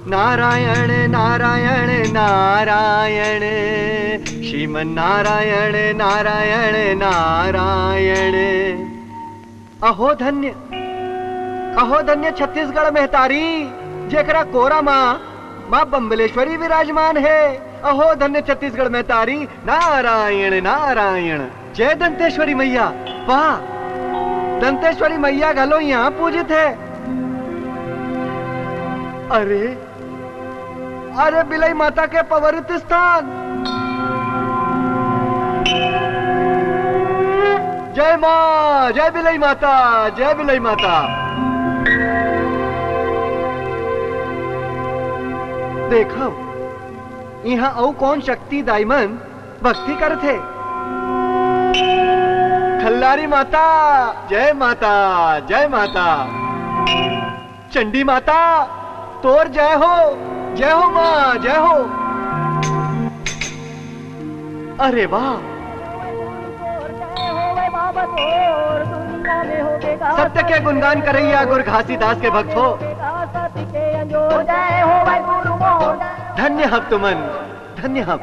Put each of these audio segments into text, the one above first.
नारायण नारायण नारायण, श्रीमन नारायण नारायण नारायण। अहो धन्य छत्तीसगढ़ महतारी, जेकरा कोरा माँ बम्बलेश्वरी विराजमान है। अहो धन्य छत्तीसगढ़ महतारी, नारायण नारायण। जय दंतेश्वरी मैया। वाह, दंतेश्वरी मैया घलो यहाँ पूजित है। अरे अरे बिलाई माता के पवित्र स्थान। जय माँ, जय बिलाई माता, जय बिलाई माता। देखो यहाँ औ कौन शक्ति दाइमन भक्ति करते। खल्लारी माता, जय माता, जय माता। चंडी माता, तोर जय हो माँ, जय हो। अरे वाह, सत्य के गुणगान करैया गुरु घासीदास के भक्त हो। धन्य हब तुमन, धन्य हब।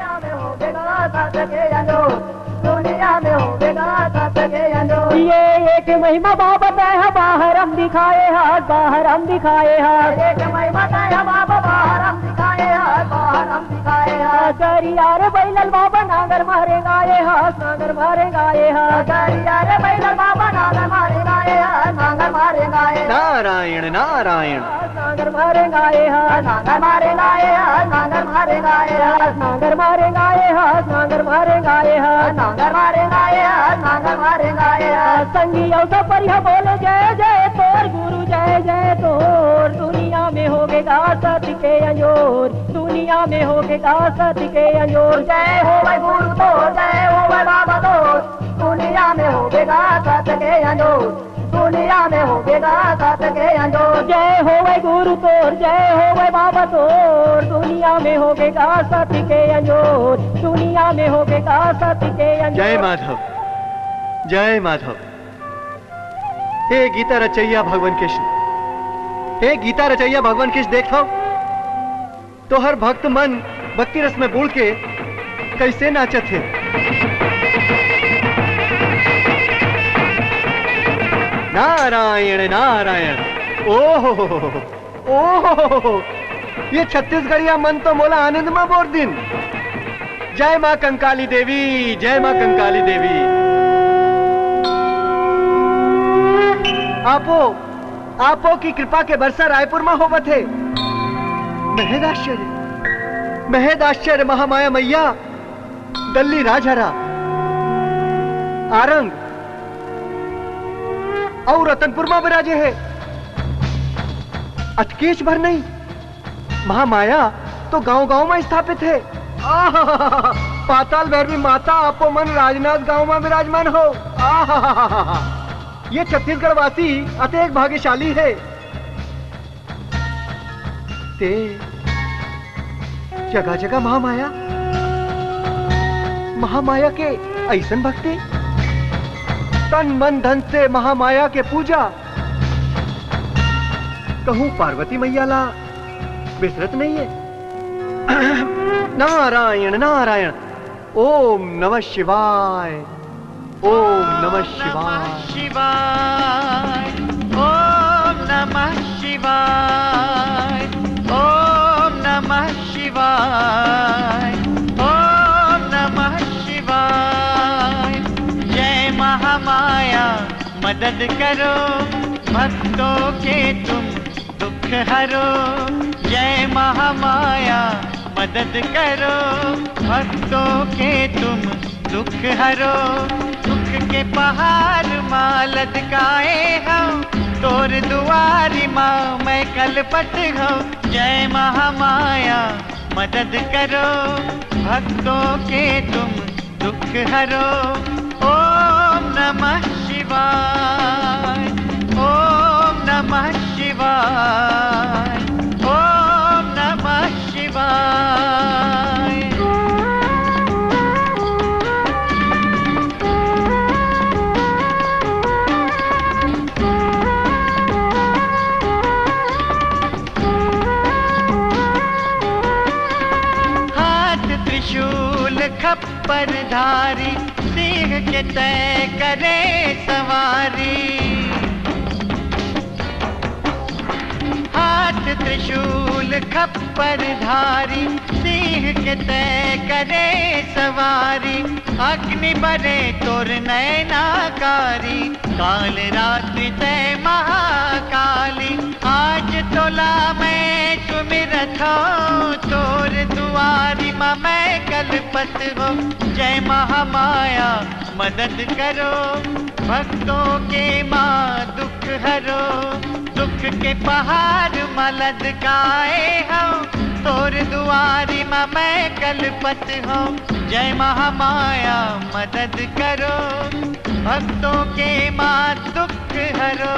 ये एक महिमा बाबा है, बाहर हम दिखाए हाथ, बाहर हम दिखाए हाथ। एक महिमा है बाबा, बाहर हम दिखाए हाथ, बाहर हम दिखाए हाथ। गरिया रे बैलल बाबा, नागर मारे गाये हाथ, नागर मारे गाये हाथ। गरिया रे बैलल बाबा, नागर मारे गाये हाथ, नागर मारे गाये। नारायण नारायण। नागर मारे गाये हाथ, नागर मारे गाये हाथ, नागर मारे गाये हाथ। नागर मारे गाये हाथ, नागर मारे गाये हाथ, नागर मारे गाये हाथ, नागर मारे गाये हाथ। संगियों से परिया बोले जय जय तोर गुरु, जय जय तोर। दुनिया में होगेगा सत्य के अंजोर, दुनिया में होगेगा सत्य के अंजोर। जय हो भाई गुरु तोर, जय हो भाई बाबा तोर। दुनिया में होगेगा सत्य के अंजोर, दुनिया में होगेगा सत्य के अंजोर। जय हो भाई गुरु तोर, जय हो भाई बाबा तोर। दुनिया में होगेगा सत्य के अंजोर, दुनिया में होगेगा सत्य के अंजोर। जय माधव, जय माधव। हे गीता रचैया भगवान कृष्ण, हे गीता रचैया भगवान कृष्ण, देखो तो हर भक्त मन भक्ति रस में बूढ़ के कैसे नाचत है। नारायण नारायण। ओहो ओहो, ये छत्तीसगढ़िया मन तो मोला आनंद में बोर दिन। जय माँ कंकाली देवी, जय माँ कंकाली देवी। आपो की कृपा के बरसा रायपुर में होवत है। महद आश्चर्य, महद आश्चर्य। महामाया मैया दल्ली राजहरा, आरंग और रतनपुर में विराजे है। अटकेश भर नहीं, महामाया तो गांव-गांव में स्थापित है। पाताल भैरवी माता आपो मन राजनाथ गांव में विराजमान हो। ये छत्तीसगढ़ वासी अत्यंत भाग्यशाली है। ते जगह जगह महामाया, महामाया के ऐसन भक्ति, तन मन धन से महामाया के पूजा। कहूं पार्वती मैया ला विसरत नहीं है। नारायण नारायण। ओम नमः शिवाय, ओम नमः शिवाय। ओम नमः शिवाय, ओम नमः शिवाय, ओम नमः शिवाय। जय महामाया मदद करो, भक्तों के तुम दुख हरो। जय महामाया मदद करो, भक्तों के तुम दुख हरो। दुख के पहाड़ माँ लटकाए हम, तोर दुआरी माँ मैं कलपत हूँ। जय महामाया मदद करो, भक्तों के तुम दुख हरो। ओम नमः शिवाय, ओम नमः शिवाय, ओम नमः शिवाय। खप्पर धारी, सिंह के तय करे सवारी। हाथ त्रिशूल खप्पर धारी, सिंह के तय करे सवारी। अग्नि बरे तोर नयनाकारी, काल रात्रि तय महाकाली। आज तोला मैं सुमिरत हो, तोर दुआरी माँ मैं कल्पत हो। जय महामाया मदद करो, भक्तों के माँ दुख हरो। दुख के पहाड़ मलद काए हो, तोर दुआरी माँ मैं कल्पत हो। जय महामाया मदद करो, भक्तों के माँ दुख हरो।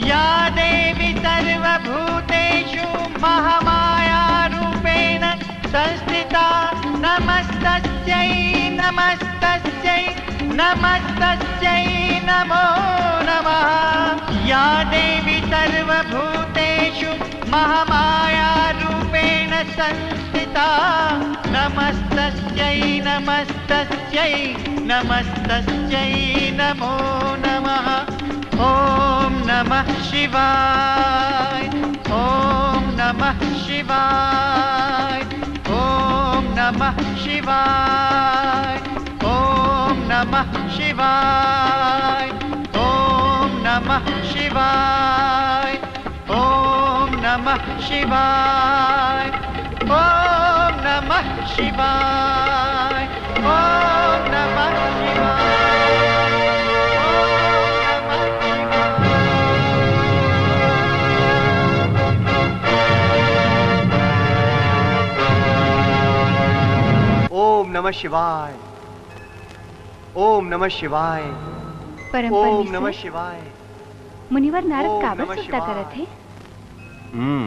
या देवी सर्वभूतेषु महामाया रूपेण संस्थिता, नमस्तस्यै नमस्तस्यै नमस्तस्यै नमो नमः। या देवी सर्वभूतेषु महामाया रूपेण संस्थिता, नमस्तस्यै नमस्तस्यै नमस्तस्यै नमो नमः। ॐ नमः शिवाय, ॐ नमः शिवाय, ॐ नमः शिवाय, ॐ नमः शिवाय, ॐ नमः शिवाय, ॐ नमः शिवाय, ॐ नमः शिवाय, ॐ नमः शिवाय। ओम नमः शिवाय, ओम नमः शिवाय, परम ओम नमः परमेश्वर शिवाय, मुनिवर नारद ओम काबर नमः सुरता शिवाय। करत है।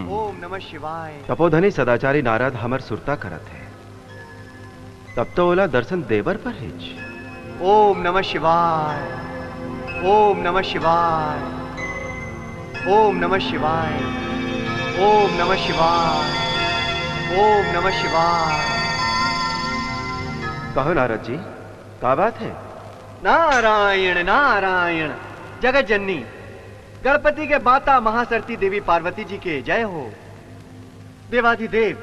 ओम नमः शिवाय। तपोधनी सदाचारी नारद हमर सुरता करत है, तब तो ओला दर्शन देवर पर हिच। ओम नमः शिवाय, ओम नमः शिवाय, ओम नमः शिवाय, ओम नमः शिवाय, ओम नमः शिवाय। कहो नारद जी, क्या बात है? नारायण नारायण। जगत जननी गणपति के माता महासरती देवी पार्वती जी के जय हो। देवाधिदेव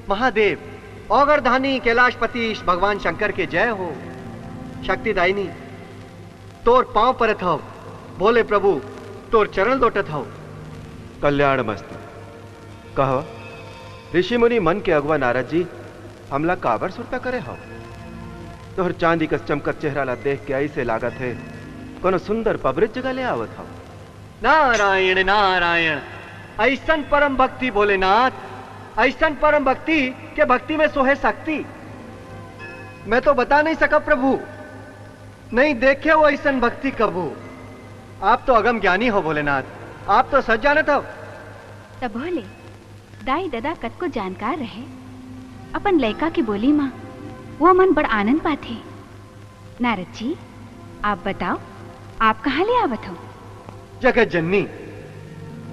महादेव औगरधानी कैलाशपति भगवान शंकर के जय हो। शक्तिदायिनी तोर पांव परत हो, भोले प्रभु तोर चरण लोटत हो। कल्याण मस्तु। कहो ऋषि मुनि मन के अगवा नारद जी हमला काबर सुरता करे हो? तोहर चांदी का चमकत चेहरा ला देख के ऐसे लागत है कोनो सुंदर पवित्र जगह ले आवत हो। नारायण नारायण। ऐसन परम भक्ति भोलेनाथ, ऐसन परम भक्ति के भक्ति में सोहे शक्ति मैं तो बता नहीं सका प्रभु। नहीं देखे वो ऐसन भक्ति कबू। आप तो अगम ज्ञानी हो भोलेनाथ, आप तो सच जानत हो। तब भोले दाई दादा कत को जानकार रहे, अपन लड़का की बोली माँ वो मन बड़ आनंद पाते। नारद जी आप बताओ, आप कहाँ ले आवत हो? जगत जननी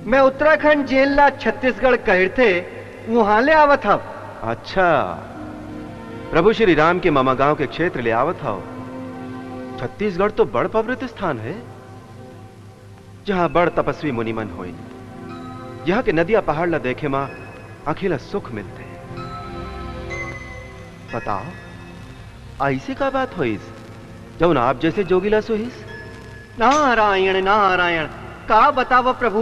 मैं उत्तराखंड जेल ला छत्तीसगढ़ कहर थे वहां ले आवत हव। अच्छा, प्रभु श्री राम के मामा गांव के क्षेत्र ले आवत हो। छत्तीसगढ़ तो बड़ पवित्र स्थान है, जहां बड़ तपस्वी मुनिमन होई। यहाँ के नदियां पहाड़ ला देखे मां अखिला सुख मिलते। बताओ ऐसी का बात होइस जौन आप जैसे जोगिला सोहिस? नारायण नारायण। का बताव प्रभु,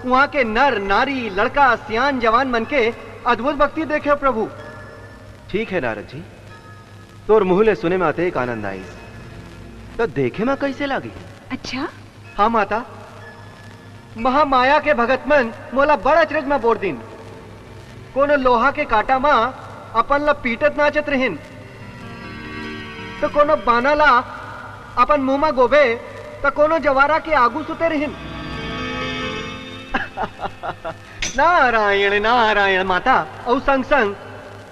वहां के नर नारी लड़का सियान जवान मन के अद्भुत भक्ति देखे प्रभु। ठीक है नारद जी, तोर मुहले सुने में आते एक आनंद आई, तो देखे में कैसे लगी? अच्छा हाँ माता, महामाया के भगत मन मोला बड़ा अचरज में बोर दिन। कोनो लोहा के काटा मां अपन ला पीटत नाचत रहिन, तो कोनो बाना ला अपन मुंह में गोबे, तो कोनो जवारा के आगू सुते रहिन। नारायण नारायण माता। और संग संग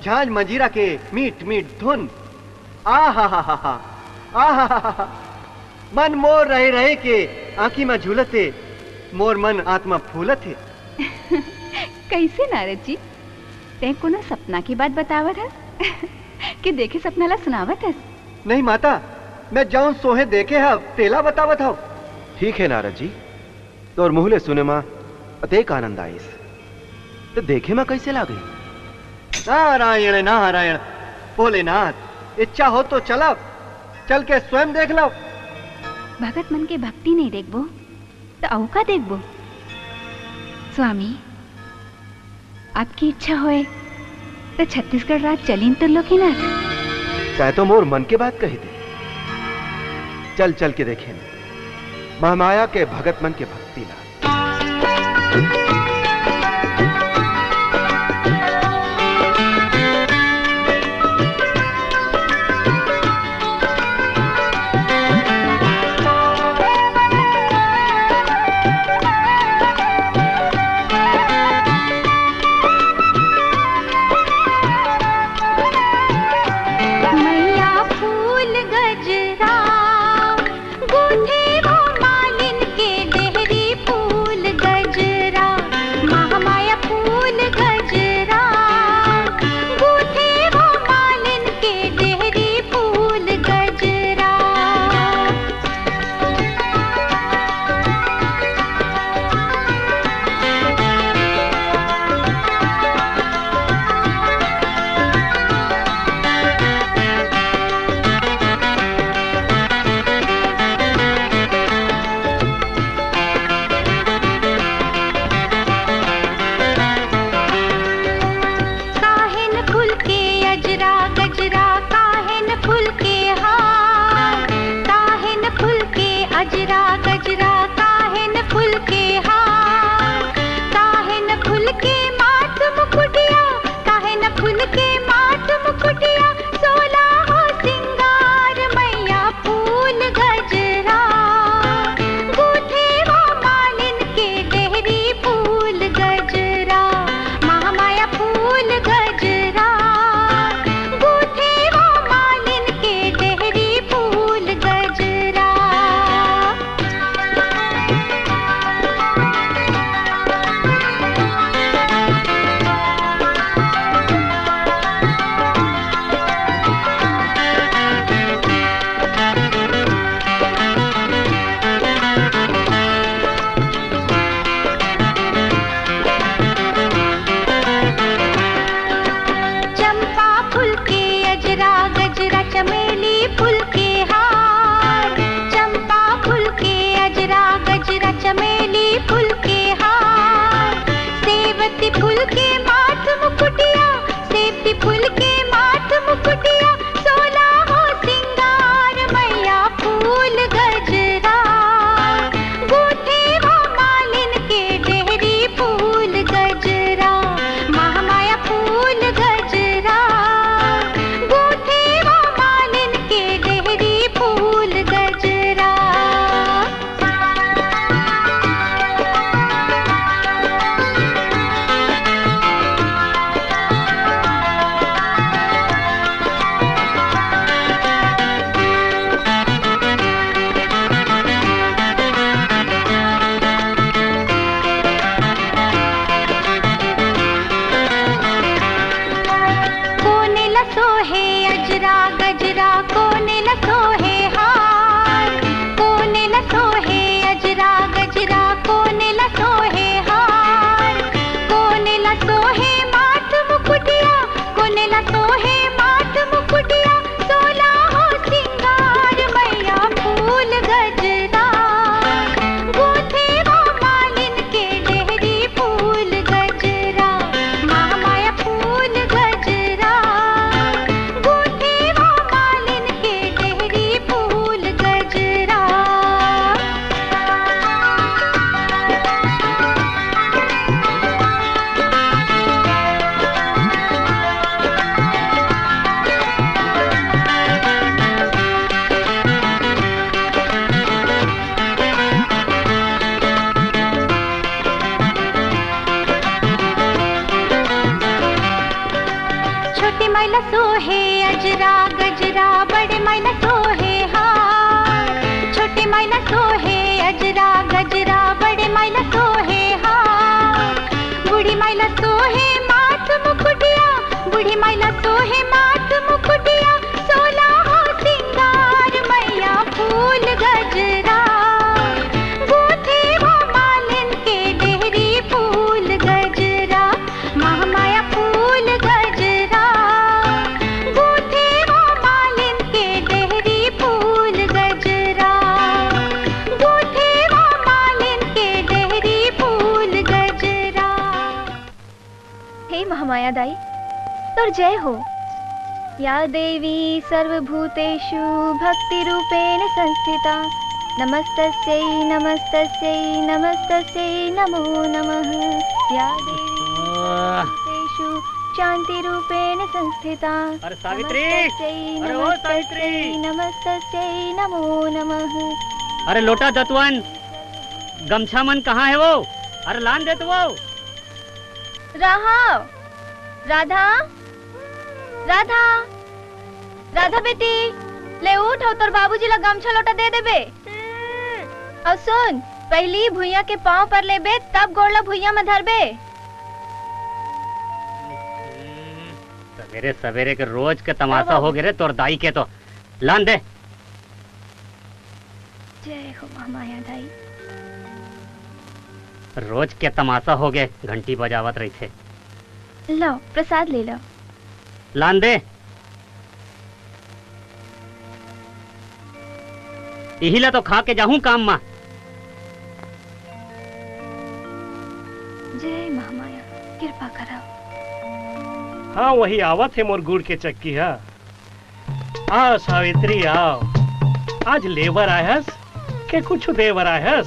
झांझ मंजीरा के मीठ मीठ धुन। आ हा हा हा आ हा हा। मन मोर रहे रहे के आंखी में झूलते, मोर मन आत्मा फूलत है। कैसे नारद जी, ते कोनो सपना की बात बतावत है कि देखे सपना ला सुनावत है? नहीं माता, मैं जाऊं सोहे देखे है तेला बतावत हूं। ठीक है नारद जी, तो और मुहले सुने मां अतेक आनंद आई तो देखे मां कैसे ला गई। नारायण नारायण, भोलेनाथ इच्छा हो तो चलब, चल के स्वयं देख लो। भगत मन के भक्ति नहीं देखबो तो अऊ का देखबो। स्वामी, आपकी इच्छा होए तो छत्तीसगढ़ राज चलीन तो लोकीनाथ। चाहे तो मोर मन के बात कही दे, चल चल के देखें महामाया के भगत मन के भक्ति ला। बूढ़ी मैला सोहे माथ मुकुटिया, सोला हो सिंगार महामाया दाई तोर जय हो। या देवी सर्वभूतेषु भक्ति रूपेण संस्थिता नमस्तस्यै नमस्तस्यै नमस्तस्यै नमो नमः। या देवी सर्वभूतेषु शांति रूपेण संस्थिता अरे सावित्री, नमस्तस्यै अरे ओ सावित्री, नमस्तस्यै नमो नमः। अरे लोटा दतवन, गमछा मन कहाँ है वो? अरे लान दे तो वो। राधा राधा राधा बेटी ले उठ हो तोर बाबूजी ला गमछा लोटा दे देबे। और सुन, पहली भुइया के पांव पर लेबे तब गोड़ला भुइया में धरबे। सवेरे सवेरे के रोज के तमाशा हो गए रे तोर दाई के। तो लान दे। जय हो महामाया दाई। रोज के तमाशा हो गए, घंटी बजावत रही थे। लो प्रसाद ले लो। लान दे। यही ला तो खा के जाऊं काम मां। जय महामाया, कृपा करो। हाँ वही आवत है मोर गुड़ के चक्की है। आओ सावित्री आओ, आज लेबर आयस के कुछ देवर आयस?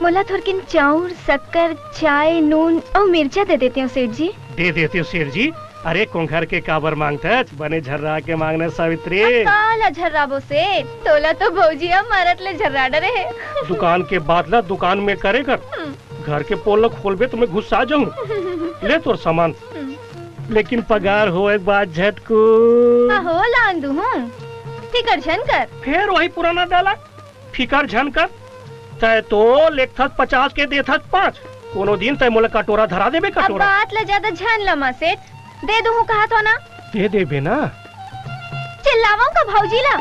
मोला थोड़किन चाउर शक्कर चाय नून और मिर्चा दे देते हो सेठ जी। दे देते हो शेर जी। अरे कोंघर के काबर मांगते बने झर्रा के मांगने सावित्री। काला झर्राबो सेठ, तोला तो भौजिया मारत ले झर्रा डरे है। दुकान के बादला दुकान में करे कर, घर के पोल खोलबे तो मैं घुसा जाऊं। ले तोर सामान, लेकिन पगार हो एक बात झटकू। हो लान दू हूँ, फिकर झन कर। फिर वही पुराना डाला, फिकर झन कर। तय तो लेखथस 50 के देथस 5। कोनो दिन तय मोला कटोरा धरा देबे। अब कटोरा बात ला ज्यादा झन लमा सेठ, दे दूँ कहा तो ना। दे देबे ना। चिल्लावां का भौजी ला।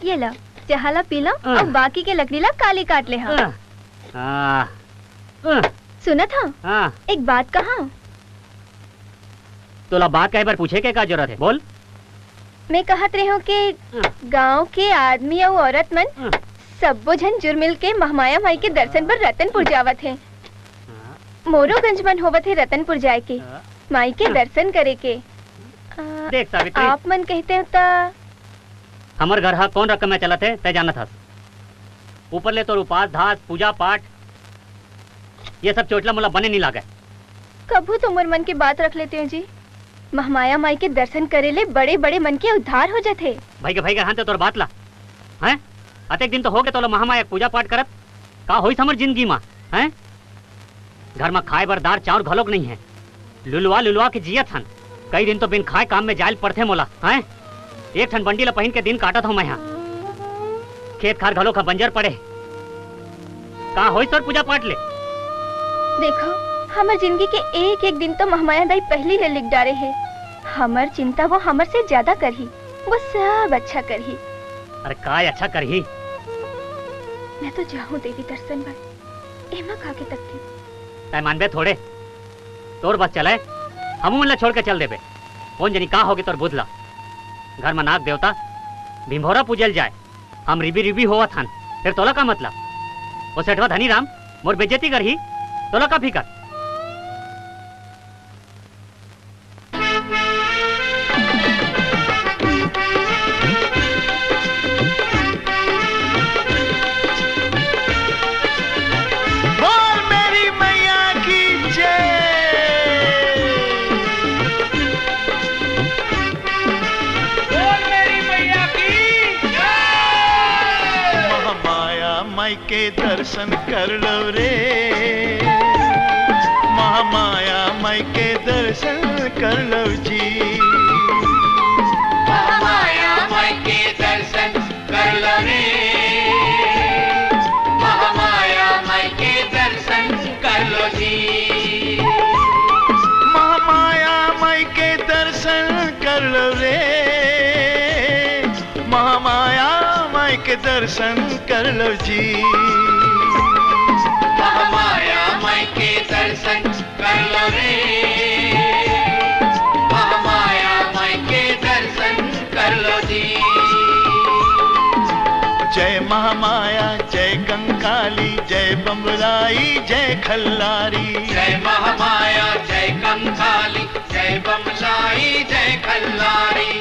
ये लो चहाला पी लो और बाकी के लकड़ी ला काली काट ले। हाँ सुना था एक बात कहा। तोला बात कहे पर पूछे के का जरूरत है, बोल। मैं कहत रही हूँ कि गांव के आदमी और औरत मन सबो जन जुर मिल के महामाया माई के दर्शन पर रतनपुर जावत है। मोरोगंज मन होवत है रतनपुर जाए के माई के दर्शन करे के। देख सावित्री, आप मन कहते हो ता हमार घर हा कौन रकम में चलत है तय जानत हस। ऊपर ले तो उपास धास पूजा पाठ ये सब चोटला मोला बने नहीं लागे। कभू तो उमर मन की बात रख लेते हो जी। महामाया माई के दर्शन करे ले बड़े बड़े मन के उद्धार हो जाते। भाई के हाँ तोर बात ला हैं। अतेक दिन तो हो गए तो महामाया पूजा पाठ करत का होई हमर जिंदगी में हैं। घर में खाए बर दार चाउर घलोक नहीं है। लुलवा के जियत हन। कई दिन तो बिन खाए काम में जायल पड़थे मोला हैं। एक ठन बंडी ला पहन के दिन काटत हूँ मैं यहाँ। खेत खार घलोक बंजर पड़े का होई तोर पूजा पाठ ले। देखो हमार जिंदगी के एक एक दिन तो महामाया दाई पहली ले लिख डारे है। हमार चिंता वो हमर से ज्यादा करही, वो सब अच्छा करही। अरे काय अच्छा करही। मैं तो जाऊँ देवी दर्शन पर, एमा खा के तकती। तय मानबे थोड़े, तोर बस चले हम मन ला छोड़ के चल देबे। कौन जनी का होगे तोर बुधला। घर में नाग देवता भिंभोरा पूजल जाए, हम रिबी होवत हन। फिर तोला का मतलब? वो सेठवा धनी राम मोर बेइज्जती करही, तोला का फिकर? बोल मेरी मैया की जय। बोल मेरी मैया की जय। महामाया माई के दर्शन कर लो रे। महामाया माई के दर्शन कर लो जी। महामाया माई के दर्शन कर लो रे। महामाया माई के दर्शन कर लो जी। महामाया माई के दर्शन कर लो रे। महामाया माई के दर्शन कर लो जी। महामाया माई के दर्शन कर लो रे। महामाया माई के दर्शन कर लो जी। महामाया जय कंकाली जय बम्बलाई जय खल्लारी। जय महामाया जय कंकाली जय बम्बलाई जय खल्लारी।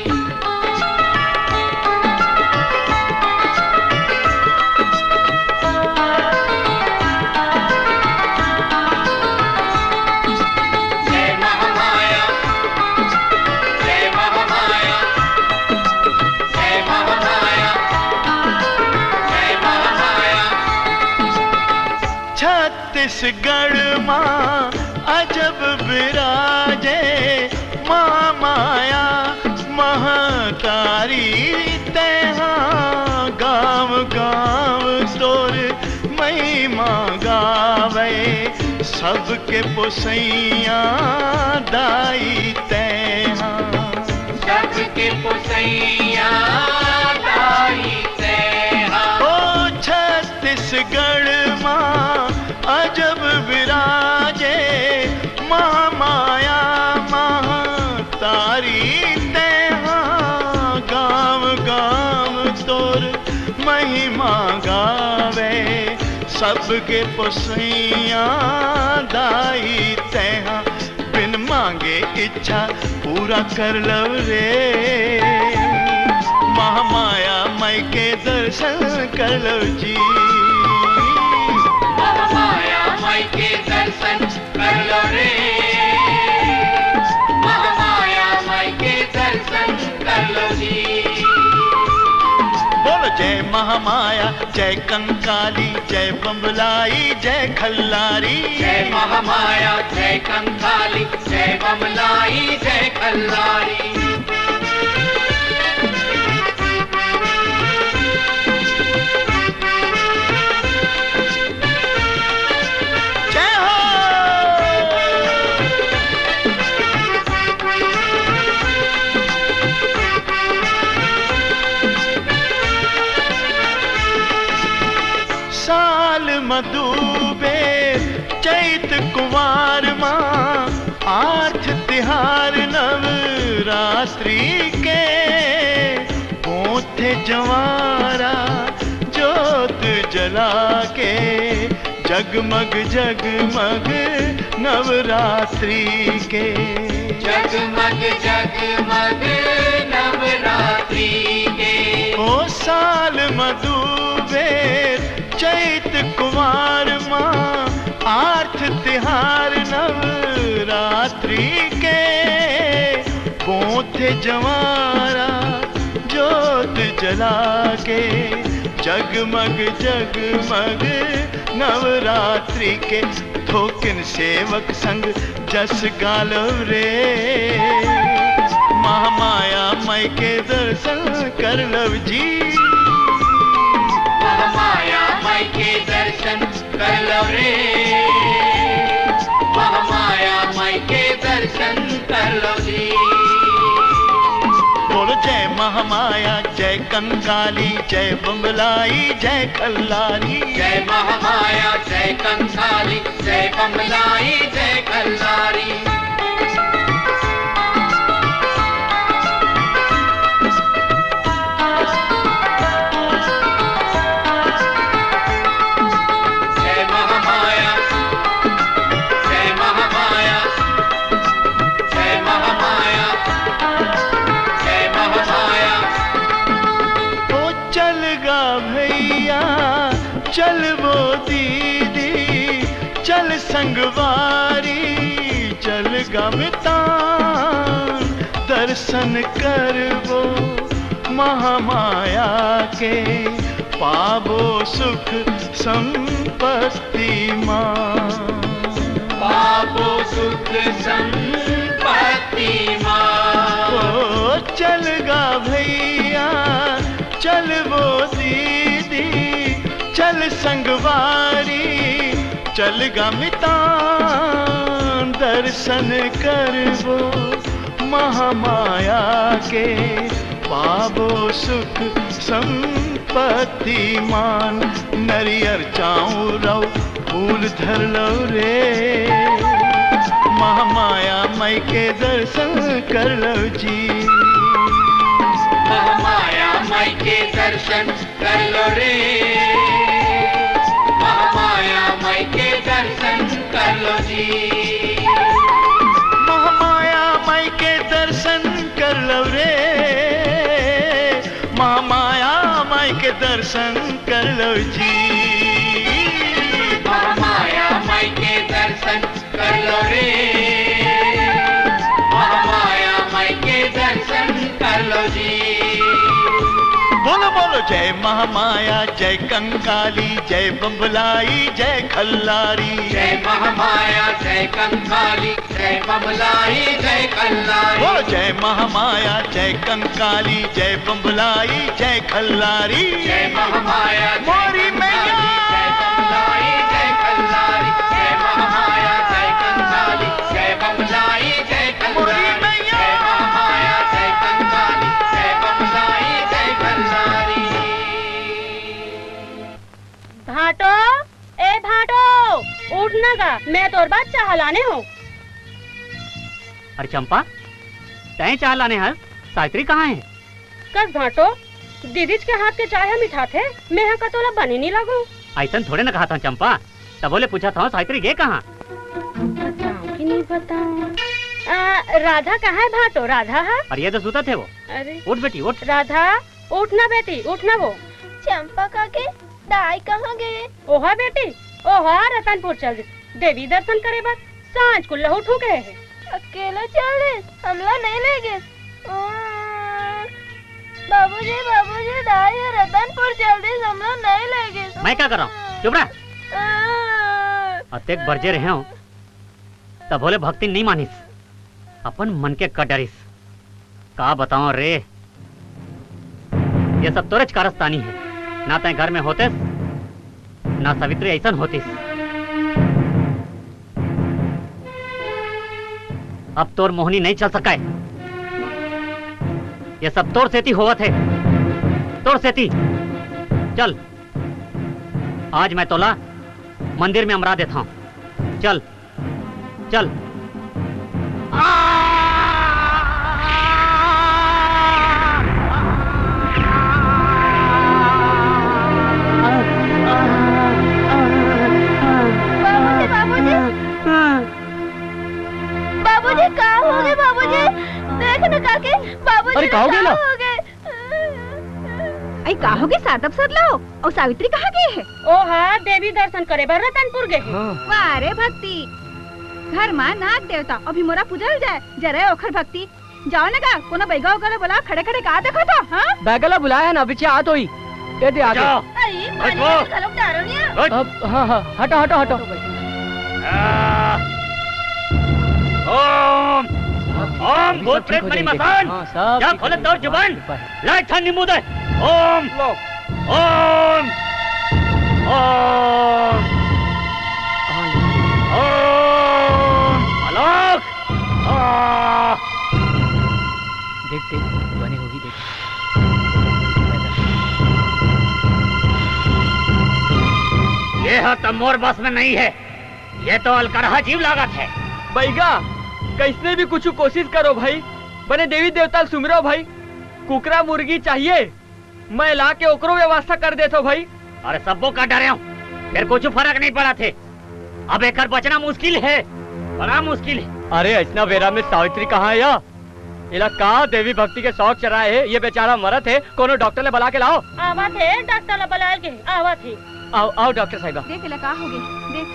छत्तीसगढ़ माँ अजब विराजे महामाया महतारी तेहा गाँव गाँव तोर महिमा गावे सबके पोसैया दाई तेहा। सबके पोसैया दाई तेहा। ओ छत्तीसगढ़ माँ अजब विराजे महामाया महतारी तेहा गाँव गाँव तोर महिमा गावे सबके पोसैया दाई तेहा। बिन मांगे इच्छा पूरा कर लव रे महामाया माई के दर्शन कर लव जी। महामाया माई के दर्शन कर लो रे। महामाया माई के दर्शन कर लो जी। बोलो जय महामाया जय कंकाली जय बम्बलाई जय खल्लारी। जय महामाया जय कंकाली जय बम्बलाई जय खल्लारी। साल मधुबे चैत कुमार माँ आठ तिहार नवरात्रि के पोथे जवारा जोत जला के जगमग जगमग नवरात्रि के। जगमग जगमग नवरात्रि के। ओ साल मधुबे चैत कुमार माँ आठ तिहार नवरात्रि के पोथे जवारा जोत जला के जगमग जगमग नवरात्रि के। थोकिन सेवक संग जस गालव रे महामाया माई के दर्शन कर लव जी। महामाया माई के दर्शन कर लो रे। महामाया माई के दर्शन कर लो जी। बोलो जय महामाया जय कंकाली जय बम्बलाई जय खल्लारी। जय महामाया जय कंकाली जय बम्बलाई जय खल्लारी। चल वो दीदी चल संगवारी चल गमितान दर्शन करवो महामाया के पावो सुख संपत्ति माँ। पावो सुख संपत्ति माँ। ओ चल गा भैया चल वो दीदी चल संगवारी चल गमितान दर्शन करवो महामाया के पावो सुख संपत्ति मान। नरियर चाऊ रव फूल धर लो रे महामाया माई के दर्शन कर लो जी। महामाया माई के दर्शन कर लो रे, महामाया माई के दर्शन कर लो जी। महामाया माई के दर्शन कर लो रे, महामाया माई के दर्शन कर लो जी। महामाया माई के दर्शन कर लो रे, महामाया माई के दर्शन कर लो जी। बोलो बोलो जय महामाया, जय कंकाली, जय बम्बलाई, जय खल्लारी। जय महामाया, जय कंकाली, जय बम्बलाई, जय खल्लारी। बोलो जय महामाया, जय कंकाली, जय बम्बलाई, जय खल्लारी। जय महामाया, मोरी मैया, जय बम्बलाई, जय खल्लारी। जय महामाया, जय कंकाली, जय बम्बलाई, जय खल्लारी। जय महामाया, जय कंकाली, जय बम्बलाई, जय खल्लारी। भाटो, ए भाटो, उठना गा, मैं तोर बात चाह लाने हूँ। अरे चंपा, तय चाह लाने हल, सावित्री कहाँ है? कस भाटो, दीदी के हाथ के चाय मिठा थे, मैं यहाँ का तोला बनी नहीं लगू। ऐसा थोड़े न कहा था चंपा, तब बोले पूछा था सावित्री गे कहाँ? बताऊं कि नहीं बताऊं? राधा कहाँ है भाटो? राधा है? और ये तो सूता थे वो। अरे उठ बेटी उठ। राधा, उठना बेटी, उठना वो। चंपा काके दाई कहाँ गए? ओहा बेटी, ओहा रतनपुर चल देवी दर्शन करे बस, सांझ को लहू ठूके है। अकेला चल दे, हमला नहीं ले गए। बाबूजी बाबूजी दाई रतनपुर चल दे, हमला नहीं ले गए। मैं क्या कर रहा हूँ? चुप रह। अतेक बरजे रहे हो तब बोले भक्ति नहीं मानिस, अपन मन के कटरिस। का बताऊं रे, ये सब तोरे कारस्तानी है, ना तय घर में होते ना सावित्री ऐसा होतीस। अब तोर मोहनी नहीं चल सका है, ये सब तोर सेती होवत है, तोर सेती। चल आज मैं तोला मंदिर में अमरा देता हूं, चल चल। बाबूजी कहाँ हो गए? बाबूजी देख न काके, बाबूजी अरे कहाँ हो गए ना? आई का हो गए? सातब सर लो। और सावित्री कहाँ गई है? ओहा देवी दर्शन करे बर रतनपुर गए। वाह रे भक्ति, घर मां नाग देवता अभी मोरा पूजल जाए, जरा ओखर भक्ति। जाओ ना का कोनो बैगा वगैरह बोला, खड़े खड़े का देखो तो। हां बैगला बुलाया ना, पीछे आ तो ही दे दे आगे। आई पानी में गलों डारो नहीं। अब हां हटो हटो हटो। ओम ओम भूत प्रेत मनी मसान, क्या खोले तोर जुबान, लाइट था नींबू दे। ओम ओम ओम ओम आलोक। देख देख बने होगी, देख। ये है तो मोर बस में नहीं है, ये तो अलकरहा जीव लागत है। बैगा कैसे भी कुछ कोशिश करो भाई, बने देवी देवता सुमरो भाई। कुकरा मुर्गी चाहिए, मैं ला के ओकरो व्यवस्था कर देता भाई। अरे सबको का डरे हूँ, फिर कुछ फर्क नहीं पड़ा थे। अब एक बचना मुश्किल है, बड़ा मुश्किल है। अरे ऐसा बेरा में सावित्री कहाँ है? या इला कहा देवी भक्ति के शौक चराए है, ये बेचारा मरत है, कोनो डॉक्टर ने बुला के लाओ। आवा थे डॉक्टर ने बुला के, आवा थे। आओ आओ डॉक्टर साहिबा। देख लगा हो गई, देख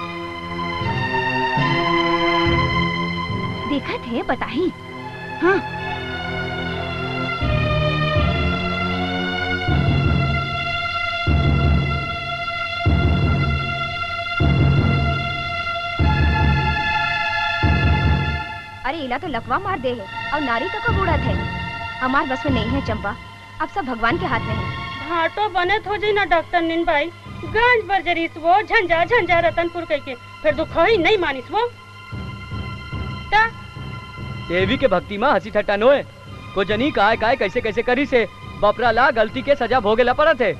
देखा थे बताही। हाँ अरे इला तो लकवा मार दे है और नारी का बूढ़ा थे। हमार बस में नहीं है चंपा, अब सब भगवान के हाथ में है। भाटो बने थो जी ना डॉक्टर निन भाई, गंज बरजरीस वो झंझा झंझा रतनपुर कह के, फिर दुख ही नहीं मानिस वो। ता देवी के भक्ति में हंसी ठट्टा नोए को जनी काय काय कैसे कैसे करी से बपरा ला गलती के सजा भोगे ला पड़ा थे।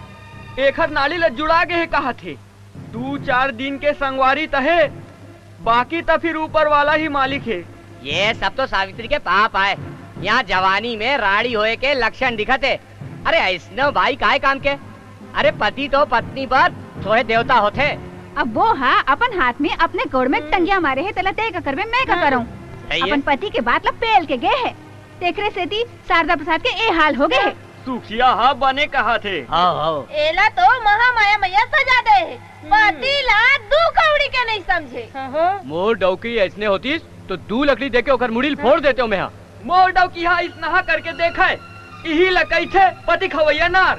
एखर नाली ल जुड़ा के है कहा थे, 2-4 दिन के संगवारी तहे, बाकी तो फिर ऊपर वाला ही मालिक है। ये सब तो सावित्री के पाप आए, यहाँ जवानी में राड़ी होए के लक्षण दिखते, अरे ऐसनो भाई काय काम के? अरे पति तो पत्नी पर थोड़े देवता होते। अब वो हाँ अपन हाथ में अपने गोड़ में टंगिया मारे है तला ते का करबे मैं का करूं। अपन पति के बात ला पेल के गए है तेकरे से थी शारदा प्रसाद के ए हाल हो गए है। सुखिया हाँ बने कहा थे। हाँ एला तो महामाया मैया सजा दे है पति ला दू कौड़ी के नहीं समझे। मोर डौकी ऐसने होती तो 2 लकड़ी देके ओकर मुड़ील फोड़ देते हो मैं। मोर डौकी हाँ इस नहा करके देखा है यही लकई थे पति खवैया नार।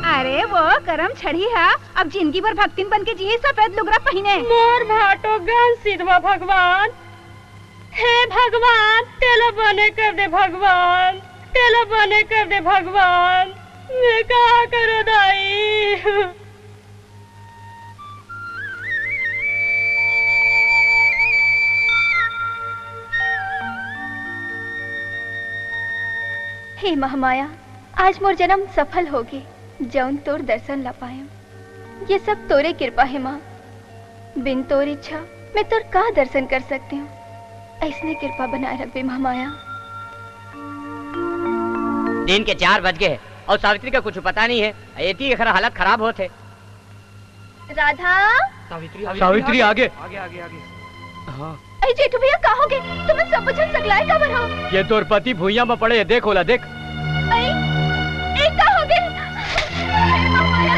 अरे वो करम छड़ी है अब जिंदगी भर भक्तिन बन के जी सफेद लुगरा पहने। मोर भाटो गन सिद्धवा भगवान हे भगवान तेला बने कर दे भगवान तेला बने कर दे भगवान मैं कहा करो दाई। हे महामाया आज मोर जन्म सफल होगी जौन तोर दर्शन ला पायम। ये सब तोरे कृपा है माँ बिन तोर इच्छा मैं तोर का दर्शन कर सकती हूँ। ऐसने कृपा बनाए रख बे महामाया। दिन के 4 बज गए और सावित्री का कुछ पता नहीं है। एती अखरा हालत खराब होते। राधा सावित्री आगे। हाँ अरे जेठू भैया कहोगे तुम्हें सब कुछ सकलाए का बनो। ये तोर पति भुइया में पड़े देख होला देख। कहोगे महामाया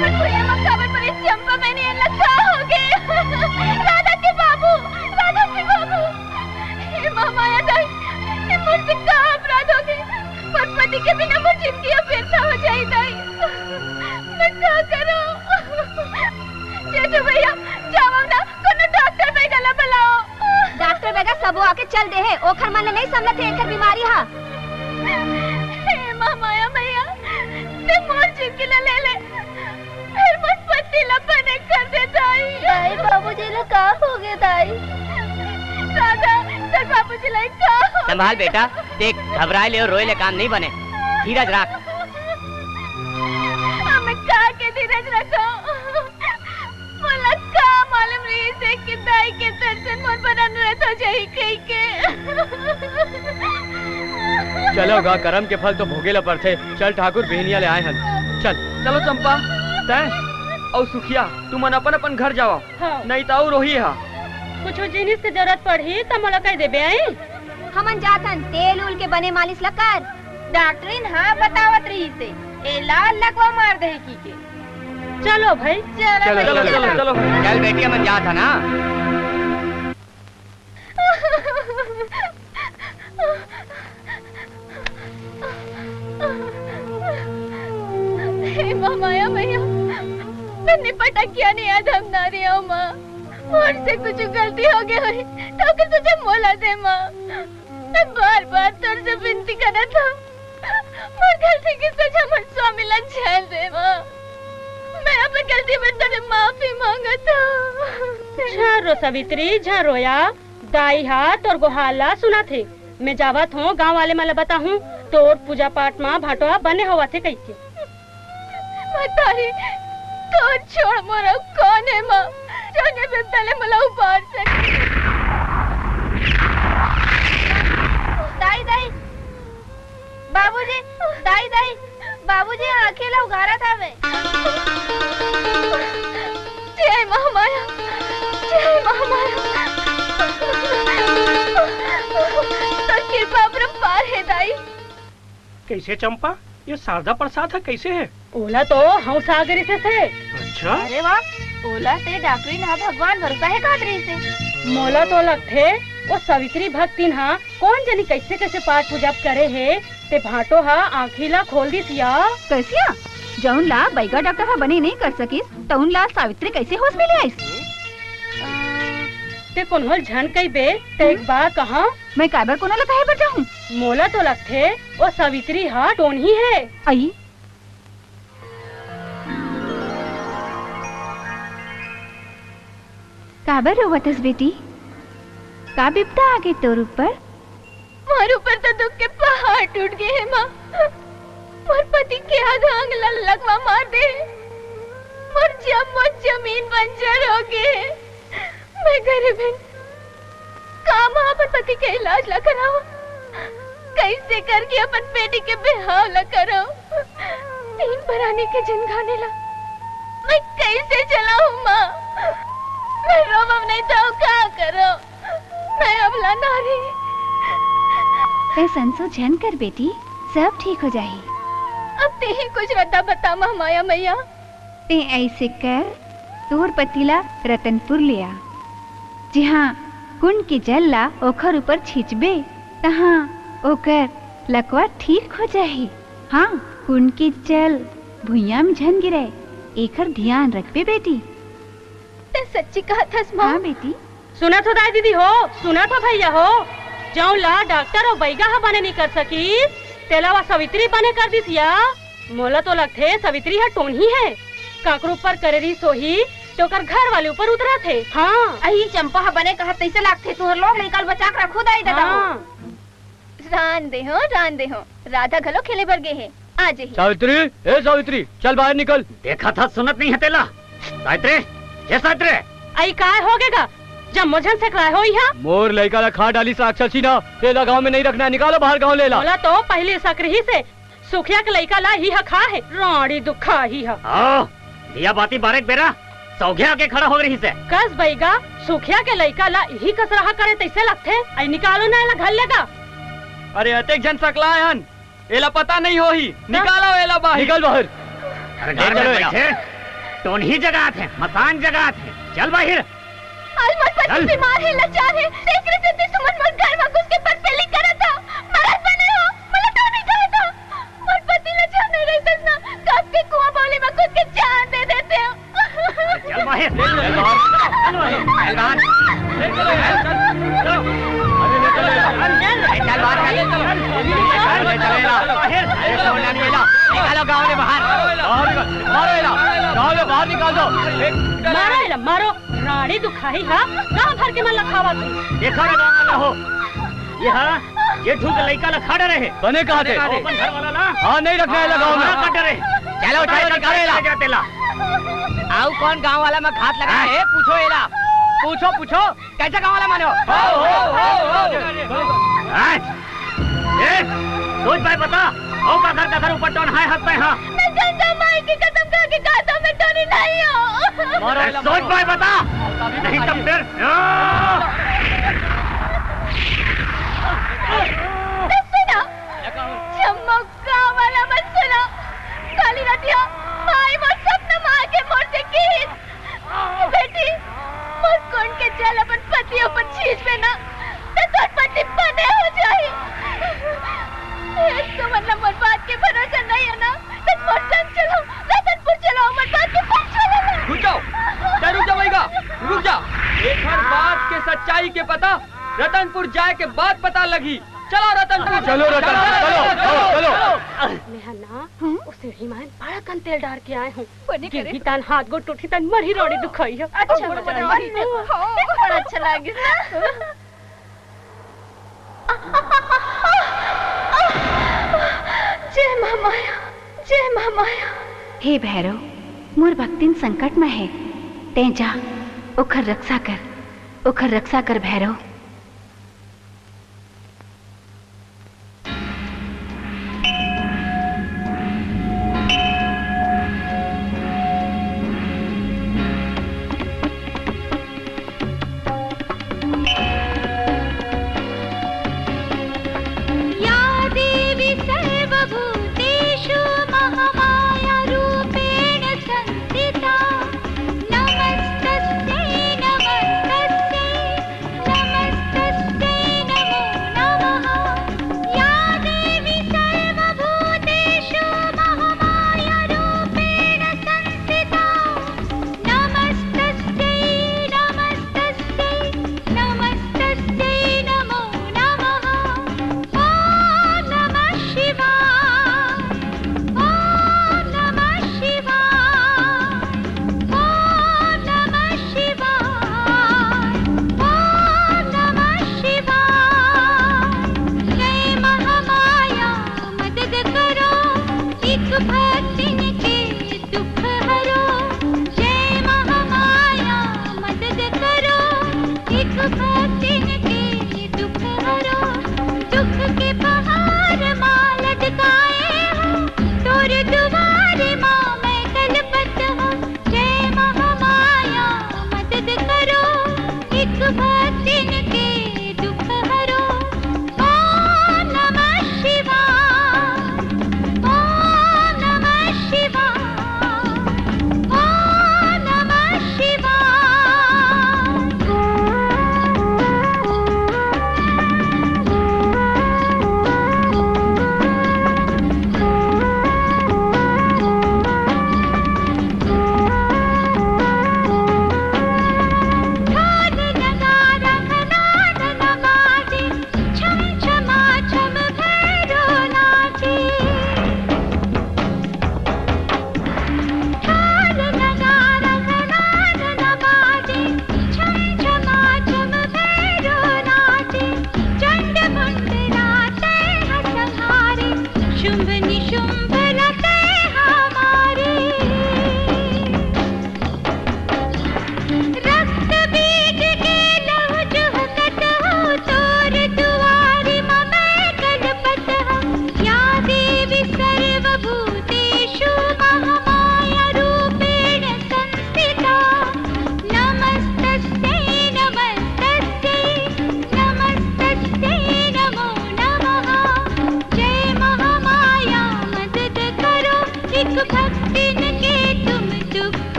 मैं भुइया में खबर पड़े चंपा मैंने ये लगा होगे। राधा के बाबू हे महामाया दाई ये मुझसे क्या अपराध हो गए पर पति के बिना मुझे जिंदगी व्यर्थ हो जाए दाई मैं क्या करूं। जेठू भैया जाओ ना कोनो डॉक्टर पे गला बुलाओ। डॉक्टर बेगा सबो आके चल दे है ओखर मन नहीं समझते एकर बीमारी हा। हे महामाया मैया ते मोर जिंदगी ला ले ले फिर मोर पति ला बने कर दे दाई बाबूजी ला का हो गए दाई। दादा सर बाबूजी ला का हो। संभाल बेटा देख घबराए ले और रोए ले काम नहीं बने। धीरज रख। हमें का के धीरज रखो मोला का मालूम रही से कि दाई के दर्शन मोर बनन रहत हो जाई कई के। चलो गा करम के फल तो भोगेला पर थे। चल ठाकुर बहनिया ले आए हन। चल चलो चंपा तय और सुखिया तुम अपन अपन घर जाओ। हाँ। नहीं तो रोही हा कुछ जिनिस की जरूरत पड़ी तो मला कह देबे आई। हमन जातन तेल उल के बने मालिश लकार डॉक्टरीन हाँ बतावत रही से ए लाल लगवा मार दे की के। चलो भाई चलो चलो चलो चलो चल बेटी मन जा था ना। हे महामाया भैया मैं निपटा क्या नहीं याद हम ना रही हूँ माँ मुझसे कुछ गलती हो गई हुई तो कि तुझे मोला दे माँ। मैं बार बार तुझसे विनती करा था मोर गलती की सजा मन स्वामी ला झेल दे माँ। मैं अपनी गलती में तुझे माफी मांगा था। झारो सावित्री झारो या दाई हाथ और गोहाला सुना थे। मैं जावत हूँ गांव वाले मला बता हूँ तोर पूजा पाठ माँ भाटोआ बने हुआ थे कैसे। बतारी तो छोड़ मोरा कौन है माँ जोने से तले मला उबार सके। दाई दाई बाबूजी आंखें ला उघारा था मैं। जय महामाया तो कृपा परंपार है दाई। कैसे चंपा ये शारदा प्रसाद है कैसे है? ओला तो हम सागरी से थे। अच्छा अरे वाह ओला से डॉक्टरी ना भगवान भरोसा है कादरी से। मोला तो लगते वो सावित्री भक्तिन हा कौन जानी कैसे कैसे पाठ पूजा करे है ते भाटो हा आँखीला खोल दी सिया। कैसिया जौन ला बैगा डॉक्टर हा बने नहीं कर सकिस तौन ला सावित्री कैसे होश में ले आईस? ते कोनहल झन कई बे ते एक बार कहा मैं काबर कोना ला कहे बचा हूँ। मोला तो लगते वो सावित्री हा टोन ही है। आई काबर रोवतस बेटी का बिपता आगे तोर ऊपर? मोर ऊपर तो दुख के पहाड़ टूट गए हैं माँ। मोर पति के आधांग लगवा मार दे मोर जमीन बंजर हो गए। मैं गरीब काम अपन पति का इलाज ला करावा कैसे करके अपन बेटी के बेहाव ला करो। तीन बरानी के जिनगाने ला मैं कैसे चलाऊं माँ। मैं रोब नहीं तो क्या करो। मैं अबला नारी। ऐसा सोचन कर बेटी, सब ठीक हो जाए। अब ते ही कुछ रद्दा बता महामाया मैया। ते ऐसे कर, तोर पतीला रतनपुर लिया, जहाँ कुंड के जल ला ओखर ऊपर छिचबे तहाँ ओकर लकवा ठीक हो जाए। हाँ, कुंड के जल भुइया में झन गिरे, एकर ध्यान रखबे बेटी। ते सच्ची कहा था माँ। हाँ बेटी। सुना तो दाई दीदी हो, सुना तो भैया हो, जाऊं ला डॉक्टर और बैगा बने नहीं कर सकी, तेलावा सवित्री बने कर दी सिया। मोला तो लगते सवित्री है टोन ही है, काकरू पर करेरी सोही तो कर घर वाले ऊपर उतरा थे। हाँ अही चंपा बने कहा तैसे लागते तुहर लोग निकल बचा कर रखो दाई दादा। रान दे हो राधा घलो खेले बर गए है आज ही। सावित्री, ए सावित्री, चल बाहर निकल। देखा था सुनत नहीं है तेला। सावित्री, ये सावित्री। आई काय हो गएगा जब मुझे से कराए हो यहाँ। मोर लड़का ला खा डाली साक्षी ना, तेला गाँव में नहीं रखना, निकालो बाहर गाँव ले ला। बोला तो पहले सकरी से सुखिया के लड़का ला ही खा है, राड़ी दुखा ही है। दिया बाती बारेक बेरा सौघिया के खड़ा हो रही से। कस बैगा सुखिया के लड़का ला ही कस रहा करे तैसे लगते। आई निकालो ना एला घर लेगा। अरे अतेक जन सकला हन, एला पता नहीं हो ही, निकालो एला बाहर। निकल बाहर। घर में बैठे टोन ही जगह थे, मसान जगह थे, चल बाहर। आज मत पति बीमार है, लाचार है, देख रहे थे सुमन मत घर में घुस के पर पेली करा था। मरद बने हो, मतलब तो नहीं कहा था। मत पति लाचार नहीं रहते ना, कब के कुआं बोले में खुद के जान दे देते हो। चल बाहर। चल बाहर। निकालो गाँव में बाहर। गाँव में बाहर निकाल दो। मारो मारो, राड़ी दुखाई है, गाँव भर के मन लखावा। देखा ना गाँव वाला हो, ये ढूक लड़का लखा रहे बने कहा थे। अपन घर वाला ना। हाँ नहीं रखना है गाँव में। कट रहे। चलो चलो निकाले जाते ला। आओ कौन गाँव वाला में घात लगा है, पूछो एला। पूछो पूछो, कैसे गाँव वाला मानो। सोच भाई बता, ओ का घर ऊपर टोन है हाथ पे। हाँ मैं गंगा माई की कसम खा के कहता हूं मैं टोनी नहीं हूं। सोच भाई बता, नहीं तो फिर सुना चमका वाला मत सुना। काली रातिया माई मोर सपना मार के मोर से की बेटी मोर कौन के जल अपन पति ऊपर छींच पे ना तो तोर पति बने हो जाए। तो मतलब मोर बात के भरोसा नहीं है ना, तो मोर संग चलो, रतनपुर चलो, मोर बात के पास चलो। रुक जाओ, रुक जाओ, रुक जा। एक हर बात के सच्चाई के पता रतनपुर जाए के बाद पता लगी। चलो रतनपुर। चलो रतनपुर, चलो। मैं ना उसे हिमान बड़ा कन तेल डाल के आए हूँ। गिरगी तान हाथ गो टूटी तान मरी रोड़ी दुखाई है। अच्छा बड़ा अच्छा लगे। जय महामाया, जय महामाया। हे भैरव, मोर भक्तिन संकट में है, ते जा ओखर रक्षा कर भैरव। नमस्तस्यै नमस्तस्यै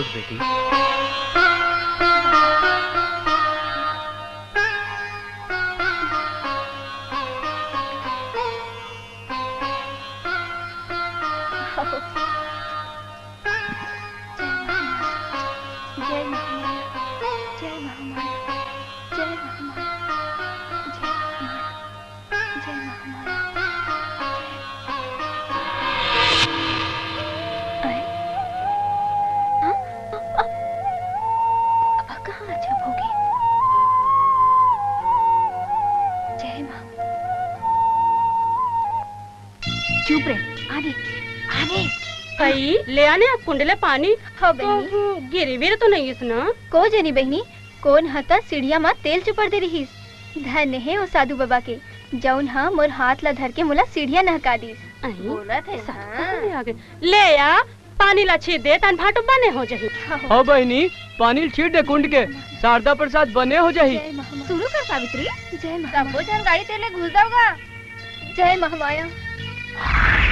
खुश बेटी। जय महामाया, जय महामाया, जय महामाया, जय महामाया, जय महामाया। कहाँ अजब होगी? जय माँ। चुप रे, आने आने। कई ले आने आप कुंडले पानी। हाँ बहनी। तो गिरी वीर तो नहीं इसना। को जनी बहनी, कौन हता सीढ़िया माँ तेल चुपड़ दे रही। धन्य है वो साधु बाबा के, जौन हाँ मोर हाथ ला धर के मुला सीढ़िया नहका दी। बोला थे ले आ पानी ला छीट दे तन फाटो बने हो जाही। हाँ बहनी, पानी छीट दे कुंड के, शारदा प्रसाद बने हो जाही। शुरू कर सावित्री। जय महामाया। गाड़ी तेरे घुस जाऊंगा। जय महामाया,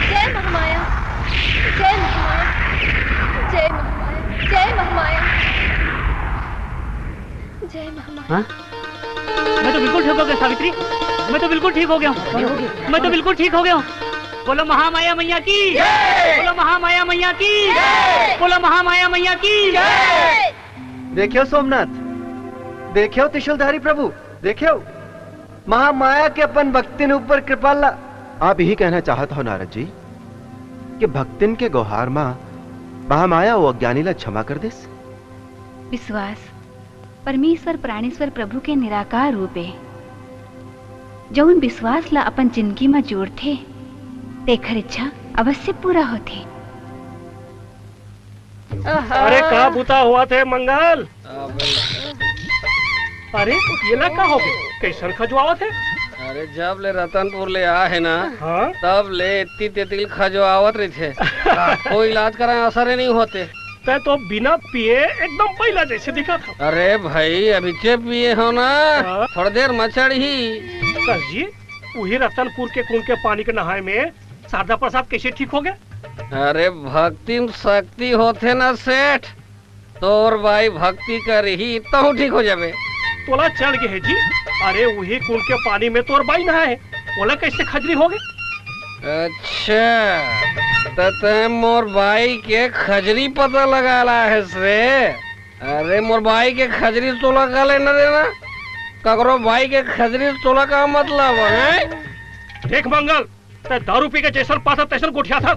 जय महामाया, जय महामाया, जय महामाया, जय महामाया, जय महामाया। मैं तो बिल्कुल ठीक हो गया सावित्री, मैं तो बिल्कुल ठीक हो गया हूँ, मैं तो बिल्कुल ठीक हो गया हूँ। बोलो महामाया मैया की, बोलो महामाया मैया की, बोलो महामाया मैया की। देखियो सोमनाथ, देखियो त्रिशूलधारी प्रभु, देखियो महामाया के अपन भक्तिन ऊपर कृपा ला। आप यही कहना चाहता हो नारद जी कि भक्तिन के गोहार मां महामाया वो अज्ञानी ला क्षमा कर देस। विश्वास परमेश्वर प्राणेश्वर प्रभु के निराकार रूप है। जौन विश्वास ला अपन जिंदगी में जोड़ थे तेखर इच्छा अवश्य पूरा होते। अरे का बुता हुआ थे मंगल। अरे ये ला का हो गए, कैसन खजुआवत है? अरे जब ले रतनपुर ले आ है ना, हाँ? तब ले इतनी तेतिल खजुआवत रही थे। कोई इलाज कराए असर नहीं होते। तै तो बिना पिए एकदम पहिला जैसे दिखा था। अरे भाई अभी चे पिए हो ना, थोड़ी देर मचड़ ही। जी वही रतनपुर के कुंड के पानी के नहाए में शारदा प्रसाद कैसे ठीक हो गया? अरे भक्ति शक्ति होते ना सेठ, तोर भाई भक्ति कर ही तो ठीक हो जावे। तोला चढ़ गए है जी। अरे वही कुंड के पानी में तोर बाई नहाए, बोला कैसे खजरी हो गए? अच्छा तो मोर भाई के खजरी पता लगा है से। अरे मोर भाई के खजरी तोला का लेना देना, ककरो भाई के खजरी तोला का मतलब है? देख मंगल, दारू पी के जैसन पासा तैसन गुठिया था।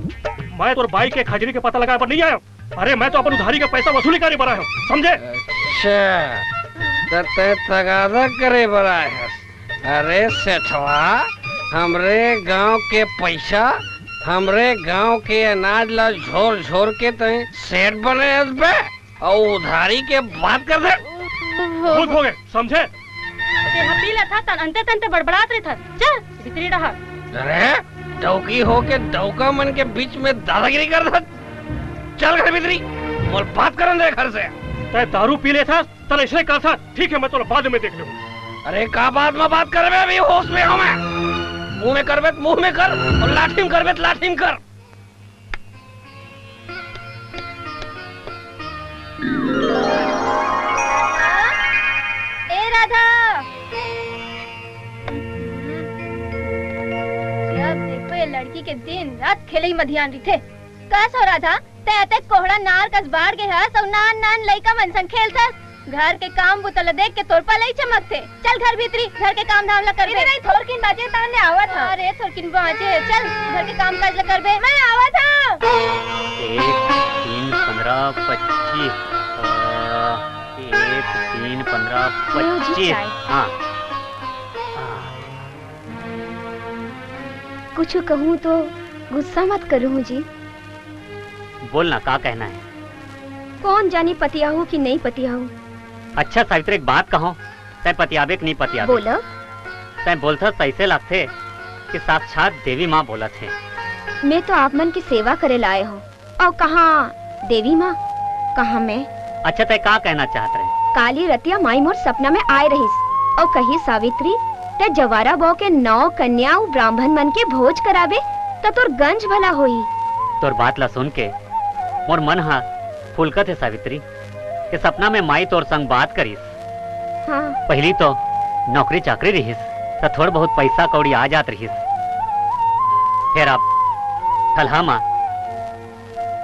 मैं तो भाई के खजरी के पता लगाने पर नहीं आया। अरे मैं तो अपन उधारी का पैसा वसूली करे बना हूँ, समझे? अच्छा ते तगादा करे बड़ा है। अरे सेठवा, हमरे गांव के पैसा, हमरे गांव के अनाज ला झोर झोर के तय सेठ बने बे और उधारी के बात कर दे। भूल हो गए, समझे? पीला था तन अंते तंते बड़बड़ात रहे था। चल भीतरी रहा। अरे डौकी हो के डौका मन के बीच में दादागिरी कर दे। चल घर भीतरी और बात करन दे घर से। तै दारू पी ले था, तल ऐसे कर था। ठीक है मैं तो बाद में देख लूँ। अरे का बाद में बात कर, अभी होश में हूँ मैं। मुंह में करबे मुंह में कर और लाठी में करबे लाठी में कर। ए राधा, जब देखो ये लड़की के दिन रात खेले ही मध्यान रही थे। कस हो राधा, ते कोहड़ा नार कस बाढ़ के हस और नान नान लइका मन संग खेलतस। घर के काम बुतल देख के तोर पर लई चमकते। चल घर भीतरी, घर के काम धाम ला कर बे। नहीं थोरकिन बाजे ताने आवत था। अरे थोरकिन बाजे, चल घर के काम काज ला कर बे। मैं आवत हूं। 1 3 15 25 1 3 15 25। हाँ कुछ कहूँ तो गुस्सा मत करूँ जी। बोलना का कहना है? कौन जानी पतिया हूँ कि नहीं पतिया हूँ। अच्छा सावित्री एक बात कहो, तय पतियाबे कि नहीं पतियाबे? बोलो। तय बोलता ऐसे लगते कि साक्षात देवी माँ बोला थे। मैं तो आप मन की सेवा करे लाए हो। और कहाँ देवी माँ, कहाँ मैं? अच्छा तय का कहना चाहते रहे? काली रतिया माई मोर सपना में आए रहीस और कही सावित्री ते जवारा बो के 9 कन्या ब्राह्मण मन के भोज कराबे तो तोर गंज भला होई। तोर बात ला सुन के मोर मन हा फुलकत है सावित्री कि सपना में माई तोर संग बात करीस। हाँ। पहली तो नौकरी चाकरी रहीस तो थोड़ बहुत पैसा कौड़ी आ जात रहीस। फिर अब थलहा माँ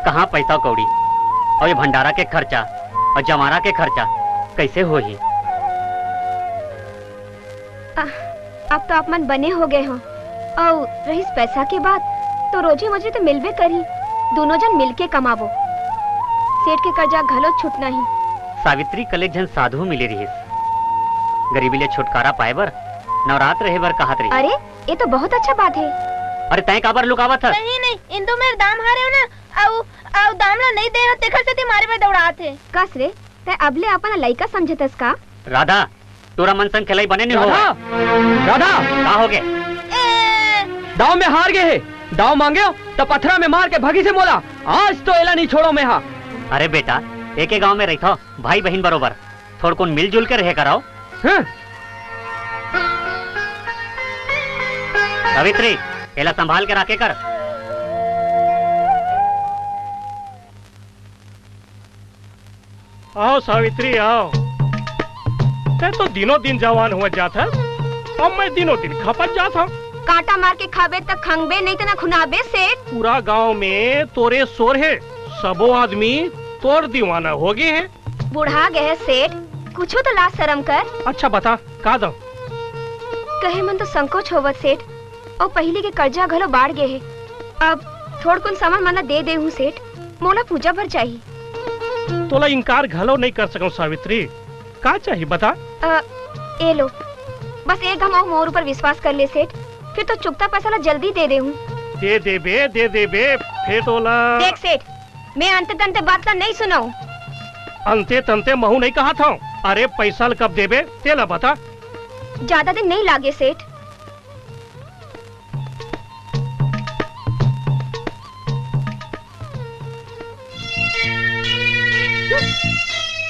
कहाँ पैसा कौड़ी और ये भंडारा के खर्चा और जमारा के खर्चा कैसे हो ही। अब तो आप मन बने हो गए हो और रहीस पैसा के बात तो रोजी मजे तो मिलबे करी, दोनों जन मिलके कमाबो, सेठ के कर्जा घलो छूटना ही। सावित्री कल एक जन साधु मिले रहीस, गरीबी ले छुटकारा पाए बर नवरात्र रहे बर कहत रही। अरे ये तो बहुत अच्छा बात है। अरे तय काबर लुकावत है? नहीं नहीं, इन तो मेरे दाम हारे हो ना, आउ दामला नहीं दे रहा तेखर से ते मारे में दौड़ात है। कस रे ते अबले अपना लइका समझतस का? राधा तोरा मन संग खेलाई बने नहीं हो। राधा का हो गए? दाव में हार गए है, दाव मांगे हो तो पथरा में मार के भगी से मोला, आज तो एला नहीं छोड़ो मैं। हाँ अरे बेटा एक गांव में रहता भाई बहन बरोबर, थोड़ कौन मिलजुल के रहे कराओ। सावित्री एला संभाल के रखे कर। आओ सावित्री आओ, ते तो दिनों दिन जवान हुआ जाता, अब मैं दिनों दिन खपत जाता। कांटा मार के खाबे तक खंगबे नहीं तो ना खुनाबे सेठ। पूरा गांव में तोरे शोर है, सबो आदमी तोर दीवाना हो गए हैं। बुढ़ा गए सेठ, कुछ तो लाज शर्म कर। अच्छा बता का दो? कहे मन तो संकोच होवत सेठ, और पहले के कर्जा घलो बाढ़ गए है। अब थोड़ कुन सामान मना दे दे हूँ सेठ, मोला पूजा भर चाहिए। तोला इनकार घलो नहीं कर सकूं सावित्री, का चाहिए बता? ए लो, बस एक हम मोर ऊपर विश्वास कर ले सेठ, फिर तो चुकता पैसा ला जल्दी दे हूँ। दे दे बे फिर तोला। देख सेठ, मैं अंते तंते बात ला नहीं सुनाऊं। अंते तंते महू नहीं कहा था। अरे पैसा कब देबे तेला बता। ज्यादा दिन नहीं लागे सेठ।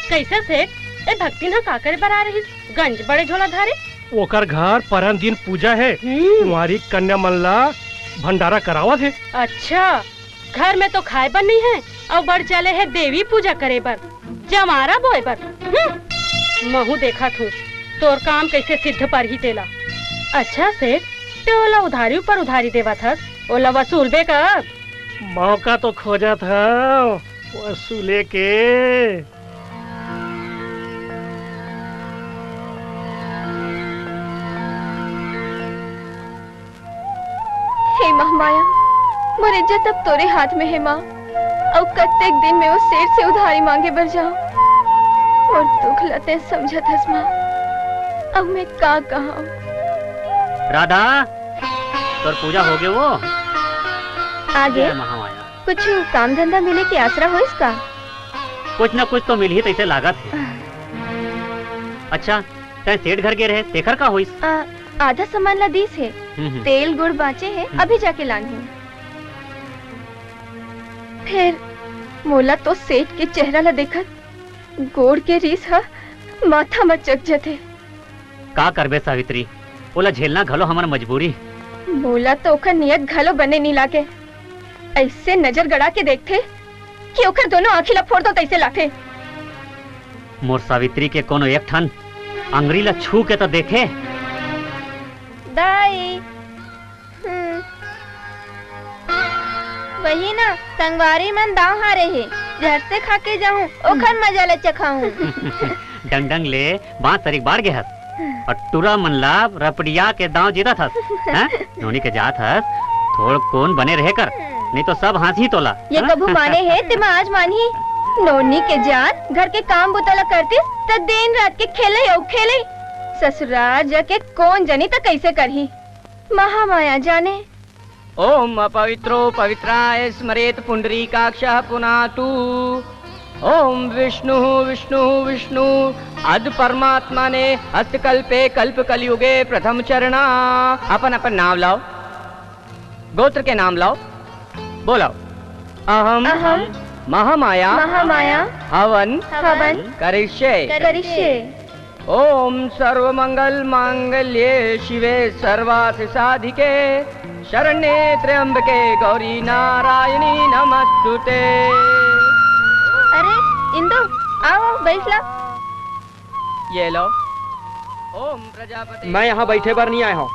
कैसे सेठ ए भक्ति ना का करे बर आ रही? गंज बड़े झोला धारे। ओकर घर परन दिन पूजा है, तुम्हारी कन्या मल्ला भंडारा करावत है। अच्छा घर में तो खाए बर नहीं है और बढ़ चले है देवी पूजा करे बर, जमारा बोए बर। महू देखा थू तोर काम कैसे सिद्ध पर ही तेला। अच्छा सेठ ते ओला उधारी ऊपर उधारी देवा था, ओला वसूल बे कर। मौका तो खोजा था वसूले के। हे महामाया, मोर इज्जत अब तोरे हाथ में है माँ, और कत्तेक दिन में उस सेठ से उधारी मांगे बर जाओ। और दुख लते समझत हस माँ, अब मैं का कहा? राधा तोर पूजा हो गए वो आगे महामाया कुछ काम धंधा मिले की आसरा हो इसका? कुछ न कुछ तो मिल ही तैसे लागत है। अच्छा तै सेठ घर गए रहे तेखर का होइस? आधा सामान ला दीस है, तेल गुड़ बाचे है, अभी जाके लानी है। फिर मोला तो सेठ के चेहरा ला देखत गोड़ के रीस हा माथा में चक जते। का करबे सावित्री, ओला झेलना घलो हमार मजबूरी। मोला तो ओकर नियत घलो बने नहीं लागे, ऐसे नजर गड़ा के देखते कि ओकर दोनों आँखी ला फोड़ दो तैसे लाथे। मोर सावित्री के कोनो एक ठन अंगरी ला छू के तो देखे। दाई वही ना संगवारी मन दाव हारे है, झट से खा के जाऊं ओखर मजा ले चखाऊं। डंग डंग ले बात तरीक बाढ़ गए हस और टूरा मनला रपड़िया के दांव जीता था। नोनी के जात हस थोड़ कौन बने रहे कर, नहीं तो सब हाथ ही तोला। ये कबू माने है ते आज मानी। नोनी के जान घर के काम बुतला करती तो दिन रात के खेले और खेले, ससुराल जाके कौन जनी तो कैसे करही, महामाया जाने। ओम अपवित्रो पवित्राय स्मरेत पुंडरीकाक्षः पुनातु। ओम विष्णु विष्णु विष्णु अद परमात्मा ने हस्तकल्पे कल्प कलयुगे प्रथम चरणा। अपन अपन नाम लाओ, गोत्र के नाम लाओ, बोलाओ। अहम महामाया हवन करिष्ये। ओम सर्वमंगल मांगल्ये शिवे सर्वार्थ साधिके शरण्ये त्र्यंबके गौरी नारायणी नमस्तुते। अरे इंदु आओ आओ बैठ लो। ये लो। ओम प्रजापति। मैं यहाँ बैठे बार नहीं आया हूँ,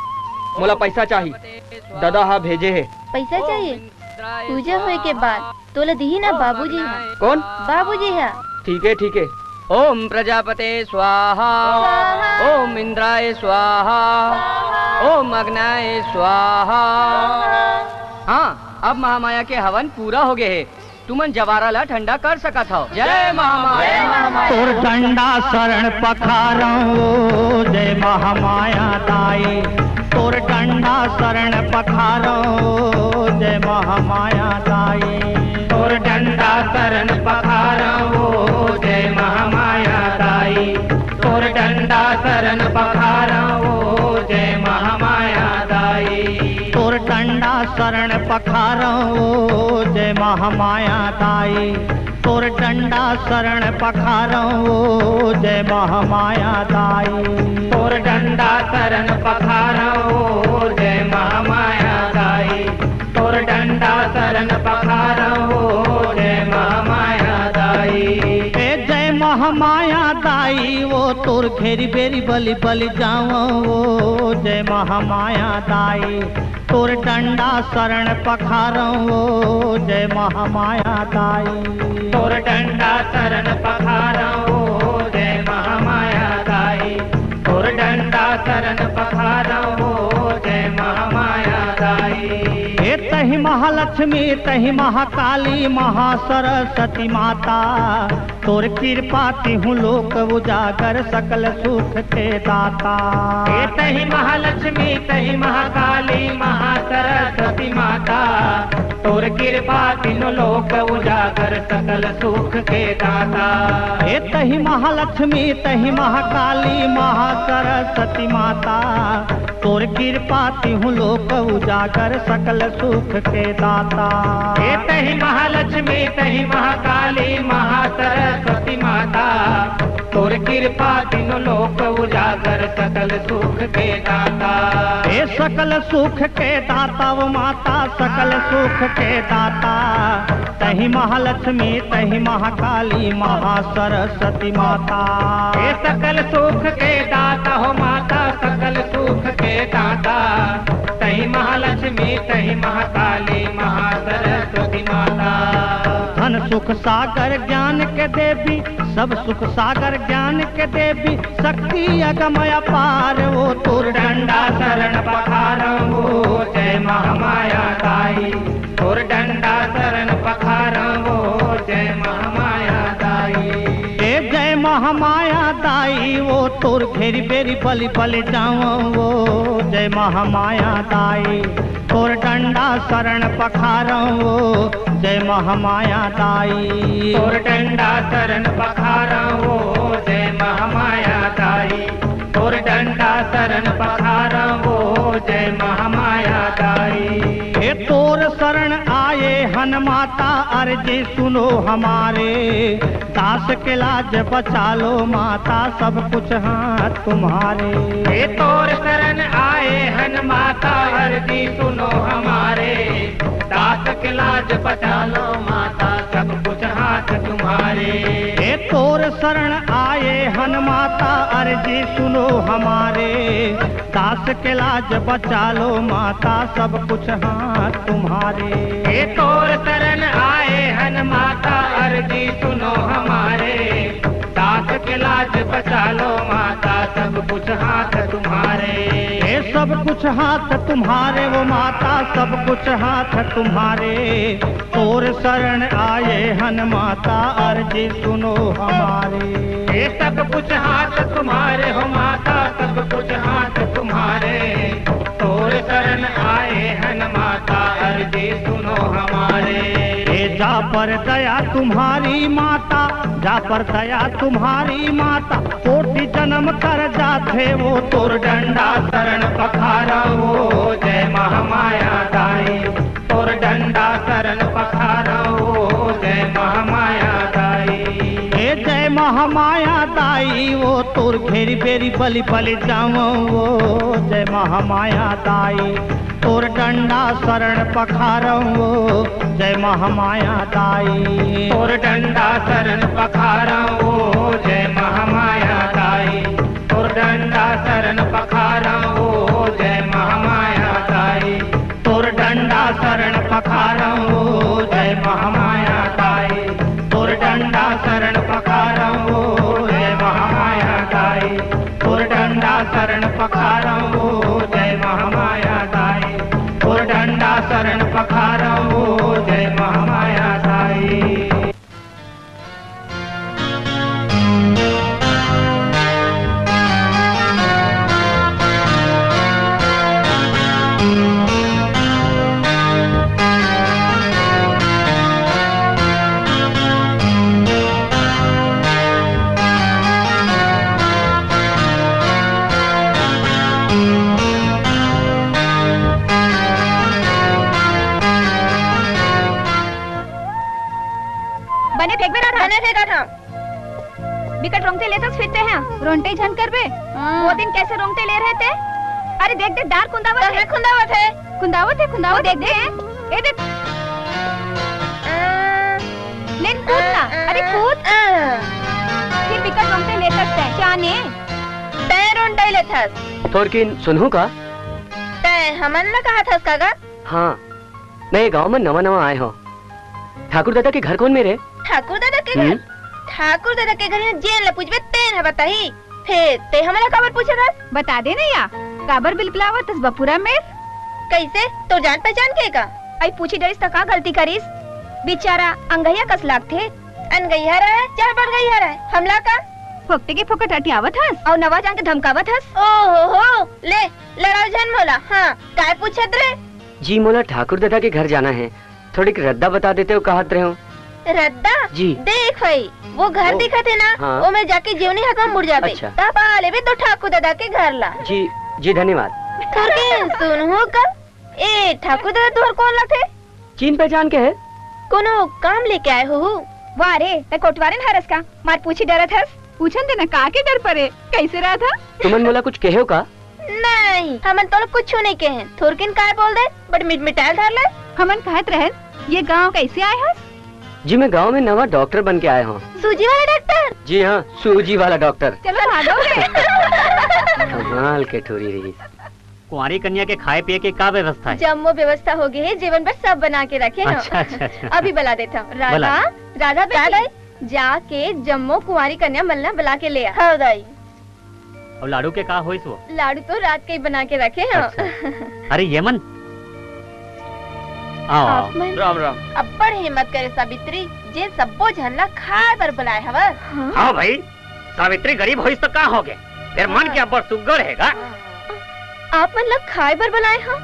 मोला पैसा चाहिए। दादा हाँ भेजे है। पैसा चाहिए? पूजा होए के बाद तोला दी ना बाबूजी है। कौन? बाबूजी है। ठीक है ठीक है। ओम प्रजापते स्वाहा, ओम इंद्राय स्वाहा, ओम अग्नाय स्वाहा। हाँ, अब महामाया के हवन पूरा हो गए है। तुमन जवारा ला ठंडा कर सका था। जय महामाया। तोर डंडा शरण पखारो जय महामाया दाई। तोर डंडा शरण पखारो जय महामाया दाई। तोर डंडा शरण पखारो जय महामाया दाई। तोर डंडा शरण पखारो जय महामाया दाई। तोर डंडा शरण पखारो जय महामाया दाई। तोर डंडा शरण पखारो जय महामाया दाई। तोर डंडा शरण पखारो जय महामाया दाई। तोर डंडा शरण पखारो जय महामाया दाई। जय महामाया दाई वो तोर घेरी बेरी बलि बलि जाओ वो जय महामाया दाई। तोर डंडा शरण पखारो जय महामाया दाई। तोर डंडा शरण पखारो जय महामाया दाई। तोर डंडा शरण पखारो जय महामाया दाई। तहि महालक्ष्मी तहि महाकाली महासरस्वती माता। तोर कृपा तिहु लोक उजागर सकल सुख के दाता। तहि महालक्ष्मी तहि महाकाली महासरस्वती माता। तोर कृपा तीनों लोक उजागर सकल सुख के दाता। तहि महालक्ष्मी तहि महाकाली महासरस्वती माता। तोर कृपा तिहु लोक उजागर सकल सुख के दाता। तहि महालक्ष्मी तहि महाकाली महासरस्वती माता। तोर कृपा तीनों लोक उजागर सकल सुख के दाता। सकल सुख के दाता वो माता सकल सुख के दाता। तहि महालक्ष्मी तहि महाकाली महासरस्वती माता। सकल सुख के दाता हो माता सकल सुख के दाता। तहि महालक्ष्मी तहि महाकाली महासरस्वती माता। धन सुख सागर ज्ञान के देवी सब सुख सागर ज्ञान के देवी। शक्ति अगमय अपार वो तोर डंडा शरण पखारो जय महामाया दाई। तोर डंडा शरण पखारो जय महामाया दाई। जय महामाया दाई वो तोर घेरी बेरी बलि बलि जाओ वो जय महामाया दाई। तोर डंडा शरण पखारो जय महामाया दाई। तोर डंडा शरण पखारो जय महामाया दाई। तोर डंडा शरण पखारो जय महामाया दाई। तोर शरण आए हन माता अर्जी सुनो हमारे। दास के लाज बचा लो माता सब कुछ हाथ तुम्हारे। तोर शरण आए हन माता अर्जी सुनो हमारे। दास के लाज बचा लो माता सब कुछ हाथ तुम्हारे। तोर शरण आए हन माता अर्जी सुनो हमारे। दास के लाज बचा लो माता सब कुछ हाथ तुम्हारे। तोर शरण आए हन माता अर्जी सुनो हमारे। दास के लाज बचा लो माता सब कुछ हाथ तुम्हारे। सब कुछ हाथ तुम्हारे वो माता सब कुछ हाथ तुम्हारे। तोर शरण आए हन माता अर्जी सुनो हमारे। सब कुछ हाथ तुम्हारे हो माता सब कुछ हाथ तुम्हारे। तोर शरण आए हन माता अर्जी सुनो हमारे। जा पर दया तुम्हारी माता जा पर दया तुम्हारी माता। कोटि जन्म कर जाते वो तोर डंडा शरण पखारो जय महामाया दाई। तोर डंडा शरण पखारो जय महामाया दाई। जय महामाया दाई दाई वो तोर घेरी बेरी बलि बलि जावो वो जय महामाया दाई तोर डंडा शरण पखारो वो जय महामाया दाई तोर डंडा शरण पखारो वो जय महामाया दाई तोर डंडा शरण पखारो वो जय महामाया दाई तोर डंडा शरण पखारो वो जय महामाया दाई तोर डंडा शरण पखारो वो जय महामाया दाई तोर डंडा शरण पखारो वो जय महामाया दाई तोर डंडा शरण पखारो वो जय महामाया दाई। बने फेंक रहा था बने फेंका था बिकट रोंगटे लेते फिरते हैं रोंगटे झन कर बे वो दिन कैसे रोंगटे ले रहे थे। अरे देख देख दार कुंदावत है कुंदावत देख देख ए देख लेन कूदना अरे कूद फिर बिकट रोंगटे लेते है जाने तय रोंगटे लेथस थोरकिन सुनहु का तय हमन ना कहा था कागा। हाँ मैं गांव में नवा नवा आए हो। ठाकुर दादा के घर कौन मेरे? ठाकुर दादा के घर ठाकुर दादा के घर जेन ला पूछबे तेन है बताही फिर ते हमला काबर पूछे था बता दे ना या काबर बिलबिलावत तस बपुरा में कैसे तो जान पहचान के का आई पूछी डरिस त का गलती करिस बेचारा अंगैया कस लाग थे अनगैया रहा चार बार गैया रहा हमला का फोकटे के फोकट हटियावत हस और नवा जान के धमकावत हस ओ हो ले लड़ाई जन मोला। हां काय पूछत रे? जी मोला ठाकुर दादा के घर जाना है, थोड़ी रद्दा बता देते हो कहत रहे हो। रद्दा जी देख भाई वो घर दिखा थे ना। हाँ। वो में जाके जीवनी हाथ में मुड़ जाबे अच्छा। तब आले भी तो ठाकुर दादा के घर ला। जी जी धन्यवाद। करके सुन हो कब ए ठाकुर दादा तोहर कौन लगे? चीन पहचान के है कोनो काम लेके आए हो? वाह रे ते कोटवारे न हरस का मार पूछी डरत हस पूछन देना का के डर परे कैसे रहा था तुमन मोला कुछ कहे हो का? नहीं हमन तो कुछ नहीं कहे थोरकिन काय बोल दे बट मिटाल धर ले हमन कहत रहे ये गांव कैसे आए हस? जी मैं गांव में नवा डॉक्टर बन के आया हूँ। सूजी वाला डॉक्टर? जी हाँ सूजी वाला डॉक्टर। चलो भागोगे कमाल के ठोरी रही। कुंवारी कन्या के खाए पिए के का व्यवस्था है? जम्मो व्यवस्था हो गई है जीवन भर सब बना के रखे हैं। अच्छा, अच्छा, अच्छा। अभी बुला देता हूँ राधा राधा बेटी जाके जम्मो कुंवारी कन्या मलना बुला के ले आ। हाँ दाई और लाडू के का होइस वो? लाडू तो रात के ही बना के रखे हैं। अरे येमन आओ राम राम। अब्बड़ हिम्मत करे सावित्री जे सबो झनला खाए पर बुलाए हवा। आओ भाई सावित्री गरीब होइस तो का होगे फिर मन के अब्बड़ सुग्गर हैगा। आप मन ला खाए पर बुलाए हो?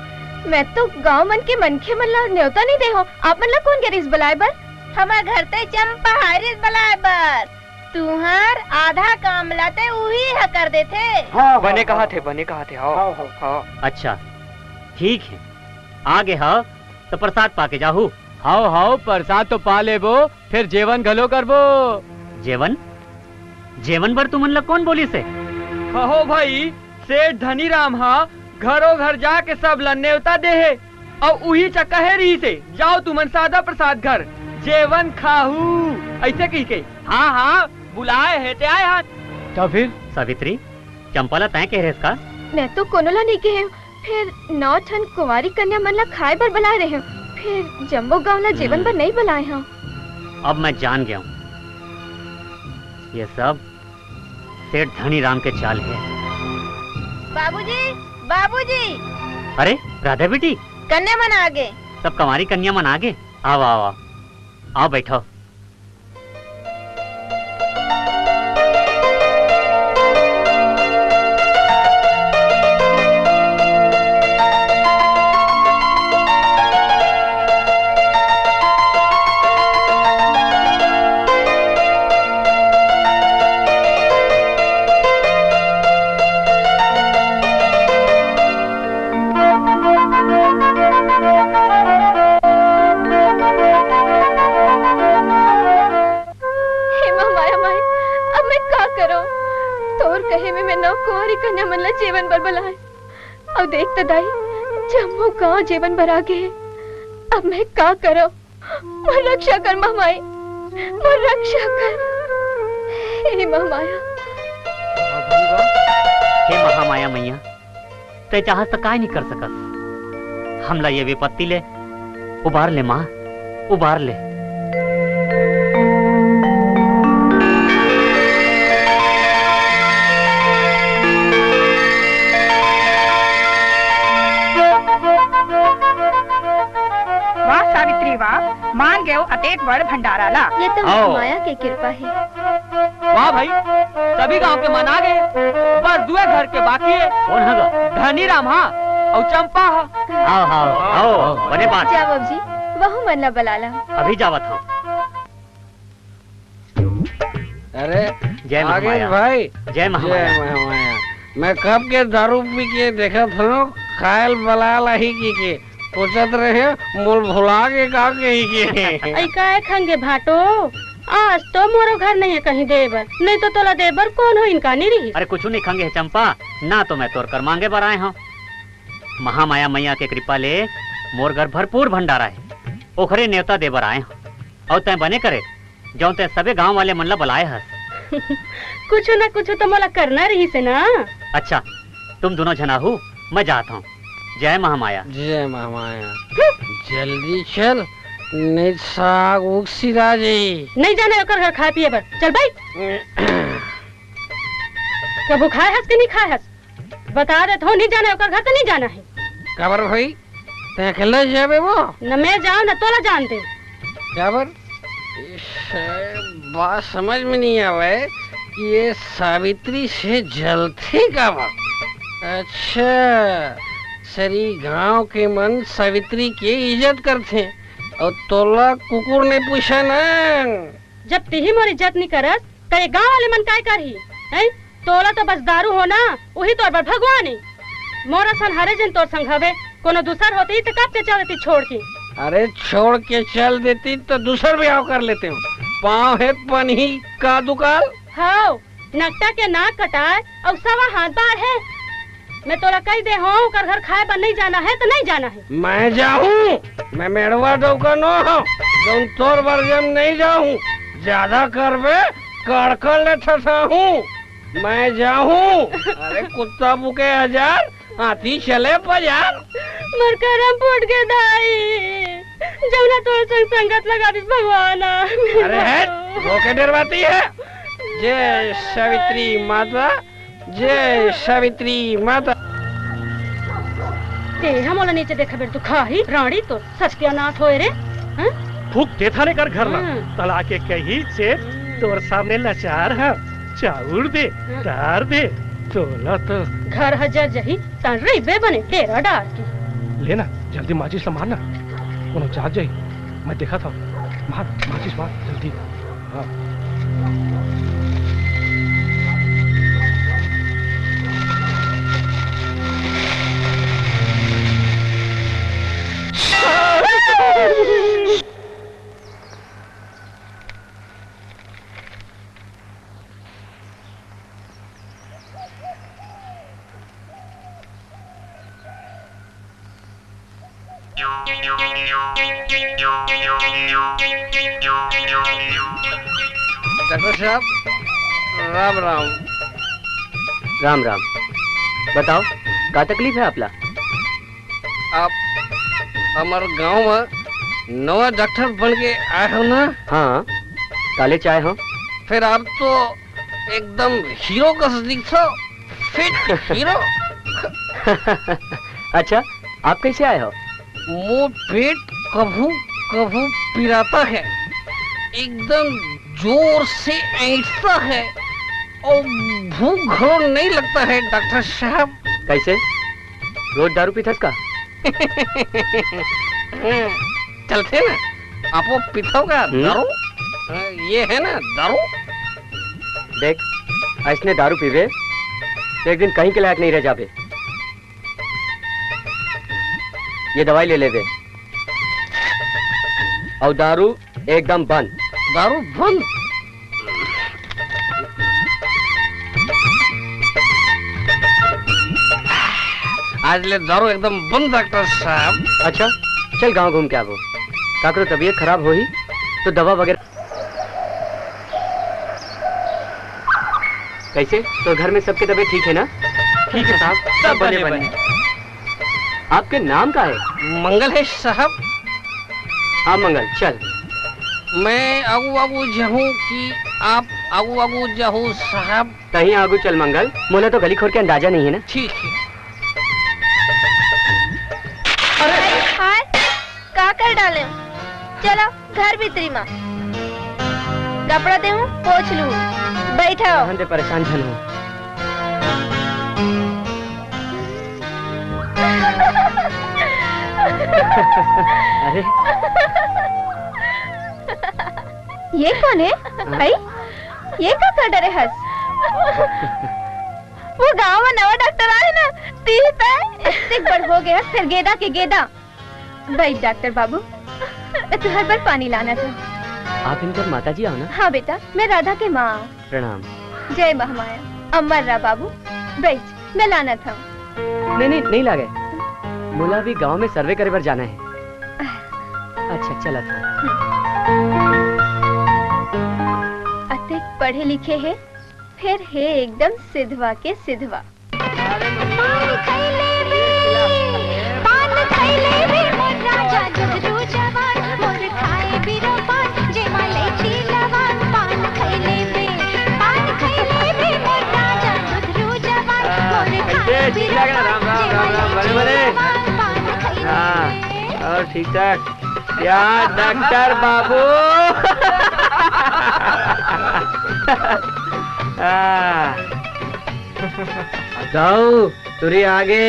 मैं तो गांव मन के मनखे मन ला न्योता नहीं दे हो। आप मन ला कौन गिरिस बुलाए बर? हमार घर ते चंपा हारिस बुलाए बर तुहार आधा काम लाते उही है कर देते। हाँ, बने कहा थे हाँ। अच्छा ठीक है आगे हाँ तो प्रसाद पाके जाहू। हाओ हाओ प्रसाद तो पा लेबो फिर जेवन घलो करबो। जेवन जेवन बर तुमन ला कौन बोली से? हो भाई सेठ धनी राम हाँ घरों घर जाके सब ला न्योता दे है और उही चक्का है रही से जाओ तुमन सादा प्रसाद घर जेवन खाहू ऐसे कही के। हाँ हाँ बुलाए है ते आए हाथ। तो फिर सावित्री चंपाला तय कह रहे इसका? मैं तो कोनोला नहीं कहे फिर 9 ठन कुंवारी कन्या मन ला खाए पर बुलाए रहे हो फिर जम्मो गांव ला जीवन पर नहीं बुलाए हो। अब मैं जान गया हूँ ये सब सेठ धनी राम के चाल है। बाबूजी बाबूजी अरे राधा बेटी कन्या मन आगे सब कमारी कन्या मन आगे आओ आओ आओ आओ बैठो। कहे में मैं नौ कुंवारी कन्या मन ला जीवन भर बलाए और देख तो दाई जम्मू गांव जीवन भर आगे है। अब मैं का करो? मोर रक्षा कर महामाई, मोर रक्षा कर हे महामाया। हे महामाया मैया, ते चाहत तो काय नहीं कर सकत। हमला ये विपत्ति ले उबार ले माँ, उबार ले। वाह सावित्री वाह, मान गए अतेक बड़ भंडारा ला। ये तो महामाया की कृपा है। वाह भाई, सभी गांव के मन आ गए, बस दुए घर के बाकी है। कौन है? धनी राम हाँ और चंपा हाँ। आओ आओ आओ बने बात। जाओ अब जी, वह मन ला बलाला। अभी जावत हूँ। अरे जय महामाया भाई, जय महामाया। मैं कब के दारू पी के देखा था खायल बलाला ही की पूछत रहे मूल भुला के का कही के। ऐ काहे खंगे भाटो, आज तो मोरो घर नहीं है कहीं देवर, नहीं तो तोला देवर कौन हो इनका नहीं रही। अरे कुछ नहीं खंगे है चंपा, ना तो मैं तोर कर मांगे बर आए हूँ। महामाया मैया के कृपा ले मोर घर भरपूर भंडारा है, ओखरे नेवता देवर आए हूँ। और तय बने करे जो तय सबे गांव वाले मन ला बुलाए हस। कुछ न कुछ तो मला करना रही से ना। अच्छा तुम दोनों जना हो, मैं जाता हूँ। जय महामाया। जय महामाया। जल्दी चल नहीं साग उगसिरा जी। नहीं जाने ओकर घर खाए पिए बर, चल भाई। कबू खाए हस कि नहीं खाए हस बता दे तो, नहीं जाने ओकर घर तो नहीं जाना है। काबर भाई ते अकेले जाबे वो? न मैं जाऊँ न तोला जानते। काबर बात समझ में नहीं आवे कि ये सावित्री से जलते का वक्त। अच्छा सरी गांव के मन सावित्री की इज्जत करते और तोला कुकुर ने पूछा ना। जब तीही मोर इज्जत नहीं करत तो ये गांव वाले मन काय करही हैं? तोला तो बस दारू होना, वही तोर पर भगवान है। मोरा सन हरे जन तोर संग हवे, कोनो दूसर होती तो कब के चल देती छोड़ के। अरे छोड़ के चल देती तो दूसर ब्याह कर लेते हो। पाँव है पनी का दुकान। हाँ नकटा के नाक कटाए और सवा हाथ बार है। मैं तोला कही दे हूँ कर घर खाए पर नहीं जाना है तो नहीं जाना है। मैं जाऊँ, मैं मेड़वा डौका नो हूँ, जौन तोर बरजम नहीं जाऊँ। ज्यादा करबे कड़कड़ ले हूँ। मैं जाऊँ। अरे कुत्ता भूखे 1000 हाथी चले 50। मर करम फूट के दाई, जमुना तोर संग संगत लगा दी भगवान। अरे है धोखे डरवाती है। जय सावित्री माता, जय सावित्री माता। ते हमोला नीचे देखा बेर तू खाही रानी तो सत्यानाश होए रे। फूक दे थाने कर घर ना तला के कही से तोर सामने लाचार है। चाउर दे दार दे तोला तो घर हजार जही तन रे बने तेरा डार की। लेना जल्दी माचिस ला मारना, कोनो जाग जाई। मैं देखा था मार माचिस मार जल्दी। हाँ डॉक्टर साहब राम राम। राम राम। बताओ क्या तकलीफ है आपला? आप हमारे गांव में नवा डॉक्टर बन के आए हो ना? हाँ काले चाय हो। फिर आप तो एकदम हीरो का दिखते, फिट हीरो। अच्छा आप कैसे आए हो? मुंह पेट कभू कभू पिराता है, एकदम जोर से ऐंठता है और भूख घोर नहीं लगता है डॉक्टर साहब। कैसे रोज दारू पीथस का? चलते ना आप वो पीथो का दारू। ये है ना दारू। देख ऐसने दारू पीवे एक दिन कहीं के लायक नहीं रह जावे। ये दवाई ले लेवे और दारू एकदम बंद। दारू बंद? आज ले दारू एकदम बंद डॉक्टर साहब। अच्छा चल गांव घूम के आवो। काकरो तबीयत खराब हो ही तो दवा वगैरह। कैसे तो घर में सबके तबीयत ठीक है ना? ठीक है साहब, सब बने बने। आपके नाम का है? मंगल है साहब। हाँ मंगल चल। मैं आगू आगू जहूँ कि आप आगू आगू जहूँ साहब। कहीं आगू चल मंगल, मोला तो गली खोर के अंदाजा नहीं है ना। ठीक है। हाय का कर डाले चलो घर भीतरी माँ कपड़ा दे पोछ लू बैठो। दे परेशान झन हो। अरे ये कौन है भाई? ये क्या कर डरे हंस? वो गांव में नवा डॉक्टर आए ना तीर पे इतने बड़ हो गया फिर गेदा के गेदा। भाई डॉक्टर बाबू तुहर पर पानी लाना था। आप इनकर माता जी आओ ना? हाँ बेटा मैं राधा के माँ। प्रणाम। जय महामाया। अमर रा बाबू बैठ मैं लाना था। नहीं लागे। मोला भी गांव में सर्वे करे पर जाना है। अच्छा चला था। अतिक पढ़े लिखे है फिर है एकदम सिधवा के सिधवा। राम राम राम राम बड़े बड़े। हाँ और ठीक ठाक। क्या डॉक्टर बाबू? जाओ तुरी आगे।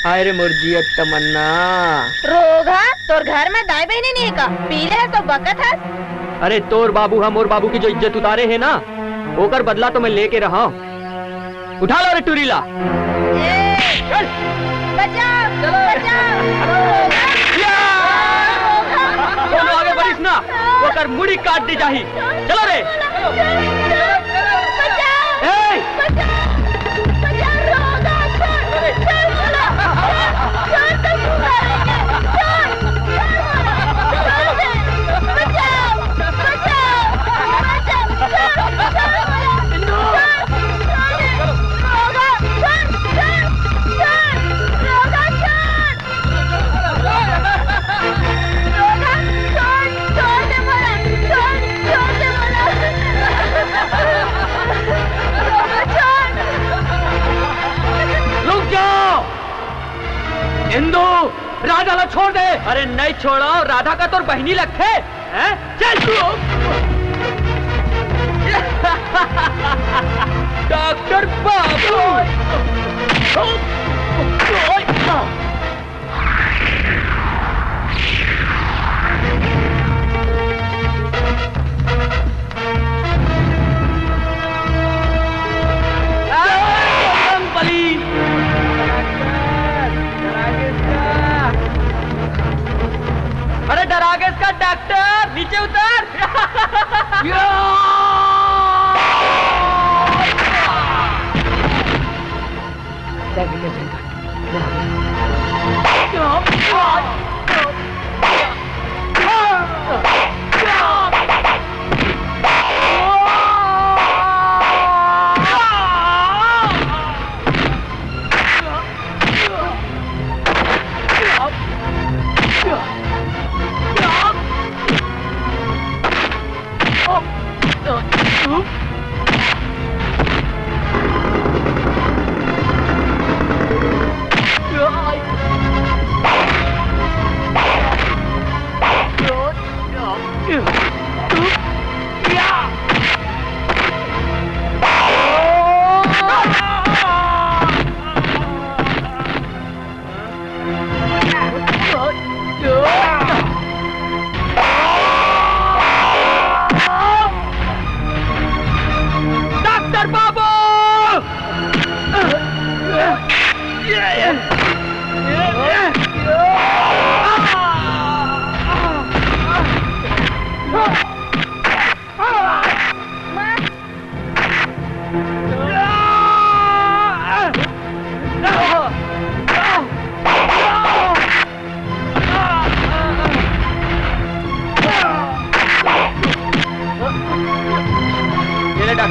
हाय रे मुर्जियत तमन्ना। रोगा तोर घर में दाई बहनी नहीं का पीले है तो बकत है। अरे तोर बाबू हम और बाबू की जो इज्जत उतारे है ना होकर बदला तो मैं लेके रहा हूँ। उठा लो रे टूरीला। बचाओ दोनों आगे बढ़िस ना वो कर मुड़ी काट दी जाही। चलो रे। इंदू राधा ला छोड़ दे। अरे नहीं छोड़ो राधा का तो बहनी लगते हैं। चल डॉक्टर बाबू। अरे डरागे इसका डॉक्टर नीचे उतर।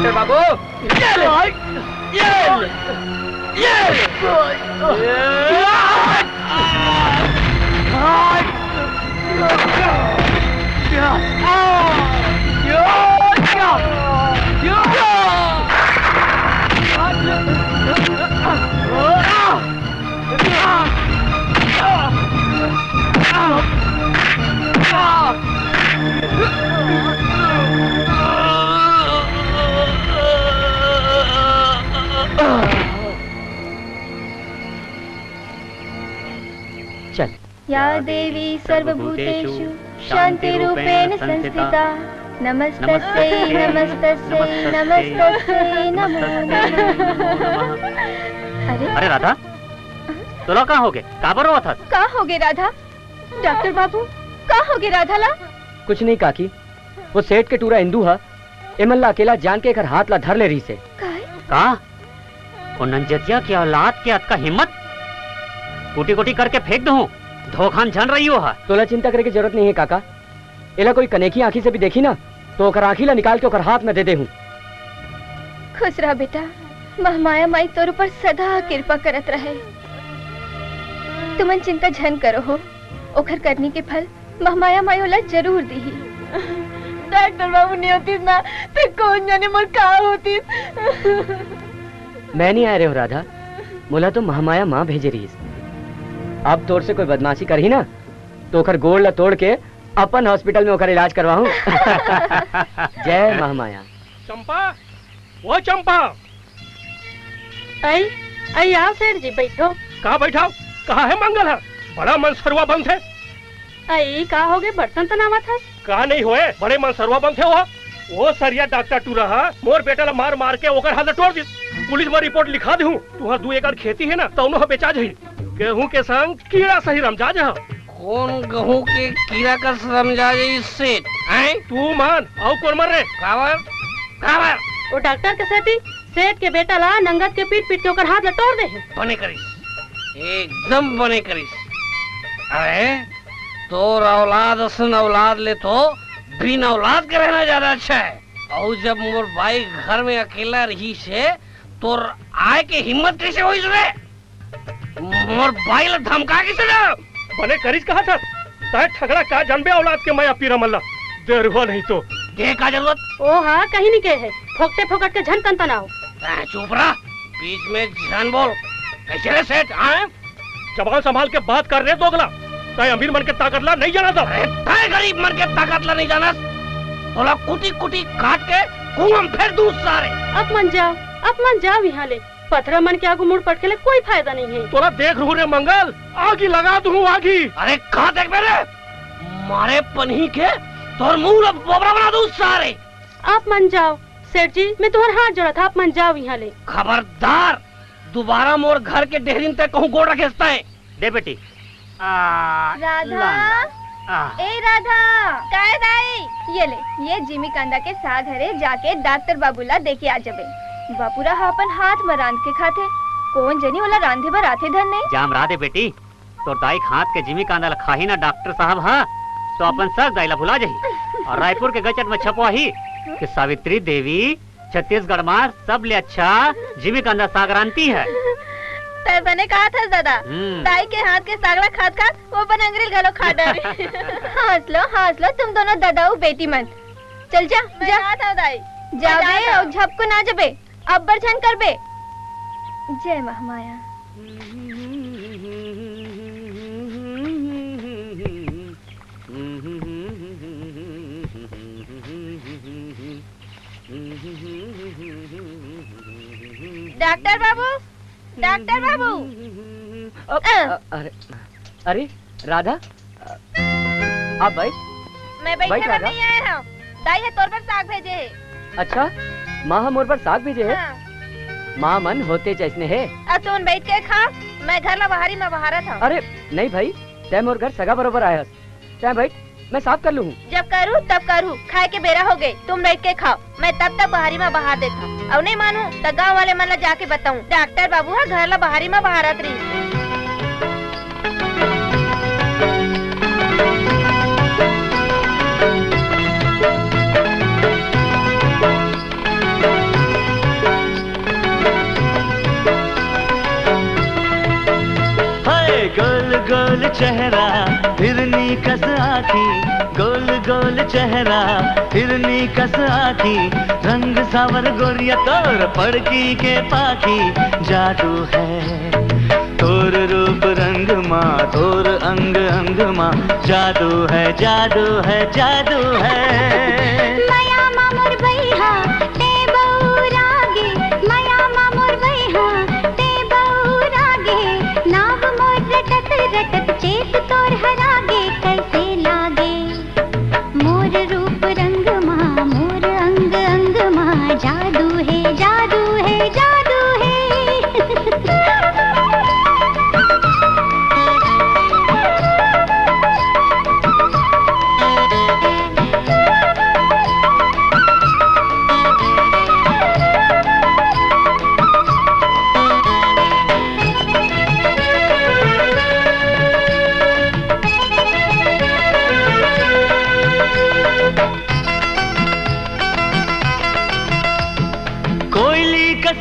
डॉक्टर बाबू। चल। या देवी सर्वभूतेषु शान्तिरूपेण संस्थिता नमस्तस्यै नमस्तस्यै नमस्तस्यै नमो नमः। अरे राधा, तो लो कहाँ हो गए? कहाँ पर हुआ था? कहाँ हो गए राधा? डॉक्टर बाबू कहाँ हो गए राधा ला? कुछ नहीं काकी, वो सेठ के टूरा हिंदू है, एमल्ला अकेला जान के घर हाथ ला धर ले रही से। कहा? वो नंजतिया की औलाद के हद का हिम्मत कुटी कुटी करके फेंक दूं, धोखान झन रही हो। तोला चिंता करे की जरूरत नहीं है काका। एला कोई कनेकी आंखी से भी देखी ना तो ओकर आंखी ला निकाल के ओकर हाथ में दे दे हूँ। खुश रहा बेटा, महामाया माई तोर ऊपर सदा कृपा करत रहे। तुमन चिंता झन करो हो, ओखर करनी के फल महामाया माई होला जरूर दी। डॉक्टर बाबू नहीं होती ना तो कौन जाने मोर का होती। मैं नहीं आ रहे हो राधा, मोला तो महामाया माँ भेजे रही। अब तोर से कोई बदमाशी कर ही ना तो ओकर गोड़ ला तोड़ के अपन हॉस्पिटल में ओकर इलाज करवाऊं। जय महामाया। चंपा, वो चंपा। आई आओ सेठ जी, बैठो। कहाँ बैठाओ? कहाँ है मंगल है? बड़ा मनसरुआ बंद है। आई कहा हो गए? बर्तन तनावा था। कहा नहीं होए, बड़े मनसरुआ बंद है वो सरिया डॉक्टर टूरा मोर बेटा ला मार मार के ओकर हाथ तोड़ दी। पुलिस में रिपोर्ट लिखा दू। तुहार 2 एकड़ खेती है ना तो उन्होंने बेचा जाही। गेहूं के संग कीड़ा सही रमजा जा। कौन गेहूं के कीड़ा का रमजा जाई इससे? तू मान आओ कौन मर रे? कावर वो डॉक्टर के सेठ के बेटा ला नंगत के पीट पीट के ओकर हाथ लटोड़ दे। बने करिस, एकदम बने करिस। अरे तोर औलाद असन औलाद ले तो बिन औलाद के रहना ज्यादा अच्छा है। और जब मोर भाई घर में अकेला रही से तोर आए के हिम्मत कैसे हुई रे? मोर भाई ला धमका के चला। बने करिस कहा था ताए ठगड़ा का जनबे औलाद के मैं पीरा मल्ला देर हुआ नहीं तो के का जरूरत? ओ हाँ कहीं नहीं कहे है, फोकटे फोकट के झन कंता ना हो। चुप रहा, बीच में झन बोल। कैसे रे सेठ? जबान संभाल के बात कर रहे दोगला। ताए अमीर मन के ताकत ला नहीं जाना था। ताए गरीब मन के ताकत ला नहीं जाना। तोला कुटी कुटी काट के कुआं में फेर दूं सारे। अब मन जाओ यहाँ ले। पत्थर मन के आगू मुड़ पट के ले कोई फायदा नहीं है। तोला देख रू रे मंगल, आगी लगा दूं आगी। अरे कहाँ देख मेरे मारे पन्ही के तोर मुंह बोबरा बना दूं सारे। आप मन जाओ सेठ जी, मैं तुम्हारे हाथ जोड़ा था। आप मन जाओ यहाँ ले। खबरदार, दोबारा मोर घर के डेहरीन तक कहूँ गोड़ रखेस्ता है। दे बेटी। राधा, ए राधा, काय दाई? ये ले, ये जिमी कांदा के साथ घरे जाके डॉक्टर बाबूला देखे आ जबे। बापूरा अपन हाथ में रांध के खाते। कौन जनी वाला रांधे भर आते धन नहीं। जाम रा दे बेटी, तो दाई हाथ के जिमी कांदा खा ही ना डॉक्टर साहब। हाँ तो अपन सब दाई ला भुला जाही। और रायपुर के गजट में छपवा ही कि सावित्री देवी छत्तीसगढ़ में सब ले अच्छा जिमी कांदा सागरांती है। तय बने कहा था दादा, दाई के हाथ के सागरा खाद खाद वो बन अंग्रेज गलो खा डरी। हंस लो तुम दोनों दादाऊ बेटी मन। चल जा था दाई, जाबे और झपको ना जबे, अब्बर छन कर बे। जय महामाया। डॉक्टर बाबू, डॉक्टर बाबू। अरे राधा, आप भाई मैं बैठे नहीं आया हूँ। दाई है तौर पर साग भेजे है। अच्छा, माँ हम पर साग भेजे है। माँ मन होते जैसने है। तुम बैठ के खा, मैं घर ला बाहरी में बहारा था। अरे नहीं भाई, तय मोर घर सगा बरोबर आया। तय भाई मैं साफ कर लूँ। जब करूँ तब करूँ, खाए के बेरा हो गई। तुम बैठ के खाओ, मैं तब तक बाहरी में बहार देता। अब नहीं मानू तो गाँव वाले मन ला जाके बताऊँ डॉक्टर बाबू है घर ला बाहरी में बहारत रही। गोल गोल चेहरा हिरनी कस आखी, गोल गोल चेहरा हिरनी कस आखी, रंग सावर गोरिया तोर पड़की के पाखी, जादू है तोर रूप रंग माँ, तोर अंग अंग माँ, जादू है जादू है जादू है। माया मामुर भैया ते बहुरागे, माया मामुर भैया ते बहुरागे, नाव मोर रटत रटत चेत तोर हरागे, कैसे लागे मोर रूप रंग माँ, मोर अंग अंग माँ, जादू है जादू है जादू है।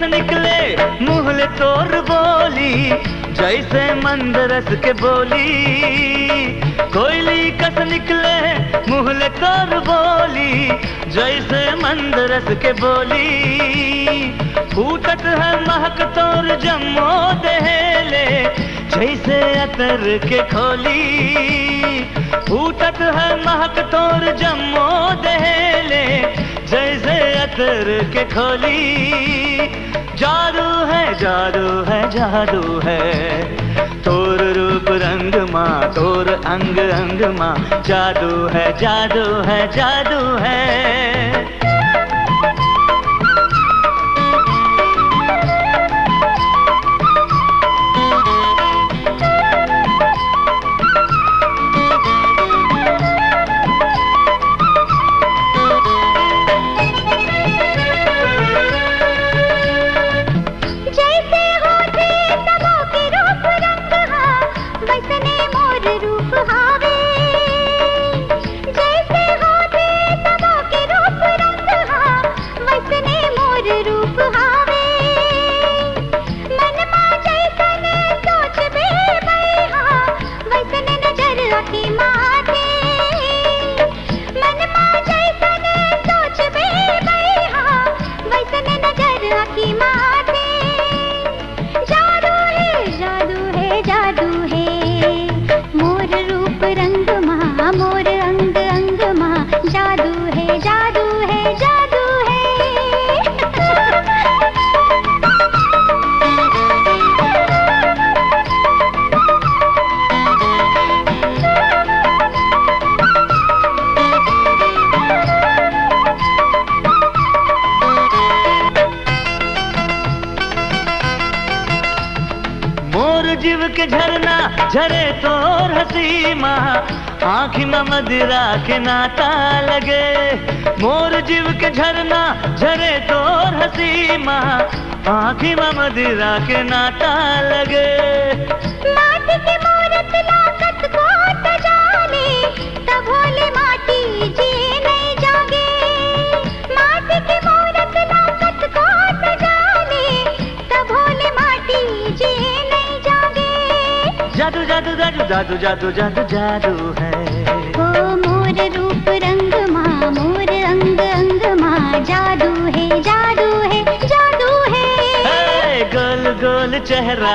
निकले मुहले तोर बोली, जैसे मंद रस के बोली, कोयली कस निकले मुहले तोर बोली, जैसे मंद रस के बोली, फूटत है महक तोर जम्मो दहेले, जैसे अतर के खोली, फूटत है महक तोर जम्मो दहेले, जैसे अतर के खोली, जादू है जादू है जादू है, तोर रूप रंग माँ, तोर अंग अंग माँ, जादू है जादू है जादू है। के झरना झरे तोर हसी माँ, आँखी में मदिरा के नाता लगे, मोर जीव के झरना झरे तोर हसी माँ, आँखी में मदिरा के नाता लगे। माटी की मूरत लागत को जाने, तब भोले माटी जी नहीं जागे, माटी की मूरत लागत को जाने, तब भोले माटी जी नहीं जागे। जादू जादू जादू जादू जादू जादू जादू है, ओ मोर रूप रंग माँ, मोर अंग अंग माँ, जादू है जादू है जादू है। गोल गोल चेहरा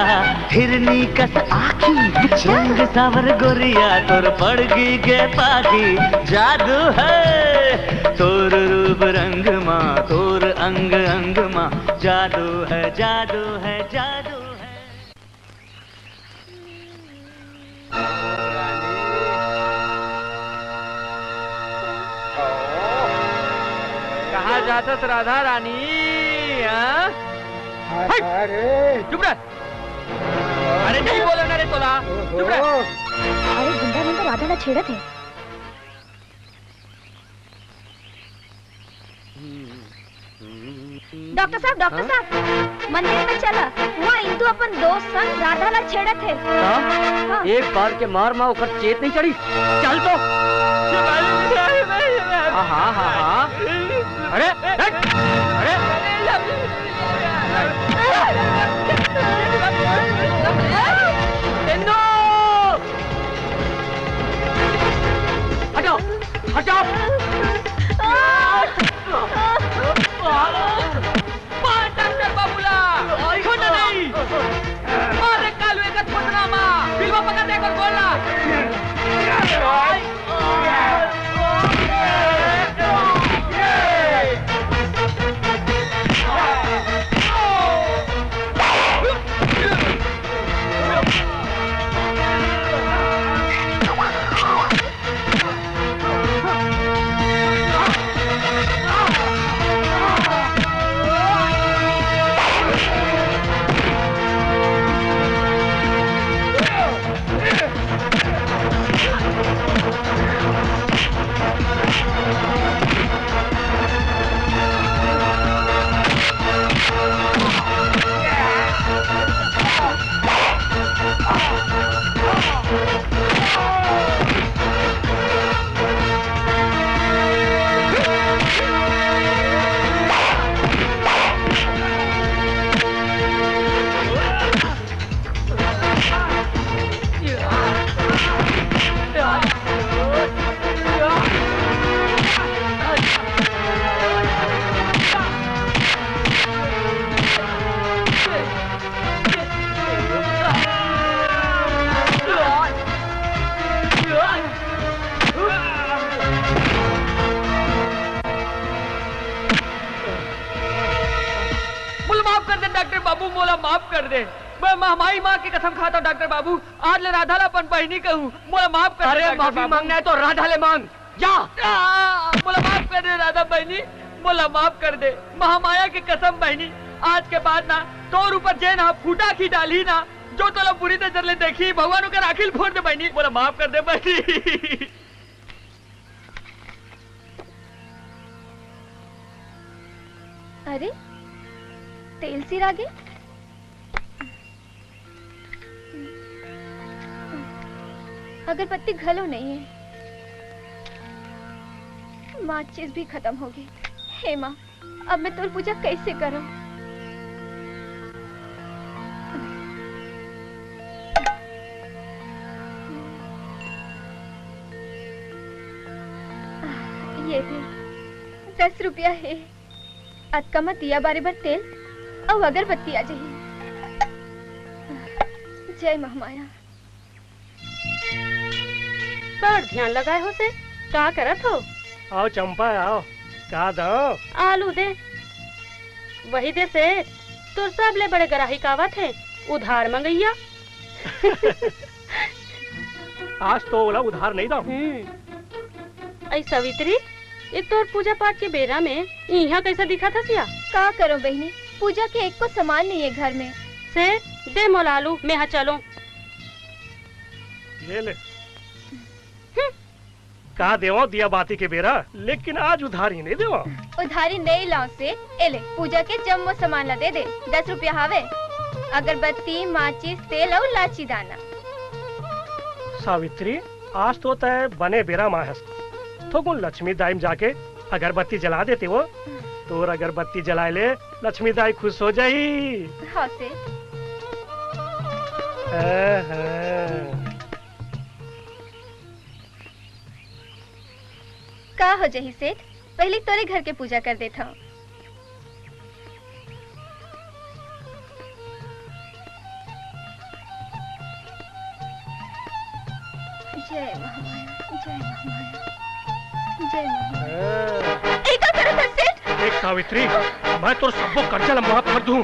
हिरनी कस आखी, रंग सावर गोरिया तोर पड़गी के पाखी, जादू है तोर रूप रंग माँ, तोर अंग अंग माँ, जादू है जादू है जादू है। कहाँ जाता राधा रानी? अरे चुप रह, अरे नहीं बोले ना रे तोला, चुप रह। अरे गुंडा ने तो राधा ना छेड़ा थे। डॉक्टर साहब मंदिर में चला, वहाँ इंदु अपन दोस्त संग राधा ला छेड़े थे। हाँ? एक बार के मार माँ ऊपर चेत नहीं चढ़ी, चल तो। हाँ हाँ हाँ, अरे अरे इंदु मोला माफ कर दे। मैं महामाई माँ की कसम खाता हूँ डॉक्टर बाबू, आज ले राधा ला अपन बहनी कहूँ, मोला माफ कर दे। अरे माफी मांगना है तो राधा ले मांग, जा। मोला माफ कर दे राधा बहनी, मोला माफ कर दे। महामाया की कसम बहनी, आज के बाद ना तोर ऊपर जे ना फूटा की डाली ना, जो तो बुरी नजर ले देखी, भगवान का राखिल फोड़ दे बहनी, मोला माफ कर दे बहनी। अरे तेल सिर आगे, अगरबत्ती घलो नहीं है, माचिस भी खत्म हो गई। हे माँ, अब मैं तोर पूजा कैसे करूं? ये फिर 10 रुपया है, अतकमा दिया बारे बार तेल और अगरबत्ती आ जाइए। जय महामाया। बड़ ध्यान लगाए हो से, क्या करत हो? आओ चंपा आओ, का दो? आलू दे। वही दे से, तो सब ले बड़े ग्राहक आवत है, उधार मंगैया। आज तो ओला उधार नहीं दो। ऐ सवित्री, एक तो पूजा पाठ के बेरा में यहाँ कैसा दिखा था सिया? का करो बहनी, पूजा के एक को सामान नहीं है घर में। से दे मोला आलू, मैं यहाँ चलो। ले ले। का देवो दिया बाती के बेरा, लेकिन आज उधारी नहीं देवो। उधारी नहीं लाओ से, एले पूजा के जम्मो सामान ला दे दे। 10 रुपया हावे, अगरबत्ती, माचिस, तेल और लाची दाना। सावित्री, आज तो तय बने बेरा माहस, तो कौन लक्ष्मी दाई में जाके अगरबत्ती जला देते वो, तो अगरबत्ती जलाए ले, लक्ष्मी दाई खुश हो जाई। हाँ से। का हो जही सेठ, पहले तोरे घर के पूजा कर देता हूँ। जय महामाया, जय महामाया, जय महामाया। एक करो तो सेठ। एक सावित्री, मैं तो सबको कर्जा माफ कर दूं।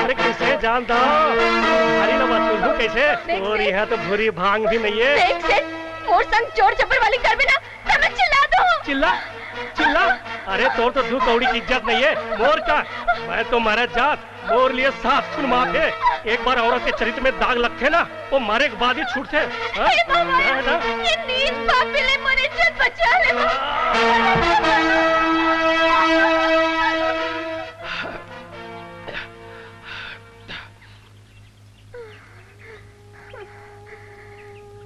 अरे कैसे जानता? हरी ना बात सुनूं कैसे? और यह तो भूरी भांग भी नहीं है। देख सेठ, मोर संग चोर चप्पर वाली कर बिना, तो मैं चिल्ला दूं। चिल्ला? चिल्ला? अरे तोर तो 2 कौड़ी की इज्जत नहीं है, मोर का। मैं तो मारा जात, मोर लिए 7 खून माफ है। एक बार औरत के चरित्र में दाग लगते ना, वो मारे के बाद ही छूटते। ये नीच पापी ले मोरे इज्जत बचा ले।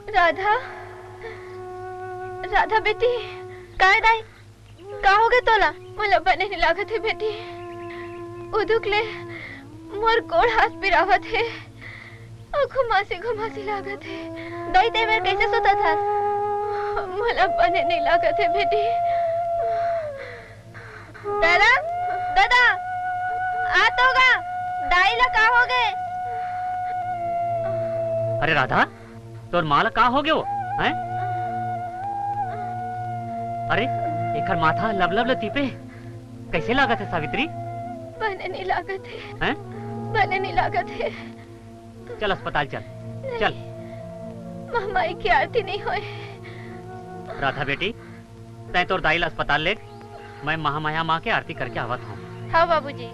राधा, राधा बेटी, काय दाई, का हो गए तोला? मोला बने नहीं लागत है बेटी, उदुक ले मोर कोड़ हाथ पिरावत है और घुमासी लागत है। दाई ते मेरे कैसे सोता था? मोला बने नहीं लागत है बेटी। दादा, दादा, आत होगा, दाई ला का हो गए? अरे राधा, तोर माला कहाँ हो गए वो हैं? अरे एकर माथा लबलब लतीपे कैसे लागत है सावित्री? बने नहीं लागत है। हैं? बने नहीं लागत है। चल अस्पताल चल। चल महामाई की आरती नहीं होए। राधा बेटी तय तोर दाइल अस्पताल ले, मैं महामाया माँ के आरती करके आवत हूँ। हाँ बाबूजी।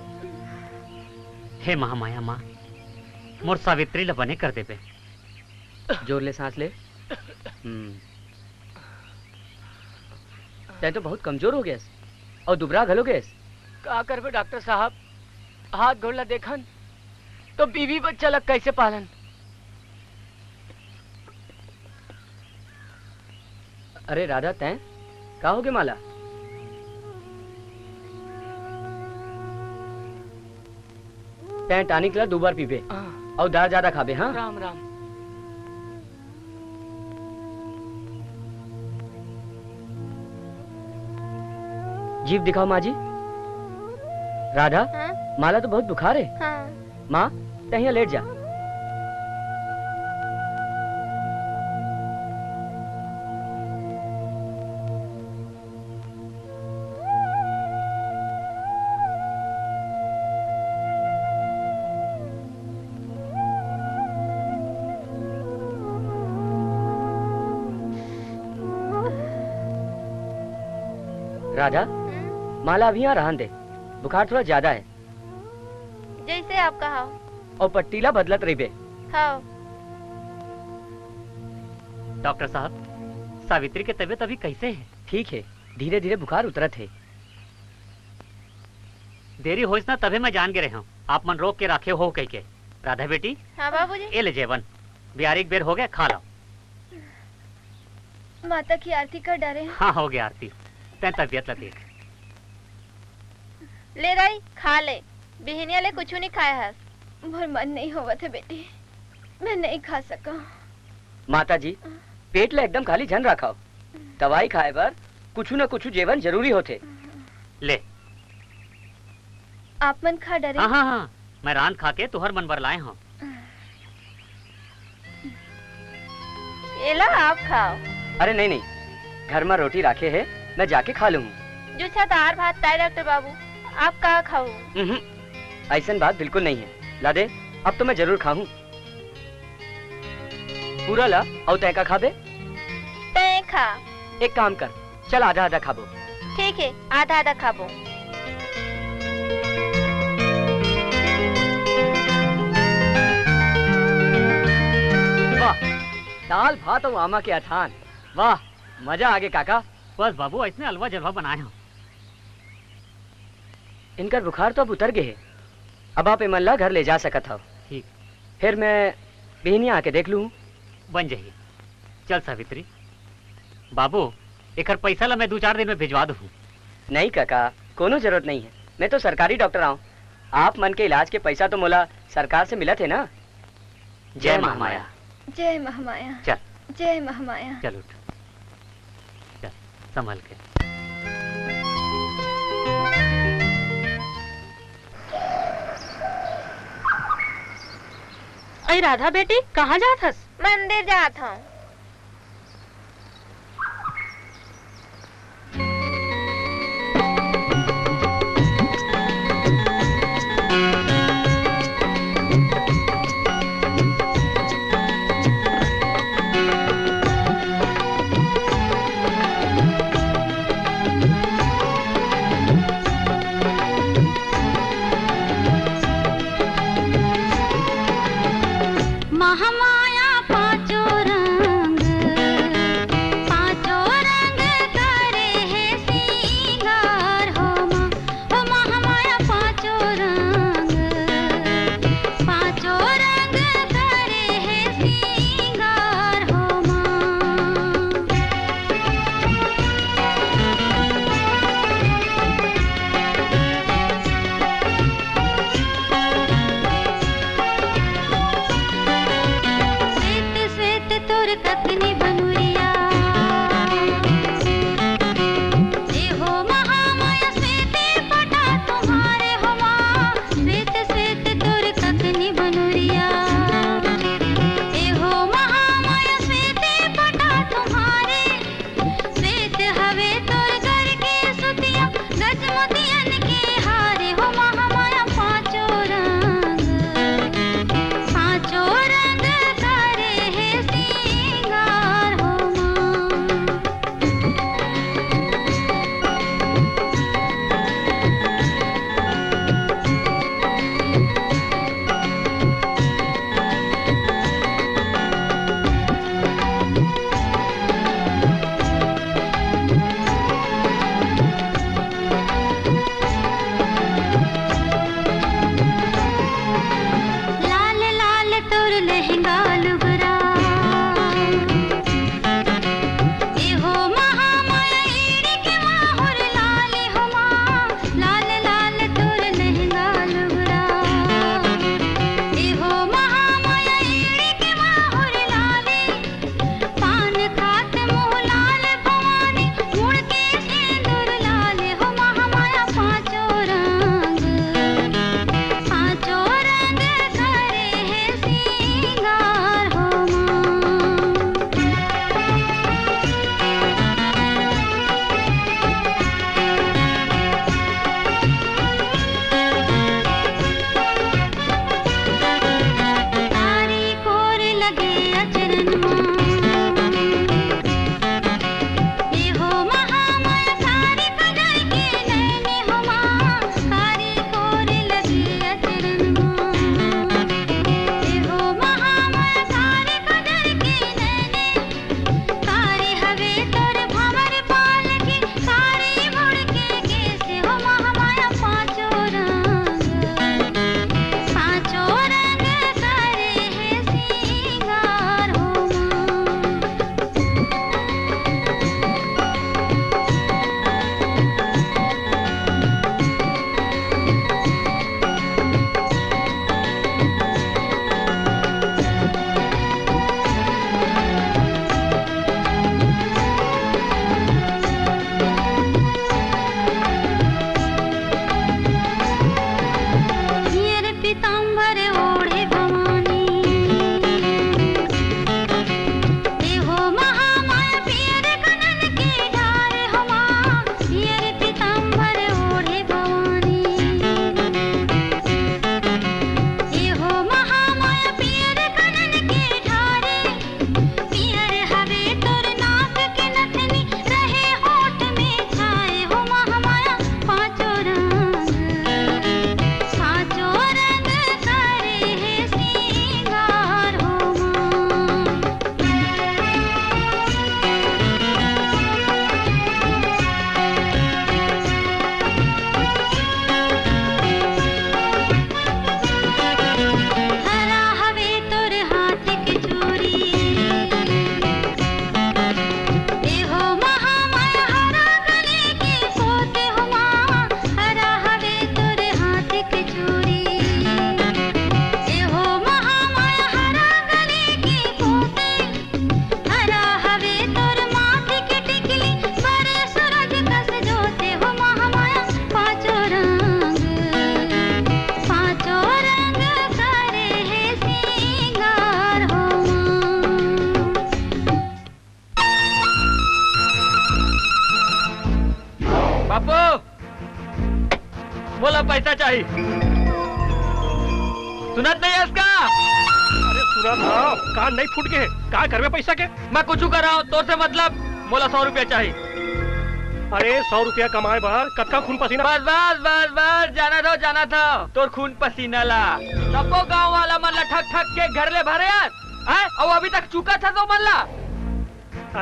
हे महामाया माँ, मोर सावित्री ल बने कर देबे। जोर ले सांस ले। तै तो बहुत कमजोर हो गया और दुबरा घलो गए। का करबे डॉक्टर साहब, हाथ घोड़ला देखन तो बीवी बच्चा लग कैसे पालन। अरे राधा तैं का हो गया माला? तैं टानिक ला 2 बार पीबे और दाल ज्यादा खाबे। हाँ राम राम। जीभ दिखाओ माँ जी। राधा हाँ? माला तो बहुत बुखार है। हाँ। माँ तैं यहाँ लेट जा। राधा माला अभी यहाँ रहन दे, बुखार थोड़ा ज्यादा है। जैसे आप कहा। और पट्टीला बदलत रही बे। हाँ। डॉक्टर साहब सावित्री की तबीयत अभी कैसे है? ठीक है, धीरे धीरे बुखार उतरत है। देरी होइस ना तभी मैं जान के रहा हूँ आप मन रोक के रखे हो कह के। राधा बेटी। हाँ बाबूजी। ए ले जेवन, बियारिक बेर हो गया, खा लो। माता की आरती कर डाले। हाँ हो गया आरती। तैं तबीयत ला देख। ले रही खा ले। बिहनिया ले कुछ नहीं खाया है। मोर मन नहीं होवा थे बेटी, मैं नहीं खा सका। माता जी पेट ला एकदम खाली झन रखाओ, दवाई खाए बर कुछ न कुछ जेवन जरूरी होते। ले आप मन खा डरे। हाँ हाँ हाँ, मैं रान खा के तुहर मन बर लाए हूँ। ये ला आप खाओ। अरे नहीं नहीं, घर में रोटी रखे है, मैं जाके खा लूँ। जो दार भात ताई डॉक्टर बाबू, आप कहाँ खाओ? ऐसा बात बिल्कुल नहीं है। ला दे, अब तो मैं जरूर खाऊं। पूरा ला और तय का खाबे। तय खा। एक काम कर, चल आधा आधा खाबो। ठीक है, आधा आधा खाबो। वाह, दाल भात और आमा के अथान, वाह मजा आ गया काका। बस बाबू इसने हलवा जलवा बनाए हो। इनका बुखार तो अब उतर गए है, अब आप इमल्ला घर ले जा सकत हो। ठीक, फिर मैं बिहनिया आके देख लूँ। बन जाइए। चल सावित्री। बाबू एक पैसा ला मैं 2-4 दिन में भिजवा दूँ। नहीं काका, कोनो जरूरत नहीं है, मैं तो सरकारी डॉक्टर हूँ। आप मन के इलाज के पैसा तो मोला सरकार से मिला थे ना। जय महामाया। जय महामाया। चल। जय महामाया। चल उठ, चल संभल के। अरे राधा बेटी कहाँ जात हस? मंदिर जात हूँ। महामाया पांचों रंग करे है सिंगार हो माँ। ओ महामाया पांचों रंग करे है सिंगार हो माँ। लहंगा लुगरा ए हो महामाया एड़ी के माहुर लाल हो माँ लाल लाल तोर लहंगा लुगरा ए हो महामाया एड़ी के माहुर लाले पान खात मुँह लाल भवानी मुड़ के सिंदूर लाल हो महामाया पांचों रंग करे है सिंगार हो तारी कोर लगे अचरन ये हो महामाया तारी कजर के नैने हो माँ तारी कोर लगे अचरन ये हो महामाया तारी कजर के नैने तारी हवे तोर भंवर पाल की तारी मुड़ के कैसे हो महामाया पांचों रंग करे है सिंगार हो पियर पीताम्बर ओढ़े भवानी ए हो महामाया पियर कनन के डार हो माँ पियर पीताम्बर ओढ़े भवानी ए हो महामाया पियर कनन के ढारे पियर हवे तोर नाक के नथनी रहे होठ में छाए हो महामाया पांचों रंग करे है सिंगार हो हरा हवे तोर हाथ के चूड़ी ए हो महामाया हरा गले के पोते हो माँ हरा हवे तोर हाथ के चूड़ी ए हो महामाया हरा गले के पोते हरा हवे तोर माथे के टिकली बड़े सूरज कस जोते हो महामाया पांचों रंग करे है सिंगार हो बापू बोला पैसा चाहिए सुनत नहीं है इसका अरे सुना था कान नहीं फूट गए कहा करवे पैसा के मैं कुछ कर रहा हूँ तो से मतलब बोला 100 रुपया चाहिए अरे 100 रुपया कमाए बाहर कत्का खून पसीना बस बस बस बस जाना था तोर खून पसीना ला सबको गांव वाला मन ला ठक ठक के घर ले भरे यार हैं और अभी तक चुका था तो मन ला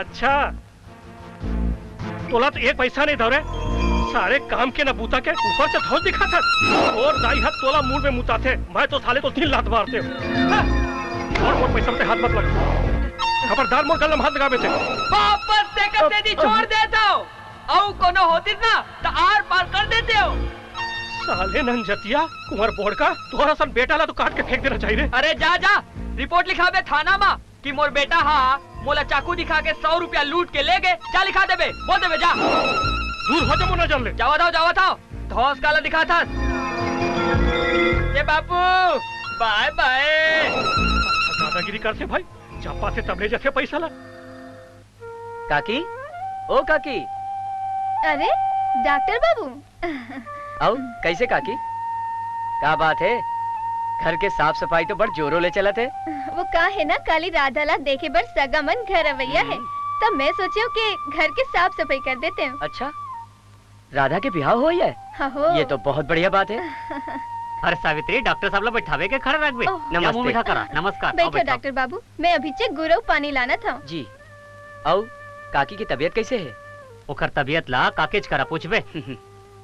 अच्छा तोला तो एक पैसा नहीं धरे सारे काम के न बूता के ऊपर से धौस दिखा था और दाई हाथ तोला मुंह में मुता थे मैं तो साले तो 3 लात मारते हो और मोर पैसा पे हाथ मत लगा खबरदार मोर गलम हाथ लगावे थे वापस से कर दी छोड़ देता हूँ औ कोनो होती ना तो आर पार कर देते हो साले नंजतिया कुंवर बोर्ड का तोरा सन बेटा ला तो काट के फेंक देना चाहिए अरे जा जा रिपोर्ट लिखावे थाना में कि मोर बेटा हाँ मोला चाकू दिखा के 100 रुपया लूट के ले गए जा लिखा देबे बोल देबे जा दूर हो जा नजर ले जावा था धौस काला दिखा था ये बापू बाय बाय अच्छा दादागिरी करते भाई चप्पा से तबले जैसे पैसा ला काकी ओ काकी अरे डॉक्टर बाबू आओ कैसे काकी क्या बात है घर के साफ सफाई तो बड़ जोरों ले चला थे वो का है ना काली राधा ला देखे बर सगा मन घर अवैया है तब मैं सोची कि घर की साफ सफाई कर देते हैं। अच्छा राधा के ब्याह हो है हो ये तो बहुत बढ़िया बात है। अरे सावित्री डॉक्टर साहब लोग बैठावे के खड़े रख बे नमस्ते करा नमस्कार बैठो डॉक्टर बाबू मैं अभी से गुरु पानी लाना था जी। आओ काकी की तबीयत कैसे है? ओकर तबीयत ला काकेज करा पूछबे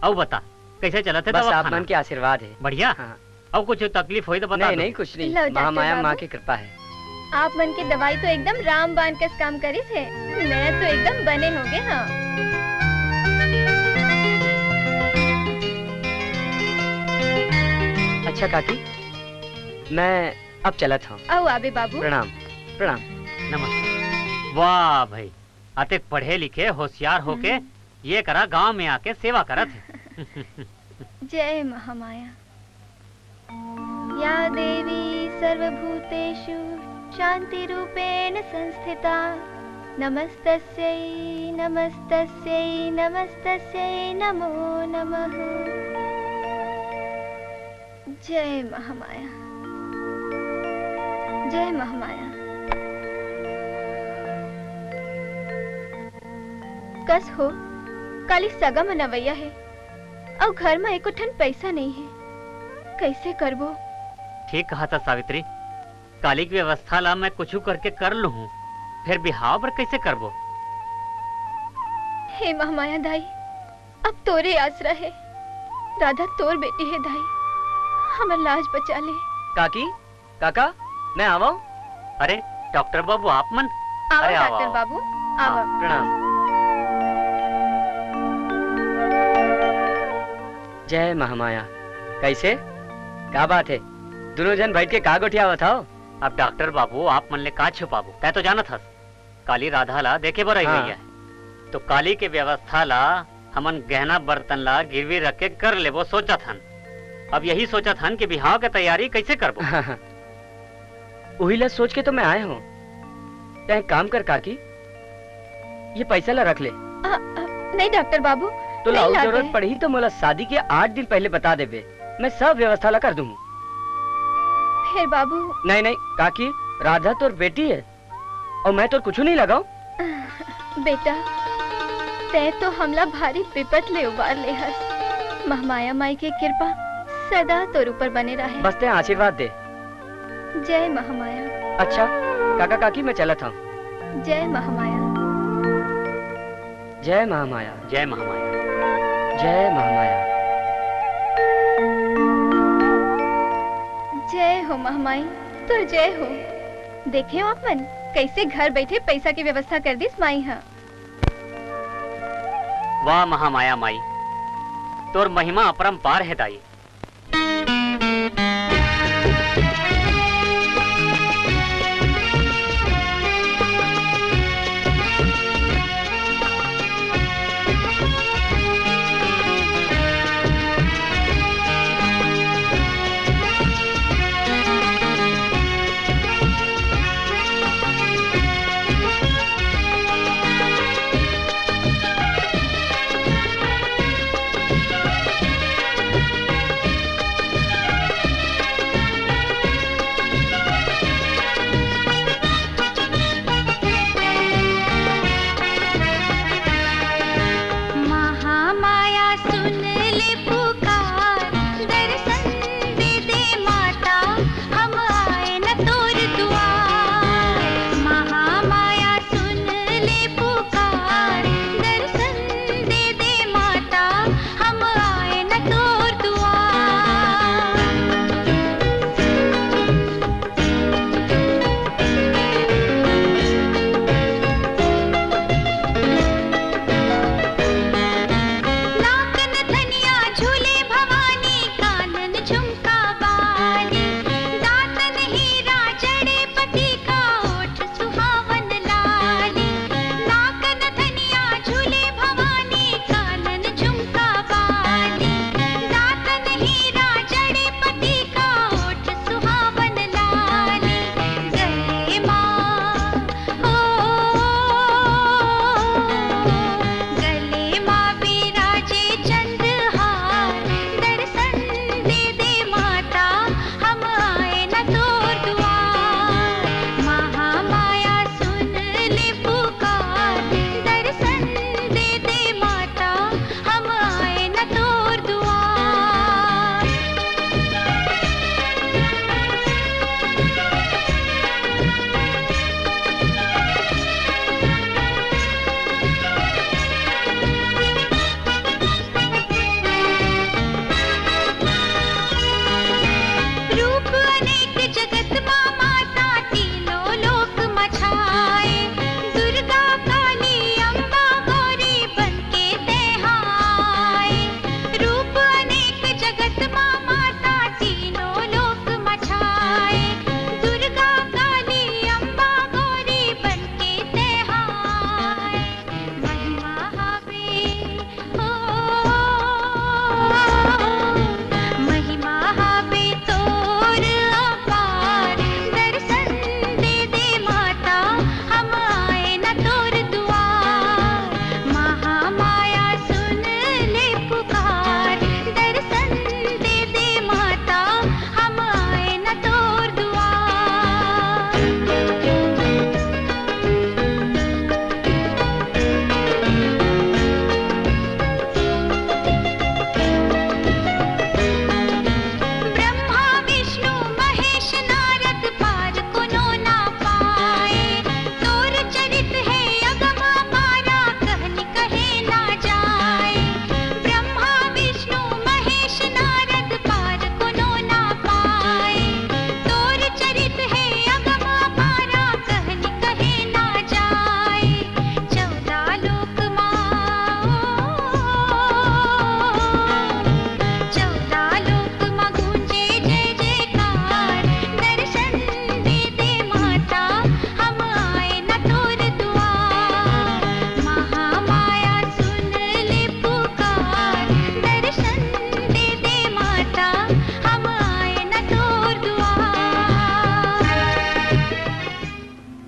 आओ बता कैसे चला थे बस आप मन के आशीर्वाद है बढ़िया। हाँ। अब कुछ तकलीफ हुई तो बता नहीं नहीं कुछ नहीं महामाया माँ की कृपा है। आप मन की दवाई तो एकदम रामबाण कस काम करी थे। मैं तो एकदम बने हो गए। हाँ अच्छा काकी, मैं अब चलत हूँ। आओ आबे बाबू। प्रणाम प्रणाम। नमस्ते। वाह भाई, अतिक पढ़े लिखे होशियार होके ये करा गांव में आके सेवा करत है। जय महामाया। या देवी सर्वभूतेषु शांति रूपेण संस्थिता नमस्तस्यै नमस्तस्यै नमस्तस्यै नमो नमः। जय महामाया, जय महामाया। कस हो काली सगा मनवैया है और घर में एको ठन पैसा नहीं है, कैसे करबो? ठीक कहा था सावित्री, काली की व्यवस्था ला मैं कुछ करके कर लूं, फिर बिहाव पर कैसे करबो? हे महामाया दाई, अब तोरे आसरा है। राधा तोर बेटी है दाई, हमार लाज बचा ले। काकी, काका, मैं आवा? अरे डॉक्टर बाबू आप मन? आओ अरे आओ, डॉक्टर आओ। बाबू आओ। प्रणाम। जय महामाया। कैसे? क्या बात है? दोनों जन बैठ के का गोठिया बताओ। अब डॉक्टर बाबू आप मन ले का छुपाबो? तै तो जानत हस काली राधा ला देखे बर आई हाँ। है, तो काली के व्यवस्था ला हमन गहना बर्तन ला गिरवी रख के कर लेबो सोचा थन। अब यही सोचा थन कि बिहाव के तैयारी कैसे करबो। वही ला सोच के तो मैं आया हूँ। तै काम कर काकी, ये पैसा ला रख ले। नहीं डॉक्टर बाबू, तो नहीं लाऊ लाते। जरूरत पड़ी तो मोला शादी के 8 दिन पहले बता देबे, मैं सब व्यवस्था ला कर दूँ। फिर बाबू। नहीं नहीं काकी, राधा तोर बेटी है और मैं तो कुछ नहीं लगाऊ। बेटा ते तो हमला भारी विपत ले उबार ले हस। महामाया माई की कृपा सदा तोर ऊपर बने रहे। बस ते आशीर्वाद दे। जय महामाया। अच्छा काका काकी, मैं चलत हूँ। जय महामाया। जय महामाया। जय महामाया। जय महामाया। जय हो महामाई, तो जय हो। देखे हो अपन कैसे घर बैठे पैसा की व्यवस्था कर दी माई। हाँ वाह महामाया माई, तोर महिमा अपरंपार है दाई।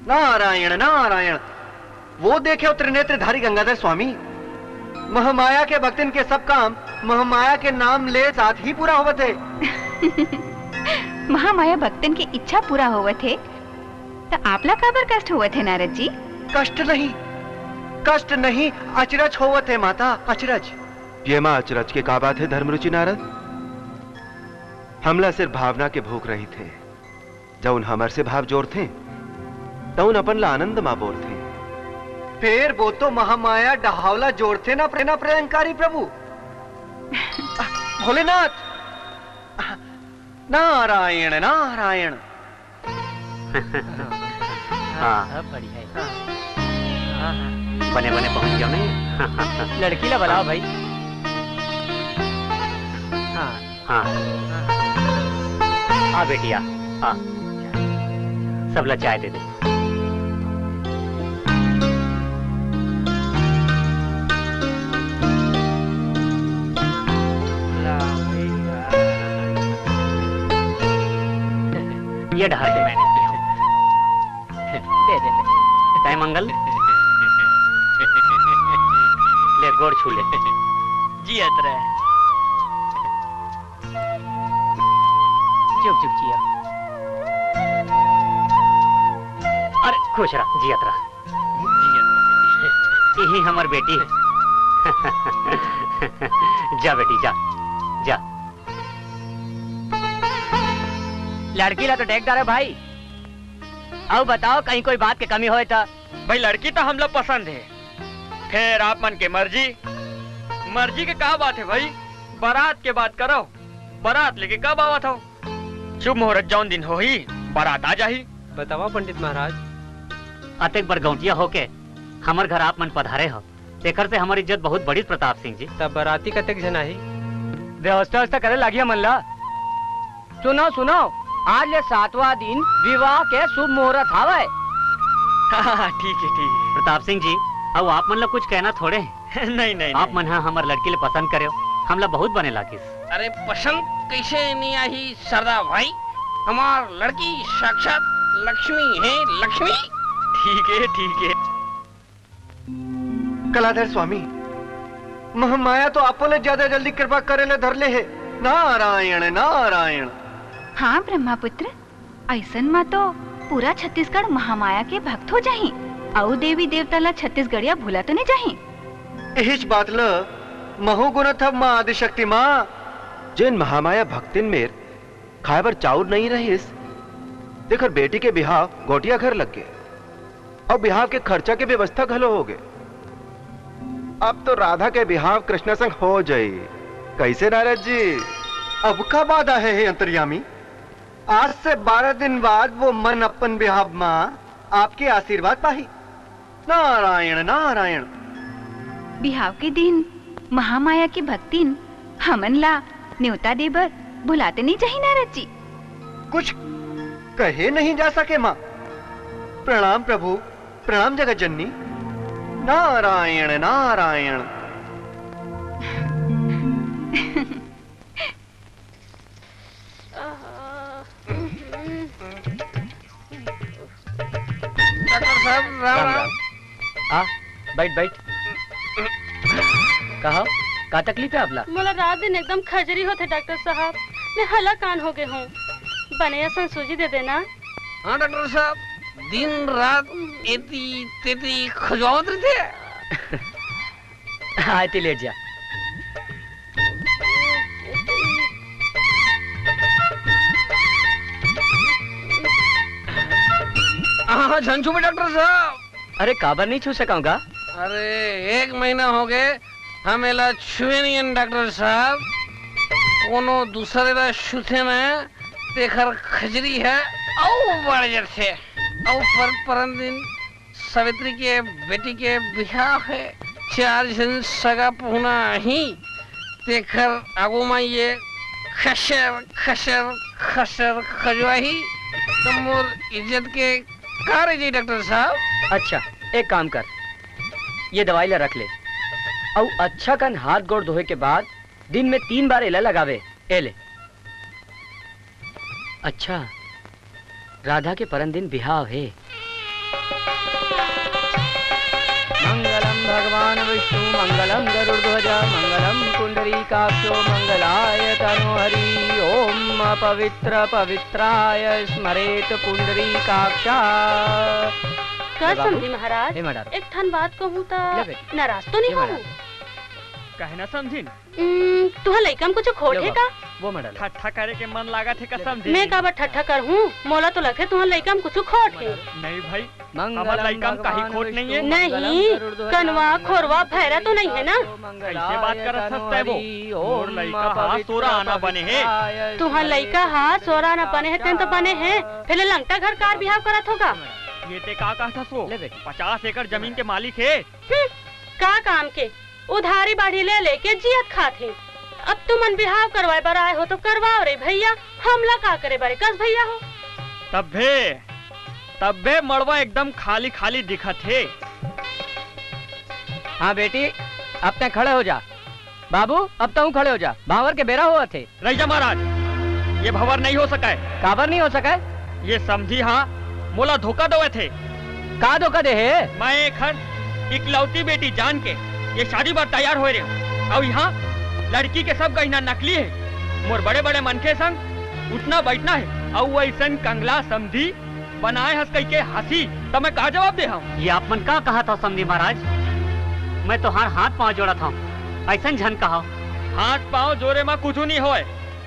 नारायण नारायण। वो देखे हो त्रिनेत्रधारी गंगाधर स्वामी, महामाया के भक्तन के सब काम महामाया के नाम ले साथ ही पूरा होवत है। महामाया भक्तन की इच्छा पूरा होवत है तो आपला काबर कष्ट होवत है नारद जी? कष्ट नहीं अचरज होवत है माता, अचरज। ये माँ अचरज के का बात है धर्मरुचि नारद? हमला सिर्फ भावना के भूख रही थे, जौन हमर से भाव जोर थे तउन अपन ला आनंद माँ बोर थे। फिर वो तो महामाया डहावला जोड़ थे ना प्रलंकारी प्रभु। भोलेनाथ नारायण नारायण। हाँ बढ़िया बने बने पहुंच गया नहीं। लड़की ला बुलाओ भाई। हाँ हाँ हाँ बेटिया हाँ, सब ला चाय दे दे। ये ढाल दे मैंने दे दे मंगल ले गोड़ छू ले। जी अतरे चुप चुप जिया। अरे खुश रहा जी अतरा यही हमार बेटी है। जा बेटी जा जा। लड़की ला तो टेक डारे भाई। अब बताओ कहीं कोई बात की कमी होए तो? भाई लड़की तो हम लोग पसंद है, खैर आप मन के मर्जी। मर्जी के क्या बात है भाई? बारात के बात करो, बारात लेके कब आवत हो? शुभ मुहूर्त जौन दिन हो ही बारात आ जाही। बतावा पंडित महाराज। अतेक बरगौटिया होके हमार घर आप मन पधारे हो, तेकर से हमारी इज्जत बहुत बड़ी प्रताप सिंह जी। तब बाराती कतेक जना ही व्यवस्था करे लागिया मन ला। सुनो सुनो, आज ले 7वां दिन विवाह के शुभ मुहूर्त हावे। ठीक है प्रताप सिंह जी, अब आप मन ला कुछ कहना थोड़े नहीं आप मन हमार लड़की ले पसंद करे हमला बहुत बने लागिस। अरे पसंद कैसे नहीं आई सरदा भाई, हमार लड़की साक्षात लक्ष्मी है, लक्ष्मी। ठीक है कलाधर स्वामी, महामाया तो आपो ले ज्यादा जल्दी कृपा करे ले धर ले है। नारायण नारायण। हाँ ब्रह्मापुत्र, ऐसन में तो पूरा छत्तीसगढ़ महामाया के भक्त हो जाही और देवी देवता ला छत्तीसगढ़िया भूला तो नहीं जाही। इहिच बात ल महु गुण थब माँ आदिशक्ति माँ। जिन महामाया भक्तिन मेर खाए चाउर नहीं रहीस, देखर बेटी के बिहाव गोटिया घर लग गए और बिहाव के खर्चा के व्यवस्था घलो हो गए। अब तो राधा के बिहाव कृष्ण संग हो जाए। कैसे नारद जी? अब का वादा है अंतर्यामी? आज से 12 दिन बाद वो मन अपन बिहाव माँ आपके आशीर्वाद पाही। नारायण नारायण। बिहाव के दिन महामाया की भक्तिन हमन ला न्योता देबर बुलाते नहीं जाही नारद जी। कुछ कहे नहीं जा सके माँ। प्रणाम प्रभु, प्रणाम जगत जननी। नारायण नारायण। डॉक्टर साहब राम राम। आ बैठ बैठ। कहा का तकलीफ है आपला? मोला रात दिन एकदम खजरी होते डॉक्टर साहब, मैं हला कान हो गए हूँ, बने सूजी दे देना। हाँ डॉक्टर साहब, दिन रात एती तेती खजवावत रहते। आते लेट जा। हाँ झंझू में डॉक्टर साहब। अरे काबर नहीं छू सकाऊंगा? अरे 1 महीना हो गए हम एला छुए नहीं डॉक्टर साहब। कोनो दूसरे ला छूते न तेखर खजरी है औ बढ़ जाते। औ परम दिन सावित्री के बेटी के बिहाव है, 4 जन सगा पुना ही तेखर आगू में ये खसर खसर खसर खजवाही तो मोर इज्जत के कार जी डॉक्टर साहब। अच्छा एक काम कर, ये दवाई ला रख ले और अच्छा कन हाथ गोड़ धोए के बाद दिन में 3 बार एला लगावे। एले। अच्छा राधा के परम दिन बिहाव है, मंगलम भगवान विष्णु मंगलम गरुड़ध्वज मंगलम पुंडरीकाक्षो मंगलाय तनोहरि ओम पवित्र पवित्राय स्मरेत पुंडरीकाक्षा। क्या समझी महाराज? हे मैडम। एक ठन बात कहूँ तो नाराज तो नहीं हो? कहना समझी तुहा लइकम कुछ खोटे का? वो मैडम ठट्ठा करे के मन लागा थे का समझी? मैं का ठट्ठा कर हूँ, मोला तो लगे तुहा लइकम कुछ खोट है। नहीं भाई, हमारा लइकम कहीं खोट नहीं है। नहीं, कनवा खोरवा भैरा तो नहीं है ना? कैसे बात कर सकता है वो? और लइका हाथ सोरा आना बने है। तुहा लइका हाथ सोरा आना बने है, तो बने है। पहले लंगटा घर कार बिहाव करत होगा। ये ते का कहता सो? 50 एकड़ जमीन के मालिक है। का काम के उधारी बाढ़ी ले लेके जियत खाते। अब तुमन बिहाव करवाए बर आए हो तो करवाओ रे भैया, हमला का करे बारे कस भैया हो। तब्बे मड़वा एकदम खाली खाली दिखत है। हाँ बेटी, अब तक खड़े हो जा। बाबू अब तो खड़े हो जा, भावर के बेरा हुआ थे। रईजा महाराज, ये भंवर नहीं हो सका है। काबर नहीं हो सका है? ये समझी हाँ मोला धोखा दोए थे। का धोखा दे है? मैं एक इकलौती बेटी जान के ये शादी बार तैयार हो रहे और यहाँ लड़की के सब गहना नकली है। मोर बड़े बड़े मनखे संग उठना बैठना है और वैसन कंगला समझी बनाए हंस कई के हंसी, तो मैं कहा जवाब दे हूँ? ये आप मन का कहा था समझी महाराज? मैं तो हाथ पाँव जोड़ा था, ऐसा झन कहा। हाथ पाँव जोरे में कुछ नहीं होए।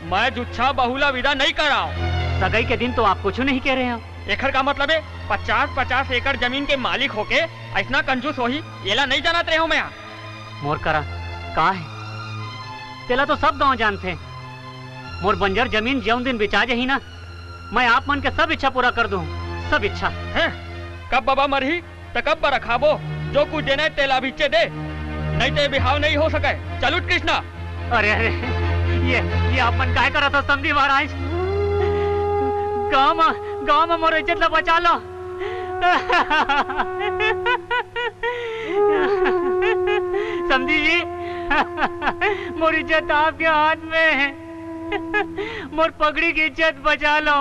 मैं जुच्छा बहुला विदा नहीं कर रहा हूँ। सगाई के दिन तो आप कुछ नहीं कह रहे हो। एकर का मतलब है 50-50 एकड़ जमीन के मालिक होके ऐसा कंजूस हो ही येला नहीं जानत रहे हो मैं। मोर करा का है तेला तो सब गांव जानते। मोर बंजर जमीन जौन दिन बेचा जही ना, मैं आप मन के सब इच्छा पूरा कर दूं, सब इच्छा है। कब बाबा मरही तो कब रखाबो, जो कुछ देना है तेला बीचे दे, नहीं तो बिहाव नहीं हो सके। चलो कृष्णा। अरे अरे ये आप मन काय करा था समझी महाराज? गाँव में मोर इज्जत ला बचा लो। समझी जी, मोर इज्जत आपके हाथ में है। मोर पगड़ी की इज्जत बचा लो,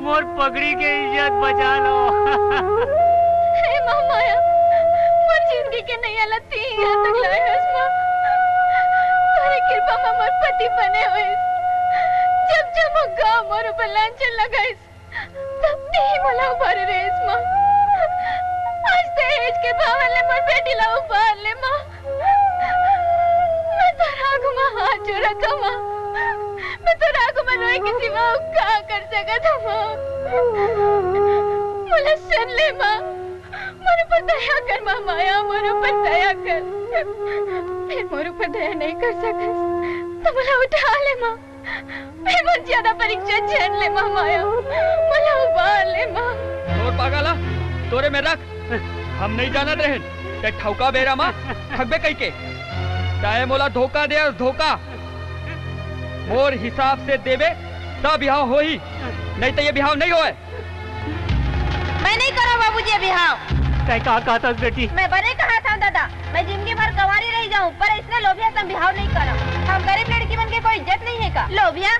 मोर पगड़ी की इज्जत बचा लो। हे माया, मोर जिंदगी के नहीं हालत थी यहाँ तक लाए हस माँ। तुम्हारी कृपा में मोर पति बने हुए। जब जब गाँव मोर ऊपर लांछन लगाइस, तब ते ही मला उबार रे इस माँ। आज दहेज के भावल ने मोर बेटी ला उबार ले माँ। मैं तो रागु माँ हाथ जोड़ा था माँ। मैं तो रागु में रोए के सिवा क्या कर सका था माँ। मुझे सुन ले माँ, मोर ऊपर दया कर माँ माया, मोर ऊपर दया कर। फिर मोर ऊपर दया नहीं कर सकस तो मुझे उठा ले माँ। फिर मुझे ज्यादा परीक्षा झेल ले माँ माया, मुझे उबार ले माँ। और पागला तोरे में रख, हम नहीं जानत रहे ते ठौका बेरा माँ ठगबे कई के। चाहे मोला धोखा दे और धोखा मोर हिसाब से देवे तब बिहाव हो ही, नहीं तो ये बिहाव नहीं होए। मैं नहीं करा बाबूजी बिहाव। कहा था बेटी? मैं बने कहा था दादा, मैं जिंदगी भर कवारी रह जाऊं, पर इसने लोभिया से बिहाव नहीं करा। हम गरीब लड़की बन के कोई इज्जत नहीं है का? लोभिया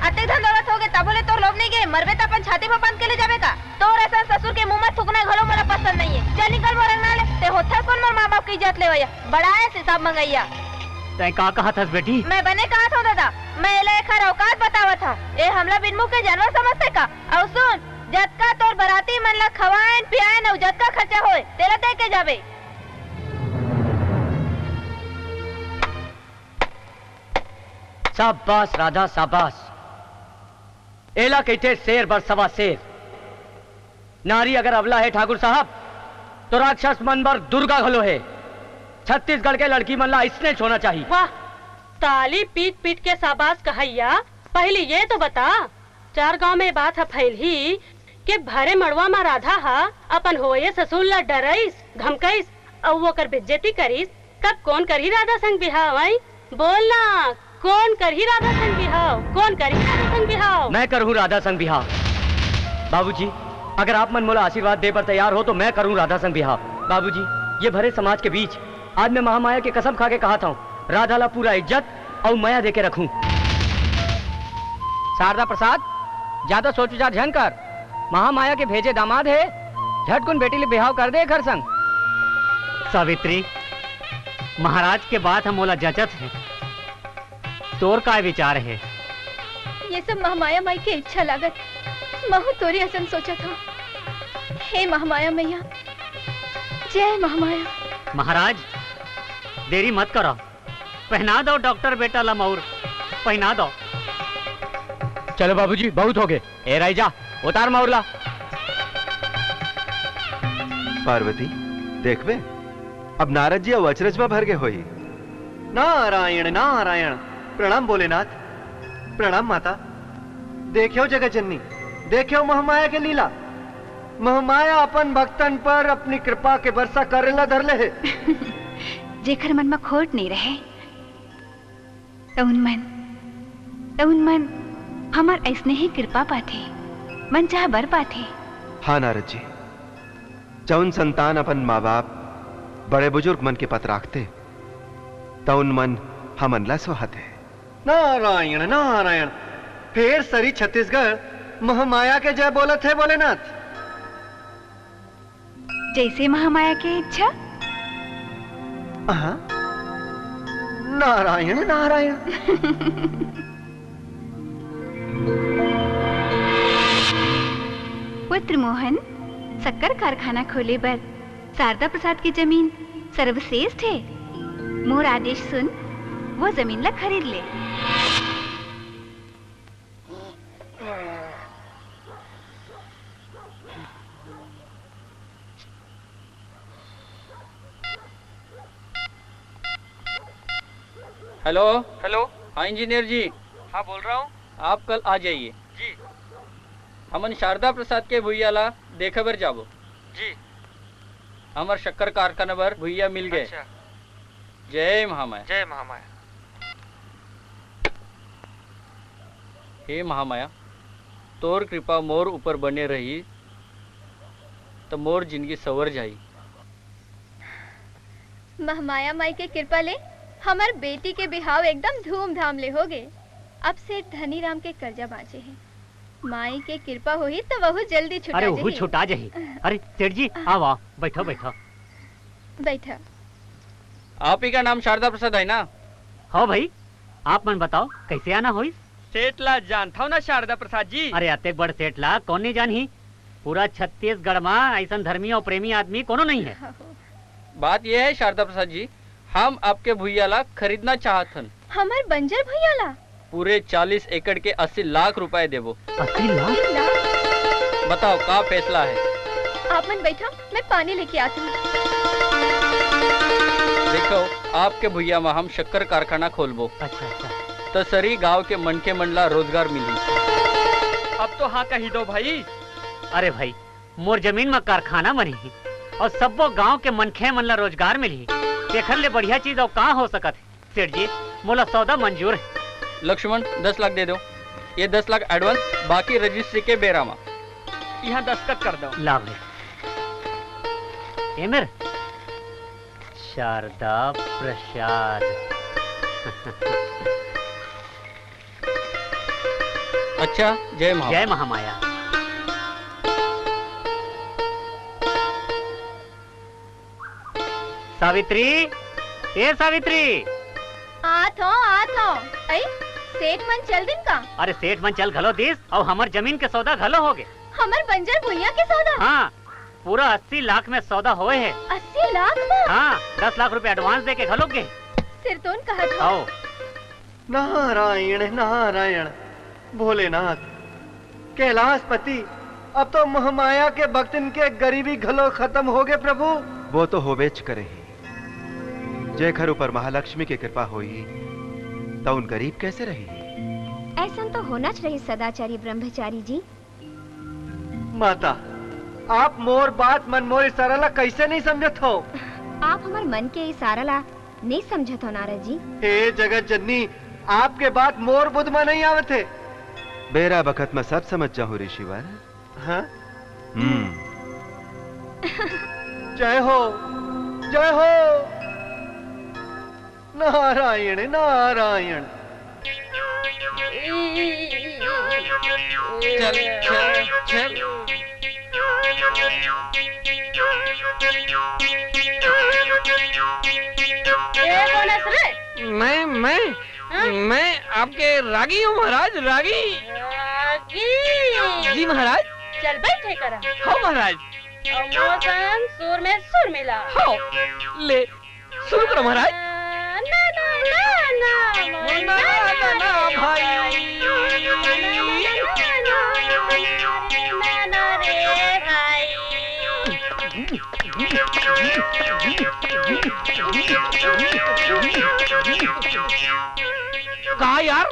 अते धन दौलत हो गए तब बोले तो लोभ नहीं गए, मरबे तो अपन छाती पे बांध के ले जावे का? तो ऐसा ससुर के मुंह में थूकना घलो मला पसंद नहीं है। चल निकल मोर अंगना ले, ते होथा कौन मोर माँ बाप की इज्जत ले भैया, बड़ा है हिसाब मंगैया। तै का कहा था बेटी? मैं बने कहा था दादा, मैं एला खर औकात बतावा था। ए हमला बिनमुख के जानवर समझते का? और सुन, जतका तोर बराती मन ला खवाएन पियाएन और जतका खर्चा होए तेला दे के जावे। शाबाश राधा शाबाश। एला कहते शेर बर सवा शेर। नारी अगर अवला है ठाकुर साहब तो राक्षस मन बर दुर्गा घलो है। छत्तीसगढ़ के लड़की मन ला इसने छोना चाहिए। वाह, ताली पीट पीट के शाबाश कहैया। पहले ये तो बता, चार गांव में बात है फैल ही कि भरे मड़वा में राधा हा अपन होए ससुर ला डराइस धमकाइस और वो कर बेइज्जती करिस। कब कौन करी राधा संग बिहाव? आई बोलना, कौन करी राधा संग बिहाव? कौन करी राधा संग बिहाव? मैं करूँ राधा संग बिहाव। बाबूजी अगर आप मन मोला आशीर्वाद दे पर तैयार हो तो मैं करूँ राधा संग बिहाव। बाबूजी ये भरे समाज के बीच आज मैं महामाया की कसम खा के कहा था राधा ला पूरा इज्जत और माया दे के रखूं। शारदा प्रसाद ज्यादा सोच विचार झन कर। महामाया के भेजे दामाद है झटकुन बेटी ले बिहाव कर दे घर संग। सावित्री, महाराज के बात हम मोला जचत है, तोर का विचार है? ये सब महामाया माई की इच्छा लागत, महू तोरी हसन सोचा था। हे महामाया मैया, जय महामाया। महाराज देरी मत करो, पहना दो डॉक्टर बेटा ला मऊर, पहना दो। चलो बाबूजी, बहुत हो गए। ए राजा, उतार मऊरला। पार्वती देखबे, अब नारद जी और अचरज में भर गए होई। नारायण नारायण। प्रणाम भोलेनाथ। प्रणाम माता। देखियो जगत जननी, देखियो महामाया के लीला। महामाया अपन भक्तन पर अपनी कृपा के वर्षा करेला धरले है। जेकर मन में खोट नहीं रहे तउन मन हमार ऐसने ही कृपा पाथे, मन चाह बर पाथे। हाँ नारद जी, जौन संतान अपन माँ बाप बड़े बुजुर्ग मन के पत राखते तउन मन हमन ला सुहाते। नारायण नारायण। फिर सरी छत्तीसगढ़ महामाया के जय बोलत है भोलेनाथ। जैसे महामाया की इच्छा। नारायण नारायण। पुत्र मोहन, शक्कर कारखाना खोले बर शारदा प्रसाद की जमीन सर्वश्रेष्ठ है। मोर आदेश सुन, वो जमीन ला खरीद ले। Hello hello. हाँ इंजीनियर जी। हाँ बोल रहा हूँ। आप कल आ जाइए जी। हमन शारदा प्रसाद के भुइयाला देखे बर जाबो जी। हमार शक्कर कारखाना बर भुइया मिल गए। अच्छा। जय महामाया। जय महामाया। हे महामाया, तोर कृपा मोर ऊपर बने रही तो मोर जिंदगी सवर जाई। महामाया माई के कृपा ले हमार बेटी के बिहाव एकदम धूमधाम ले हो गए। अब से धनी राम के कर्जा बाँचे हैं। माई के कृपा होई तो वहु जल्दी छुटा अरे जाही। वो छुटा जाही। अरे सेठ जी आओ आओ, बैठो बैठो। बैठा। आप ही का नाम शारदा प्रसाद है ना? हाँ भाई, आप मन बताओ कैसे आना होई? सेठ ला जानता हूँ ना शारदा प्रसाद जी। अरे अते बड़ सेठ ला कौन नहीं जानी? पूरा छत्तीसगढ़ में ऐसा धर्मी और प्रेमी आदमी कोनो नहीं है। बात यह है शारदा प्रसाद जी, हम आपके भुइयाला खरीदना चाहतन। हमार बंजर भैयाला पूरे 40 एकड़ के 80 लाख रुपए देवो। 80 लाख? बताओ का फैसला है? आप मन बैठो, मैं पानी लेके आती हूँ। देखो, आपके भुइया में हम शक्कर कारखाना खोलबो। अच्छा अच्छा। तो सरी गांव के मनके मंडला रोजगार मिली। अब तो हाँ कही दो भाई। अरे भाई, मोर जमीन में कारखाना बनी और सबो गांव के मनखे मन ला रोजगार मिली। देखर ले बढ़िया चीज और कहाँ हो सकत है। सेठ जी, मोला सौदा मंजूर है। लक्ष्मण 10 लाख दे दो। ये 10 लाख एडवांस, बाकी रजिस्ट्री के बेरा में। यहाँ दस्तखत कर दो। लाभ है। ये मेरे शारदा प्रसाद। अच्छा, जय महामाया। जय महामाया। सावित्री, ए सावित्री। आत हो। ऐ सेठ मन चल दिन का। अरे सेठ मन चल घलो दिस और हमार जमीन के सौदा घलो हो गए। हमार बंजर भुइया के सौदा? हाँ, पूरा 80 लाख में सौदा होए है। 80 लाख में? हाँ, 10 लाख रुपए एडवांस दे के घलो गए। सिरतोन कहा था। आओ। नारायण नारायण। भोलेनाथ, कैलाशपति, अब तो महामाया के भक्तन के गरीबी घलो खत्म हो गए प्रभु। वो तो होबेच करे ही। जेखर ऊपर महालक्ष्मी की कृपा होई तो उन गरीब कैसे रही? ऐसा तो होना चाहिए सदाचारी ब्रह्मचारी जी। माता, आप मोर बात मन मोर इशारा ला कैसे नहीं समझत हो? आप हमार मन के इशारा ला नहीं समझत हो नारद जी। हे जगत जननी, आपके बात मोर बुद्ध में नहीं आवत है। बेरा बखत में सब समझ जाऊं ऋषिवर। हाँ? जय हो, जय हो। नारायण नारायण। चल चल चल मैं आपके रागी हूँ महाराज, रागी। जी महाराज। चल बैठे करा। हाँ महाराज। मौसम सुर में सुर मिला। हाँ ले शुरू करो महाराज। ना ना ना ना ना ना ना भाई। ना रे भाई। कहा यार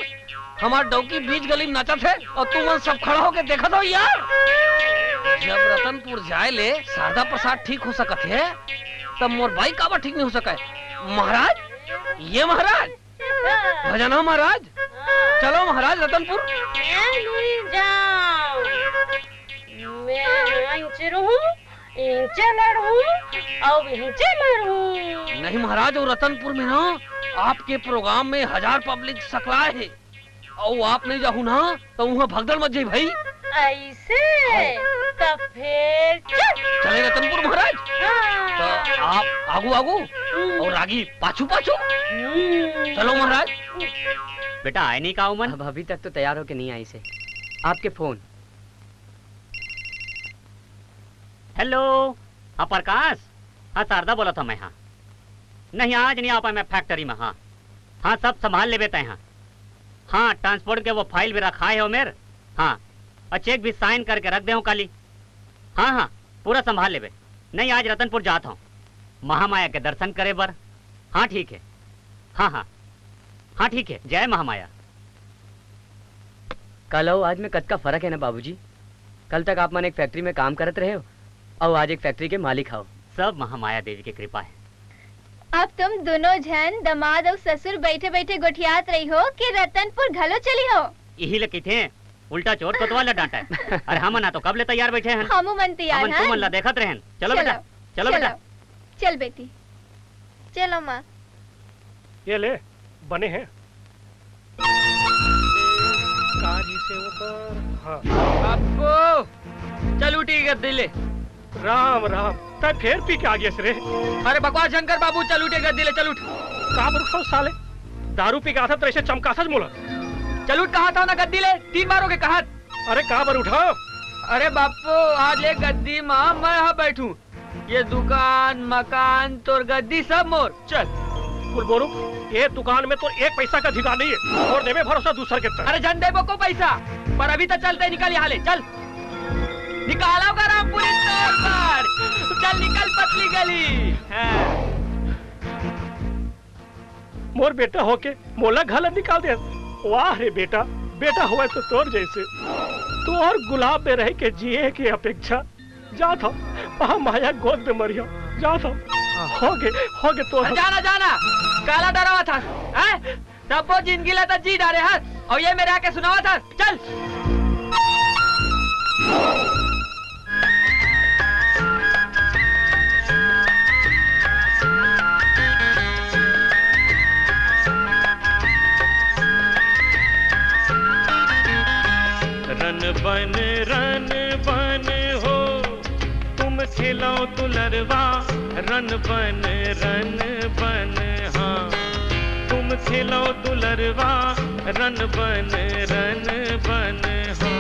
हमार डौकी बीच गली में नाचत है और तुम वहाँ सब खड़ा होके देखा दो यार। जब रतनपुर जाए ले शारदा प्रसाद ठीक हो सकत है तब मोर भाई काबा ठीक नहीं हो सका है। महाराज ये महाराज भजन हो महाराज। चलो महाराज रतनपुर। नहीं महाराज वो रतनपुर में ना आपके प्रोग्राम में 1000 पब्लिक सकला है और आप नहीं जाहू ना तो वहाँ भगदड़ मच जाये भाई। ऐसे तब फिर चले रतनपुर महाराज। तो आप आगू आगू और रागी पाछू पाछू। चलो महाराज। बेटा आए नहीं का उमन? अब अभी तक तो तैयार होके नहीं आई से। आपके फोन। हेलो हाँ प्रकाश। हाँ शारदा बोला था मैं। हाँ नहीं आज नहीं आ पाया मैं फैक्ट्री में। हाँ हाँ सब संभाल ले बेटा। हाँ हाँ ट्रांसपोर्ट के वो फाइल भी रखा है मेरे। हाँ और चेक भी साइन करके रख दे हूँ काली। हाँ हाँ पूरा संभाल ले बे। नहीं आज रतनपुर जाता हूँ महामाया के दर्शन करे बर। हाँ ठीक है। हाँ हाँ हाँ ठीक है। जय महामाया। कल हो आज में कद का फर्क है ना बाबूजी। कल तक आप मन एक फैक्ट्री में काम करते रहे हो और आज एक फैक्ट्री के मालिक हो। सब महामाया देवी की कृपा है। अब तुम दोनों जन दमाद और ससुर बैठे बैठे गोठियात रही हो कि रतनपुर घलो चली हो। यही लगी थे उल्टा चोट कोतवाल डांटा है। अरे हम ना तो कब ले तैयार बैठे हैं। हम मन तैयार हैं। तुम ला देखत रहन। चलो बेटा चलो बेटा। चल बेटी चलो माँ। ये ले बने हैं काजी से ऊपर। हाँ आपको चल उठी गद्दी ले। राम राम तब फिर पी के आ गया रे। अरे बकवास शंकर बाबू चल उठे गद्दी ले। चल उठ। कहाँ पर उठा साले दारू पी के आता तो ऐसे चमका सच मोला। चल उठ। कहा था ना गद्दी ले 3 बारों के कहा। अरे कहाँ पर उठा? अरे बापू आज ले गद्दी माँ मैं यहाँ बैठूं। ये दुकान मकान तोर गद्दी सब मोर। चल कुल बोलू ये दुकान में तो 1 पैसा का अधिकार नहीं है और देवे भरोसा दूसर के तरफ। अरे जन देवो को पैसा पर अभी तो चलते निकल यहाँ ले। चल निकालो का रामपुरी तौर पर। चल निकल पतली गली। मोर बेटा होके मोला घाला निकाल दे। वाह रे बेटा बेटा हुआ तो तोर जैसे तू और गुलाब में रह के जिए की अपेक्षा जा था वहाँ माया गोद में मरिया जा था। हो गए तो जाना जाना काला डरावा था तब वो जिंदगी लेता जी डारे हाथ और ये मेरे आके सुनावा था। चल रन बन हो तुम खिलाओ दुलरवा। रन बन हाँ तुम खिलाओ दुलरवा। रन बन हाँ।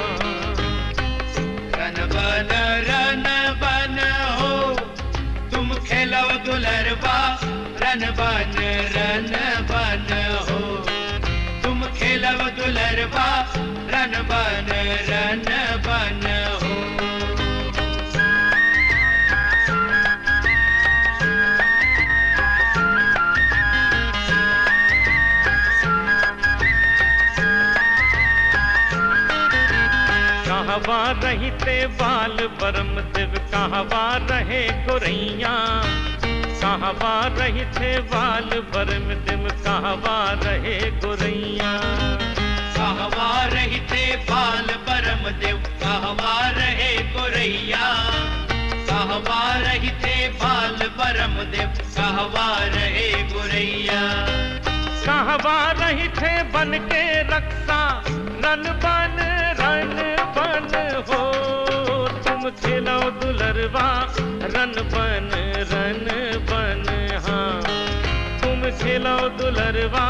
रन बन हो तुम खिलाओ दुलरवा। रन बन हो तुम खिलाओ दुलरवा। रन बन हो। कहवा रहते बाल बरम देव कहवा रहे गोरैया। कहवा रहते बाल बरम देव कहवा रहे गोरैया। कहवा रहते बाल परम देव कहवा रहे गोरैया। कहवा रहते बाल परम देव कहवा रहे गोरैया। कहवा रहते बन के रक्षा। रन बन हो तुम तुम खेलो दुलरवा रन बन हाँ तुम खेलो दुलरवा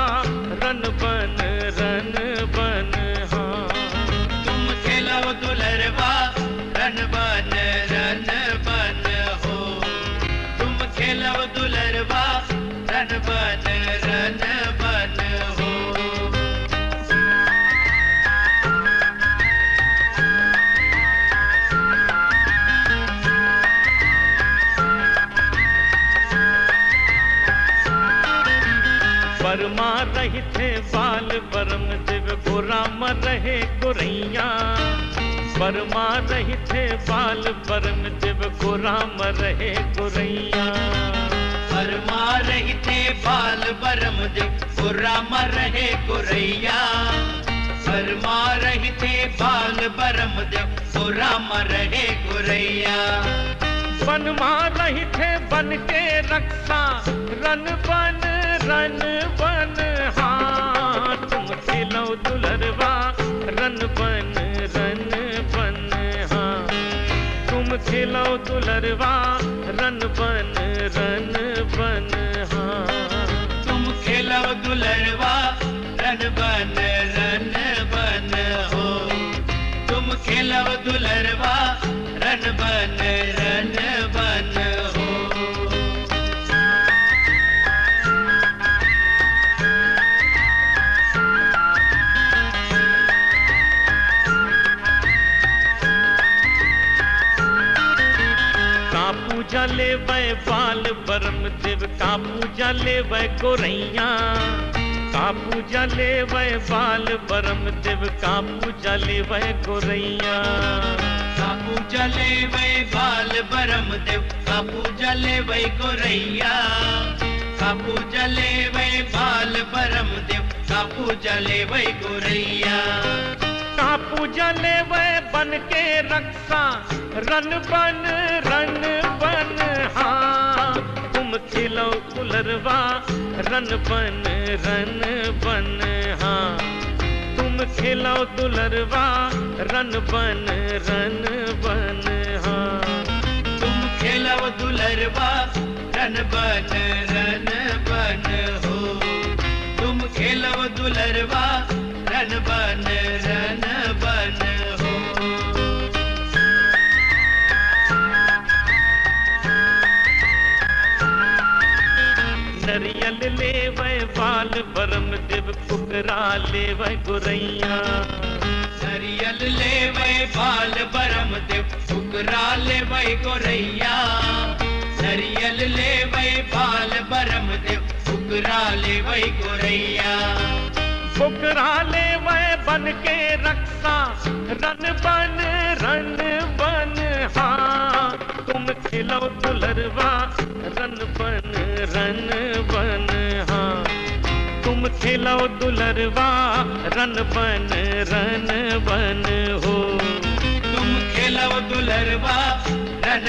रन बन हाँ तुम खेलो दुलरवा रन बन हो तुम खेलो दुलरवा रन बन हो बरमा रही थे बाल बरम दिव गोराम रहे गोरैया बरमा रही थे बाल बरम दिव गोराम रहे गोरैया बरमा रही थे बाल बरम दिव गोराम रहे गोरैया बरमा रही थे बाल बरम दिव गोराम रहे गोरैया बनमा रही थे बन के रक्षा रन बन हाँ तुम खेलो दुलरवा रन बन हाँ तुम खेलो दुलरवा रन बन हाँ तुम खेलो दुलरवा रन बन हो तुम खेलो दुलरवा रन बन हो पूजा ले वै बाल बरम देव का पूजा ले वै गोरैया का पूजा ले वै बाल बरम देव का पूजा ले वै गोरैया का पूजा ले वै बाल बरम देव का पूजा ले वै गोरैया का पूजा ले वै बाल बरम देव का पूजा ले वै गोरैया का पूजा ले वै बन के रक्षा रन बन हाँ तुम खेलो दुलरवा रन बन हाँ तुम खेलो दुलरवा रन बन हाँ तुम खेलो दुलरवा रन बन हो तुम खेलो दुलरवा रन बन हो नरियल ले वै बाल बरम देव कुकरा ले वै गोरैया नरियल ले वै बाल बरम देव कुकरा ले वै गोरैया नरियल ले वै बाल बरम देव कुकरा ले वै गोरैया कुकरा ले वै बन के रक्षा रन बन हाँ तुम खेलो दुलरवा रन बन हाँ तुम खेलो दुलरवा रन बन हो तुम खेलो दुलरवा रन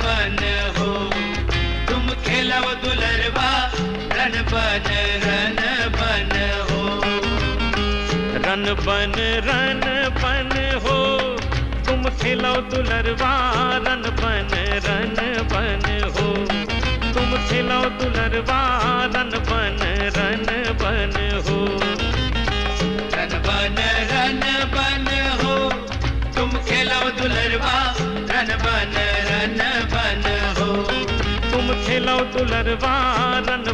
बन हो तुम खेलो दुलरवा रन बन हो रन बन हो तुम खेलो दुलरवा रन बन हो तुम खेलो दुलरवा रन बन हो रन बन हो तुम खेलो दुलरवा रन बन हो तुम खेलो दुलरवा रन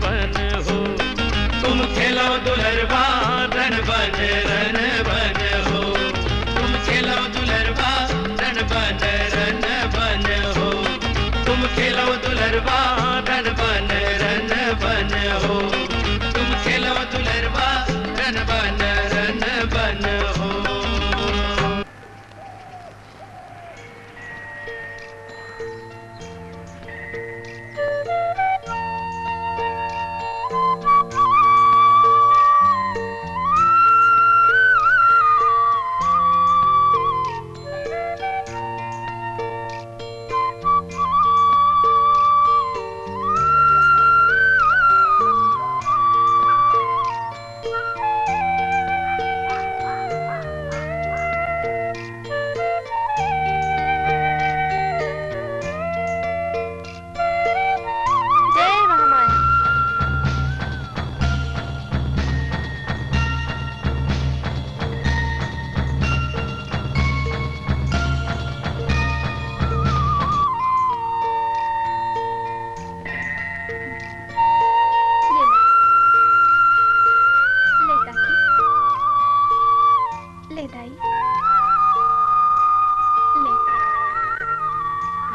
बन हो तुम खेलो दुलरवा रन बन हो तुम खेलो दुलरवा रन बन हो तुम खेलो दुलरवा रन बन हो तुम खेलो दुलरवा रन बन हो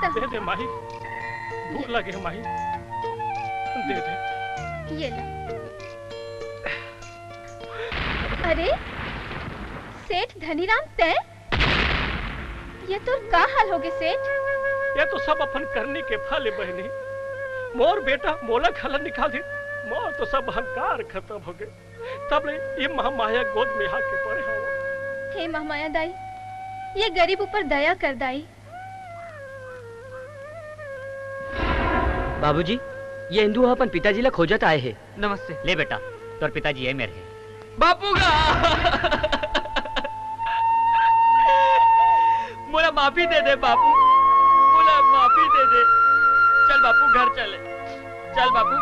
दे दे माही, भूख लगे है माही, दे दे। ये लो। अरे सेठ धनीराम तय, ये तो का हाल हो गए सेठ? ये तो सब अपन करने के फल बहनी। मोर बेटा मोला खला निकाल दी, मोर तो सब अहंकार खत्म हो गए। तब ले ये महामाया गोद में हाथ के पड़े हो। हे महामाया दाई, ये गरीब ऊपर दया कर दाई। बाबूजी, ये हिंदू अपन पिताजी ला खोजत आए हैं। नमस्ते। ले बेटा, तोर पिताजी है मेरे। बापू का मोला माफी दे दे बापू, मोला माफी दे दे। चल बापू घर चले, चल बापू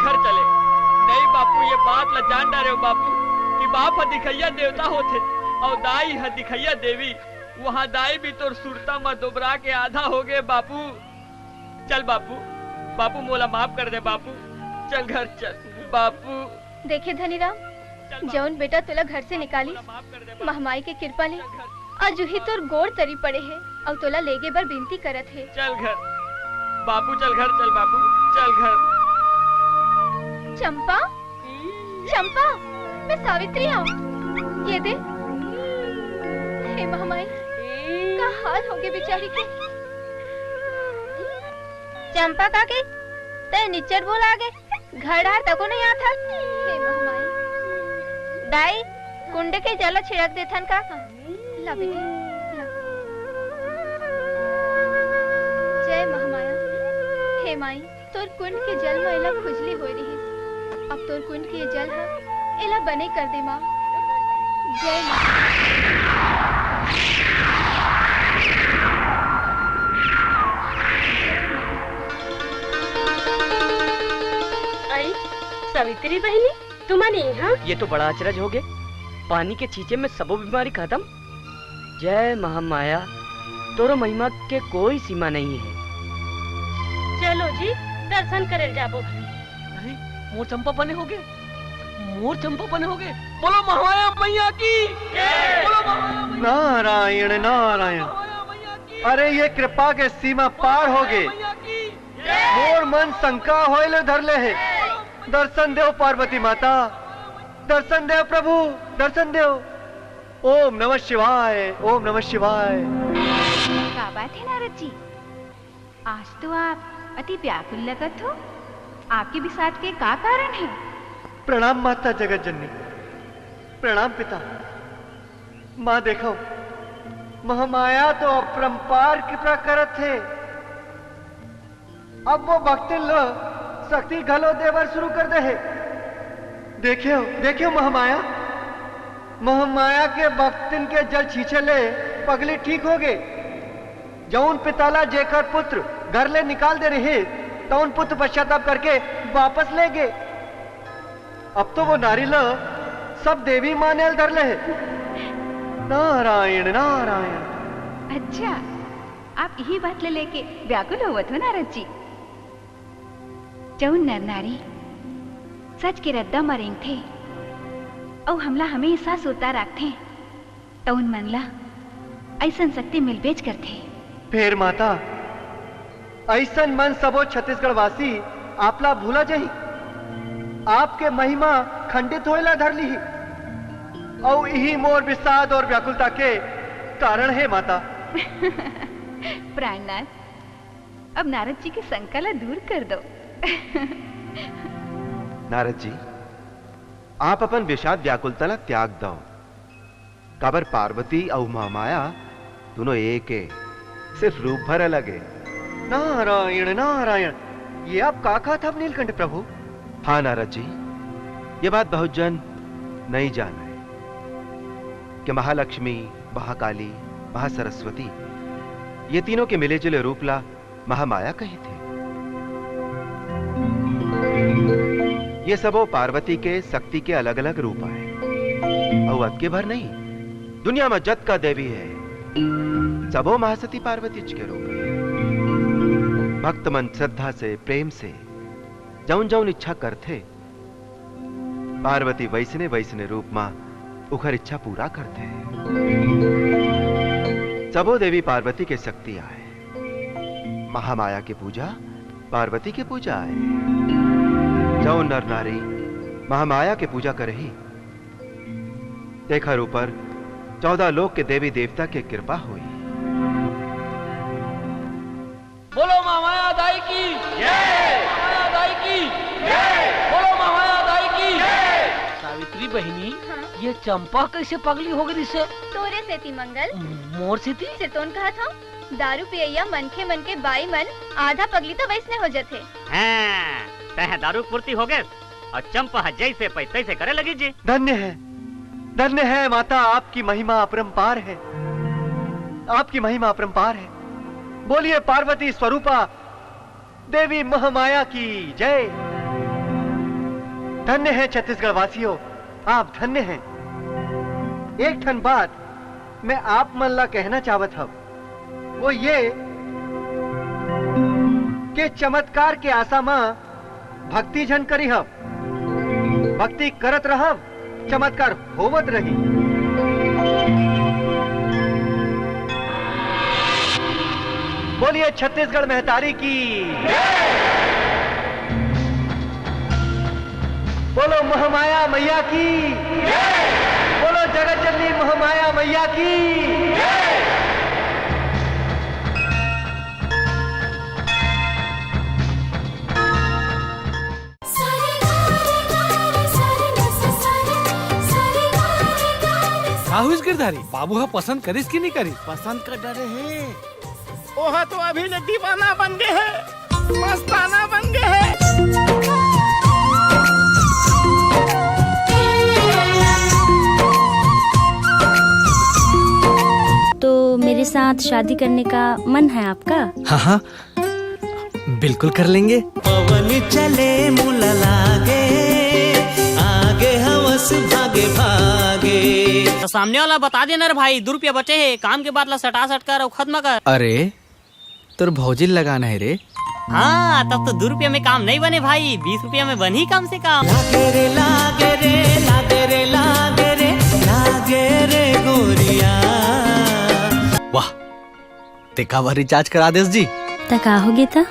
घर चले। नहीं बापू, ये बात ला जान डरे हो बापू कि बाप हा दिखैया देवता होते और दाई हा दिखैया देवी। वहाँ दाई भी तो सुरता में दोबरा के आधा हो गए बापू। चल बापू, बापू मोला माफ कर दे बापू, चल घर चल बापू। देखे धनीराम, जौन बेटा तुला घर से निकाली महमाई के कृपा ले आज ही तोर गोड़ तरी पड़े है और तोला लेगे बर बिनती करत है। चल घर बापू, चल घर चल बापू, चल घर। चंपा, चंपा, मैं सावित्री हूँ। ये दे। हे महामाई, का हाल होगे बेचारी के। चंपा काकी, ते निच्चर बोल आगे, घर आर तको नहीं आता। हे महामाई, दाई कुंडे के जल छिड़क देथन का। ला बेटी, ला। जय महामाया। हे माई, तोर कुंड के जल में एला खुजली हो रही है। अब तोर कुंड के जल है एला बने कर दे माँ। जय माँ। आई सावित्री बहनी, तुम्हारी यहाँ? ये तो बड़ा अचरज हो गए। पानी के छींचे में सबो बीमारी खत्म। जय महामाया, तोरो महिमा के कोई सीमा नहीं है। चलो जी, दर्शन करे जाबो। मोर चंपा बने हो गए, मोर चंपा बने हो गए। बोलो महामाया मैया की नारायण नारायण। अरे ये कृपा के सीमा पार हो गए। मोर मन शंका होइले धर ले है। दर्शन देव पार्वती माता, दर्शन देव प्रभु, दर्शन देव। ओम नमः शिवाय, ओम नमः शिवाय। क्या बात है नारद जी, आज तो आप अति व्याकुल लगत हो। आपके विषाद के का कारण है? प्रणाम माता जगत जननी, प्रणाम पिता। माँ देखो, महामाया तो अपरंपार कृपा करत है। अब वो भक्ति लो शक्ति घलो देवर शुरू कर दे है। देखियो देखियो महामाया, महामाया के भक्तिन के जल छींचे ले पगली ठीक हो गए। जौन पिताला जेकर पुत्र घर ले निकाल दे रहे तौन पुत्र पश्चाताप करके वापस ले गए। अब तो वो नारी ल सब देवी माने धर ले। नारायण नारायण। अच्छा, आप यही बात ले लेके व्याकुल होवत हो नारद जी। जौन नर नारी सच के रद्दा मरेंग थे और हमला हमेशा सोता रखते तौन मनला ऐसन शक्ति मिलबेज करते। फिर माता ऐसन मन सबो छत्तीसगढ़ वासी आपला भूला जाही। आपके महिमा खंडित होइला धर ली और यही मोर विषाद और व्याकुलता के कारण है माता। प्राणनाथ, अब नारद जी की शंका ला दूर कर दो। नारद जी, आप अपन विषाद व्याकुलता ला त्याग दो। काबर पार्वती और महामाया दोनों एक है, सिर्फ रूप भर अलग है। नारायण नारायण। ये आप का कहा था नीलकंठ प्रभु? हाँ नारद जी, ये बात बहुत जन नहीं जान है कि महालक्ष्मी, महाकाली, महासरस्वती ये तीनों के मिले जुले रूपला महामाया कही थे। ये सबो पार्वती के शक्ति के अलग अलग रूप आए और अद के भर नहीं, दुनिया में जत का देवी है सबो महासती पार्वती के रूप है। भक्त मन श्रद्धा से प्रेम से जौन जौन इच्छा करते पार्वती वैसने वैसने रूप में उखर इच्छा पूरा करते हैं। सबो देवी पार्वती के शक्ति आए महामाया की पूजा पार्वती की पूजा है। जो नर नारी महामाया की पूजा करही देखर ऊपर 14 लोक के देवी देवता की कृपा हुई। बोलो महामाया दाई की जय, महामाया दाई की जय, बोलो महामाया दाई की जय। सावित्री बहनी, ये चंपा कैसे पगली हो गई से? तोरे से थी मंगल। मोर से थी? सितोन कहा था दारू पियैया मन के बाई मन आधा पगली तो वैसने हो जाते। हाँ, तह दारू पूर्ति हो गए और चंपा जैसे पैसे से करे लगी जी। धन्य है माता, आपकी महिमा अपरंपार है, आपकी महिमा अपरंपार है। बोलिए पार्वती स्वरूपा देवी महामाया की जय। धन्य है छत्तीसगढ़ वासियों, आप धन्य हैं। एक ठन बात मैं आप मन ला कहना चाहत हूं, वो ये कि चमत्कार के आशा में भक्ति झन करी हब, भक्ति करत रहब, चमत्कार होवत रही। बोलिए छत्तीसगढ़ महतारी की बोलो महामाया मैया की, बोलो जगत जननी महामाया मैया की। आहुस गिरधारी बाबू हा पसंद करिस कि नहीं करी? पसंद कर डरे हैं। ओहा तो अभी ले दीवाना बन गए हैं, मस्ताना बन गए हैं। तो मेरे साथ शादी करने का मन है आपका? हाँ, बिल्कुल कर लेंगे। पवन चले मुला लागे, आगे हवस भागे भागे। तो सामने वाला बता देना रे भाई, 2 रुपया बचे है, काम के बाद ला सटा कर खत्म कर। अरे तुर भौजी लगाना है रे। हाँ, तब तो 2 रुपया में काम नहीं बने भाई, 20 रुपया में बनी कम से कम। लागे रे लागे रे लागे रे लागे रे लागे रे गोरिया। वाह, ते कावर रिचार्ज करा देस जी? तका हो गए था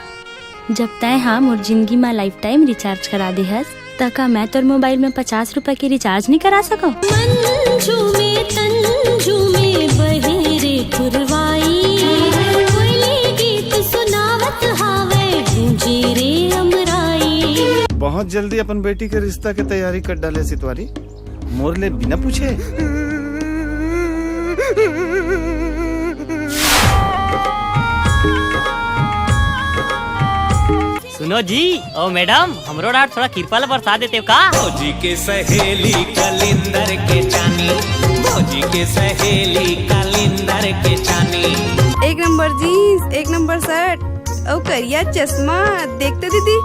जब तय हाँ मोर जिंदगी में लाइफ टाइम रिचार्ज करा दे हस, तका मैं तोर मोबाइल में 50 रुपए की रिचार्ज नहीं करा सको? मंजू में तंजू में बहेरे पुरवाई, कोयले गीत सुनावत हावे गूंजे रे अमराई। बहुत जल्दी अपन बेटी के रिश्ता के तैयारी कर डाले सितवारी, मोर ले बिना पूछे। सुनो जी, ओ मैडम, हमरो डाट थोड़ा कृपा ला बरसा देते हो का? भौजी के सहेली कलिंदर के चानी, भौजी के सहेली कलिंदर के चानी। 1 नंबर जीन्स, 1 नंबर शर्ट और करिया चश्मा, देखते दीदी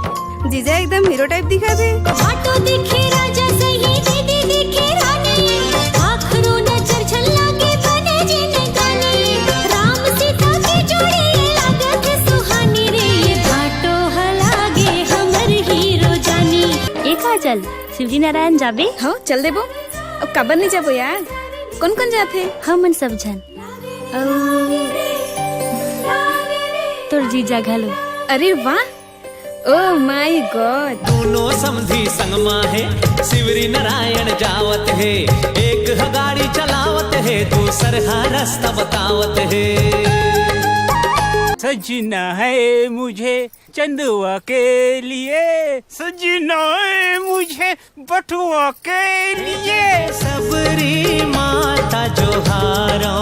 जीजा एकदम हीरो टाइप दिखा थे। ऑटो दिखे राजा सही, दीदी दिखे रानी, आखिरों नजर झल्ला के बने जिन गाने, राम सीता की जोड़ी लागत सुहानी रे, ये भाटो हलागे हमर हीरो जानी। एक काजल शिवजी नारायण जाबे? हाँ चल देबो। अब कबर नहीं जाबो यार? कौन कौन जाते? हम सब जन तोर जीजा घलो। अरे वाह, ओह माय गॉड। दोनों समधी संगमा है, शिवरी नारायण जावत है, एक ह गाड़ी चलावत है, दूसर हा रास्ता बतावत है। सजना है मुझे चंदुआ के लिए, सजना है मुझे बटुआ के लिए। सबरी माता जोहारो,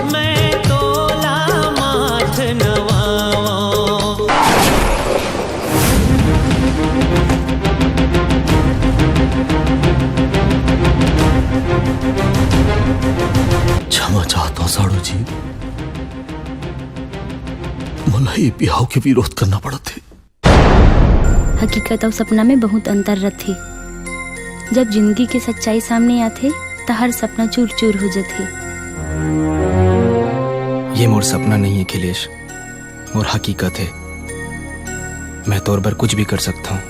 मैं तोला माथ नवाओ। क्षमा चाहता हूँ साड़ू जी, मला ये बिहाव के विरोध करना पड़ा थे। हकीकत और सपना में बहुत अंतर रहती। जब जिंदगी की सच्चाई सामने आते तो हर सपना चूर चूर हो जाती। ये मोर सपना नहीं है अखिलेश, मोर हकीकत है। मैं तौर पर कुछ भी कर सकता हूँ।